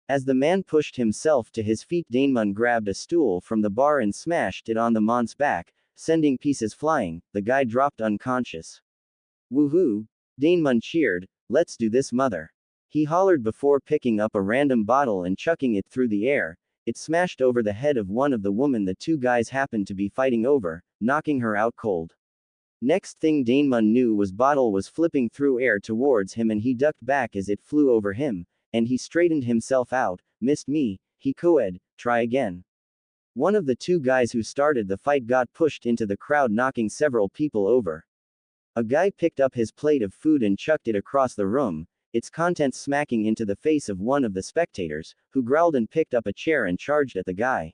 As the man pushed himself to his feet Daemon grabbed a stool from the bar and smashed it on the man's back, sending pieces flying, the guy dropped unconscious. Woohoo! Daemon cheered, let's do this mother. He hollered before picking up a random bottle and chucking it through the air. It smashed over the head of one of the women the two guys happened to be fighting over, knocking her out cold. Next thing Daemon knew was bottle was flipping through air towards him and he ducked back as it flew over him, and he straightened himself out, missed me, he coed, try again. One of the two guys who started the fight got pushed into the crowd knocking several people over. A guy picked up his plate of food and chucked it across the room, its contents smacking into the face of one of the spectators, who growled and picked up a chair and charged at the guy.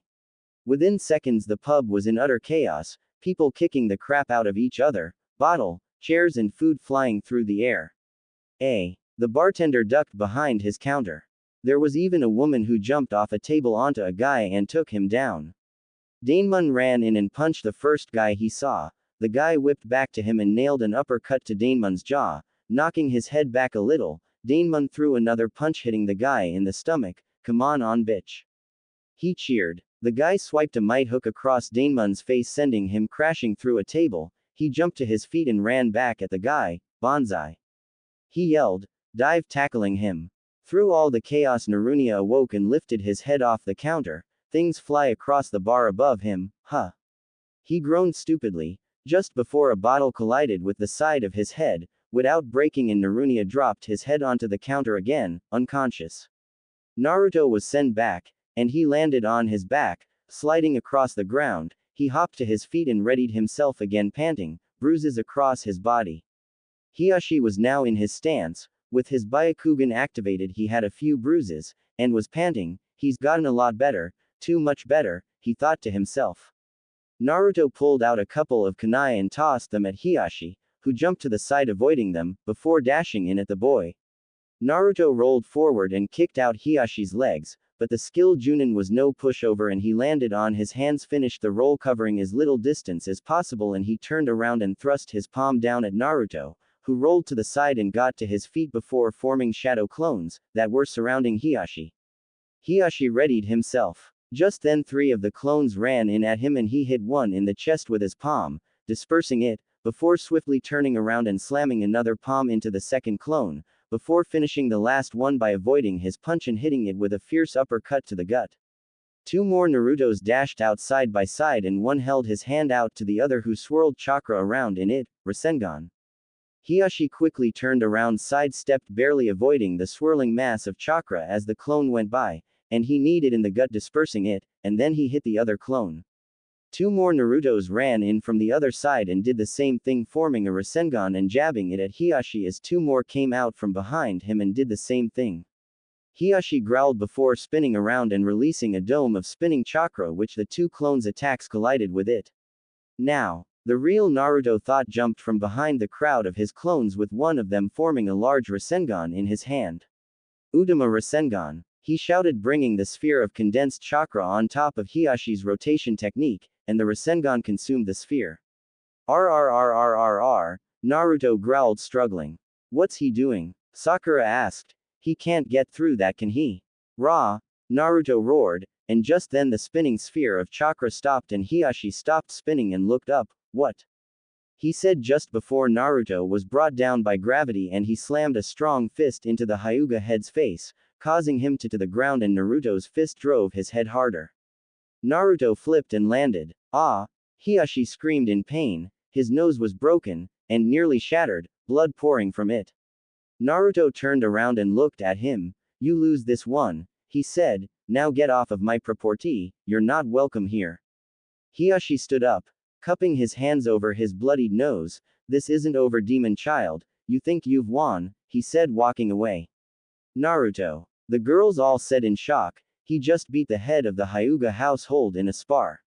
Within seconds the pub was in utter chaos, people kicking the crap out of each other, bottle, chairs and food flying through the air. The bartender ducked behind his counter. There was even a woman who jumped off a table onto a guy and took him down. Daemon ran in and punched the first guy he saw. The guy whipped back to him and nailed an uppercut to Daemon's jaw, knocking his head back a little. Daemon threw another punch hitting the guy in the stomach. Come on bitch. He cheered. The guy swiped a might hook across Daemon's face sending him crashing through a table. He jumped to his feet and ran back at the guy, Banzai. He yelled, dive tackling him. Through all the chaos Narunia awoke and lifted his head off the counter, things fly across the bar above him, huh. He groaned stupidly, just before a bottle collided with the side of his head, without breaking and Narunia dropped his head onto the counter again, unconscious. Naruto was sent back, and he landed on his back, sliding across the ground. He hopped to his feet and readied himself again panting, bruises across his body. Hiashi was now in his stance, with his Byakugan activated he had a few bruises, and was panting, he's gotten a lot better, too much better, he thought to himself. Naruto pulled out a couple of kunai and tossed them at Hiashi, who jumped to the side avoiding them, before dashing in at the boy. Naruto rolled forward and kicked out Hiyashi's legs, but the skilled Chunin was no pushover and he landed on his hands, finished the roll covering as little distance as possible, and he turned around and thrust his palm down at Naruto, who rolled to the side and got to his feet before forming shadow clones that were surrounding Hiyashi. Hiyashi readied himself. Just then 3 of the clones ran in at him and he hit one in the chest with his palm, dispersing it, before swiftly turning around and slamming another palm into the second clone, before finishing the last one by avoiding his punch and hitting it with a fierce uppercut to the gut. 2 more Narutos dashed out side by side and one held his hand out to the other, who swirled chakra around in it, Rasengan. Hiyashi quickly turned around, sidestepped, barely avoiding the swirling mass of chakra as the clone went by, and he kneed it in the gut, dispersing it, and then he hit the other clone. 2 more Narutos ran in from the other side and did the same thing, forming a Rasengan and jabbing it at Hiyashi as 2 more came out from behind him and did the same thing. Hiyashi growled before spinning around and releasing a dome of spinning chakra, which the 2 clones' attacks collided with it. Now, the real Naruto thought jumped from behind the crowd of his clones, with one of them forming a large Rasengan in his hand. Udama Rasengan, he shouted, bringing the sphere of condensed chakra on top of Hiyashi's rotation technique, and the Rasengan consumed the sphere. RRRRRR, Naruto growled, struggling. What's he doing? Sakura asked. He can't get through that, can he? Ra, Naruto roared, and just then the spinning sphere of chakra stopped and Hiyashi stopped spinning and looked up. What? He said just before Naruto was brought down by gravity and he slammed a strong fist into the Hyuga head's face, causing him to the ground, and Naruto's fist drove his head harder. Naruto flipped and landed. Ah! Hiyashi screamed in pain, his nose was broken, and nearly shattered, blood pouring from it. Naruto turned around and looked at him. You lose this one, he said, now get off of my property, you're not welcome here. Hiyashi stood up, cupping his hands over his bloodied nose. This isn't over, demon child, you think you've won, he said, walking away. Naruto. The girls all said in shock, he just beat the head of the Hyuga household in a spar.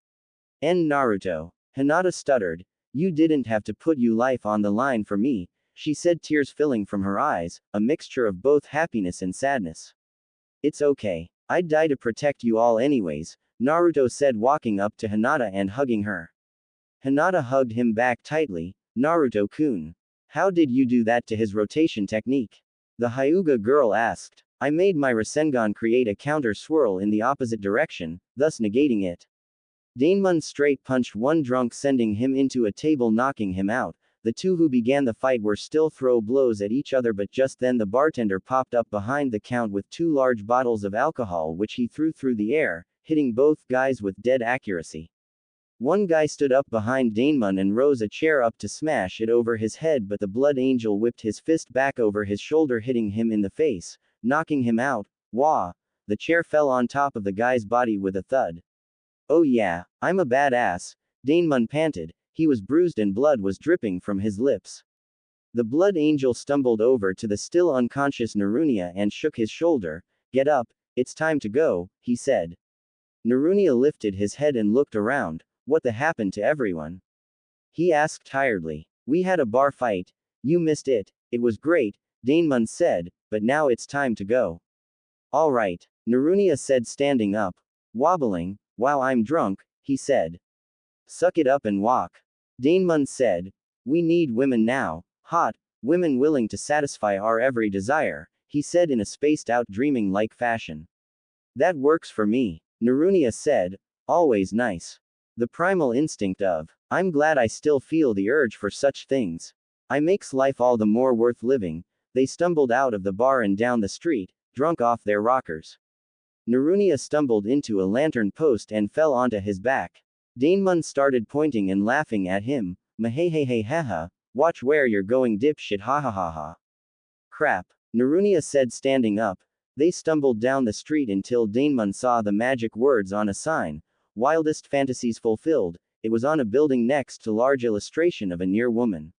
Naruto. Hinata stuttered, you didn't have to put your life on the line for me, she said, tears filling from her eyes, a mixture of both happiness and sadness. It's okay. I'd die to protect you all anyways, Naruto said, walking up to Hinata and hugging her. Hinata hugged him back tightly. Naruto-kun. How did you do that to his rotation technique? The Hyuga girl asked. I made my Rasengan create a counter swirl in the opposite direction, thus negating it. Daemon straight punched one drunk, sending him into a table, knocking him out. The 2 who began the fight were still throw blows at each other, but just then the bartender popped up behind the count with 2 large bottles of alcohol, which he threw through the air, hitting both guys with dead accuracy. One guy stood up behind Daemon and rose a chair up to smash it over his head, but the Blood Angel whipped his fist back over his shoulder, hitting him in the face, knocking him out. Wah! The chair fell on top of the guy's body with a thud. Oh yeah, I'm a badass, Daemon panted. He was bruised and blood was dripping from his lips. The Blood Angel stumbled over to the still unconscious Narunia and shook his shoulder. Get up, it's time to go, he said. Narunia lifted his head and looked around. What the happened to everyone? He asked tiredly. We had a bar fight. You missed it. It was great, Daemon said, but now it's time to go. Alright, Narunia said, standing up. Wobbling. Wow, I'm drunk, he said. Suck it up and walk. Daemon said. We need women now. Hot, women willing to satisfy our every desire, he said in a spaced out, dreaming like fashion. That works for me, Narunia said. Always nice. The primal instinct of, I'm glad I still feel the urge for such things. I makes life all the more worth living. They stumbled out of the bar and down the street, drunk off their rockers. Narunia stumbled into a lantern post and fell onto his back. Daemon started pointing and laughing at him. Maheheheheha, watch where you're going, dipshit, ha ha ha ha. Crap, Narunia said, standing up. They stumbled down the street until Daemon saw the magic words on a sign. Wildest fantasies fulfilled. It was on a building next to large illustration of a near woman.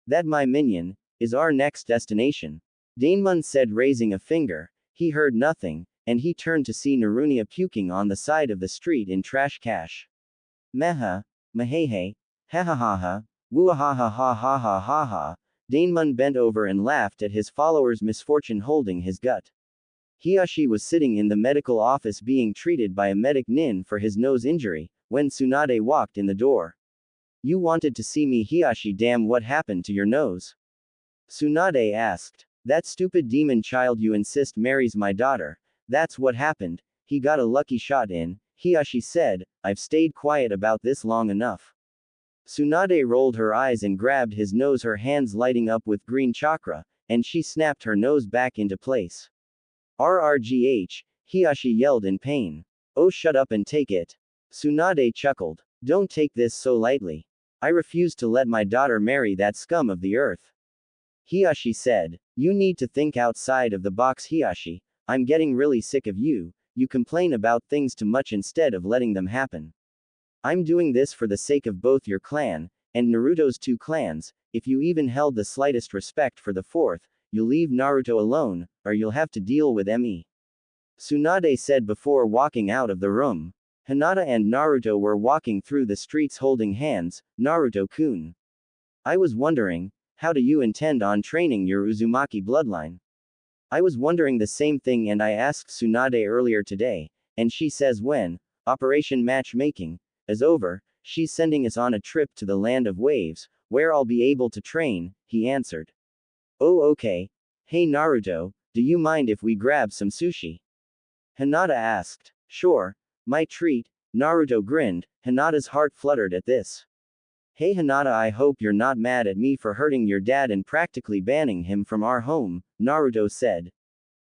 That, my minion, is our next destination. Daemon said, raising a finger. He heard nothing, and he turned to see Narunia puking on the side of the street in trash cash. Meha, mahehe, ha ha ha ha, Woo-ha-ha-ha-ha-ha-ha-ha. Daemon bent over and laughed at his follower's misfortune holding his gut. Hiyashi was sitting in the medical office being treated by a medic nin for his nose injury, when Tsunade walked in the door. You wanted to see me, Hiyashi. Damn, what happened to your nose? Tsunade asked. That stupid demon child you insist marries my daughter. That's what happened. He got a lucky shot in, Hiyashi said. I've stayed quiet about this long enough. Tsunade rolled her eyes and grabbed his nose, her hands lighting up with green chakra, and she snapped her nose back into place. RRGH, Hiyashi yelled in pain. Oh, shut up and take it. Tsunade chuckled. Don't take this so lightly. I refuse to let my daughter marry that scum of the earth. Hiyashi said. You need to think outside of the box, Hiyashi. I'm getting really sick of you. You complain about things too much instead of letting them happen. I'm doing this for the sake of both your clan, and Naruto's 2 clans. If you even held the slightest respect for the 4th, you'll leave Naruto alone, or you'll have to deal with me. Tsunade said before walking out of the room. Hinata and Naruto were walking through the streets holding hands. Naruto-kun. I was wondering, how do you intend on training your Uzumaki bloodline? I was wondering the same thing, and I asked Tsunade earlier today, and she says when Operation Matchmaking is over, she's sending us on a trip to the Land of Waves, where I'll be able to train, he answered. Oh, okay. Hey Naruto, do you mind if we grab some sushi? Hinata asked. Sure. My treat. Naruto grinned. Hinata's heart fluttered at this. Hey Hinata, I hope you're not mad at me for hurting your dad and practically banning him from our home, Naruto said.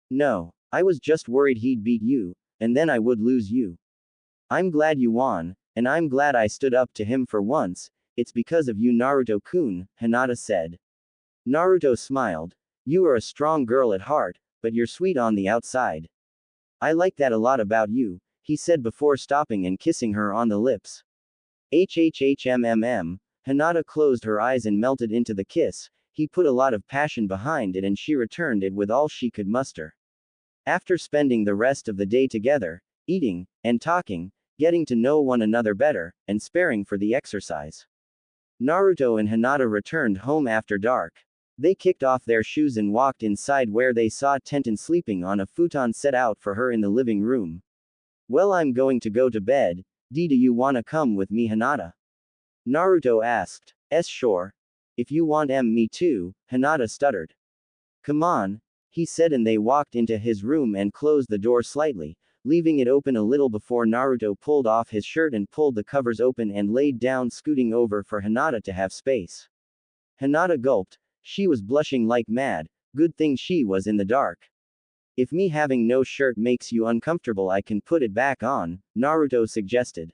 No. I was just worried he'd beat you, and then I would lose you. I'm glad you won, and I'm glad I stood up to him for once. It's because of you, Naruto-kun, Hinata said. Naruto smiled. You are a strong girl at heart, but you're sweet on the outside. I like that a lot about you, he said before stopping and kissing her on the lips. HHHMMM. Hinata closed her eyes and melted into the kiss. He put a lot of passion behind it and she returned it with all she could muster. After spending the rest of the day together, eating, and talking, getting to know one another better, and sparing for the exercise, Naruto and Hinata returned home after dark. They kicked off their shoes and walked inside where they saw Tenten sleeping on a futon set out for her in the living room. Well, I'm going to go to bed. Do you wanna come with me, Hinata? Naruto asked. Sure. If you want me too, Hinata stuttered. Come on, he said, and they walked into his room and closed the door slightly, leaving it open a little before Naruto pulled off his shirt and pulled the covers open and laid down, scooting over for Hinata to have space. Hinata gulped. She was blushing like mad. Good thing she was in the dark. If me having no shirt makes you uncomfortable, I can put it back on, Naruto suggested.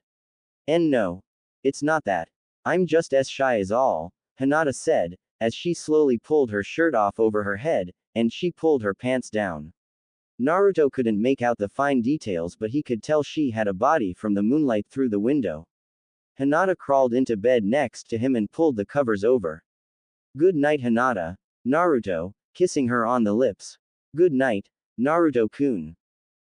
And no. It's not that. I'm just as shy as all, Hinata said, as she slowly pulled her shirt off over her head, and she pulled her pants down. Naruto couldn't make out the fine details, but he could tell she had a body from the moonlight through the window. Hinata crawled into bed next to him and pulled the covers over. Good night, Hinata. Naruto, kissing her on the lips. Good night, Naruto-kun.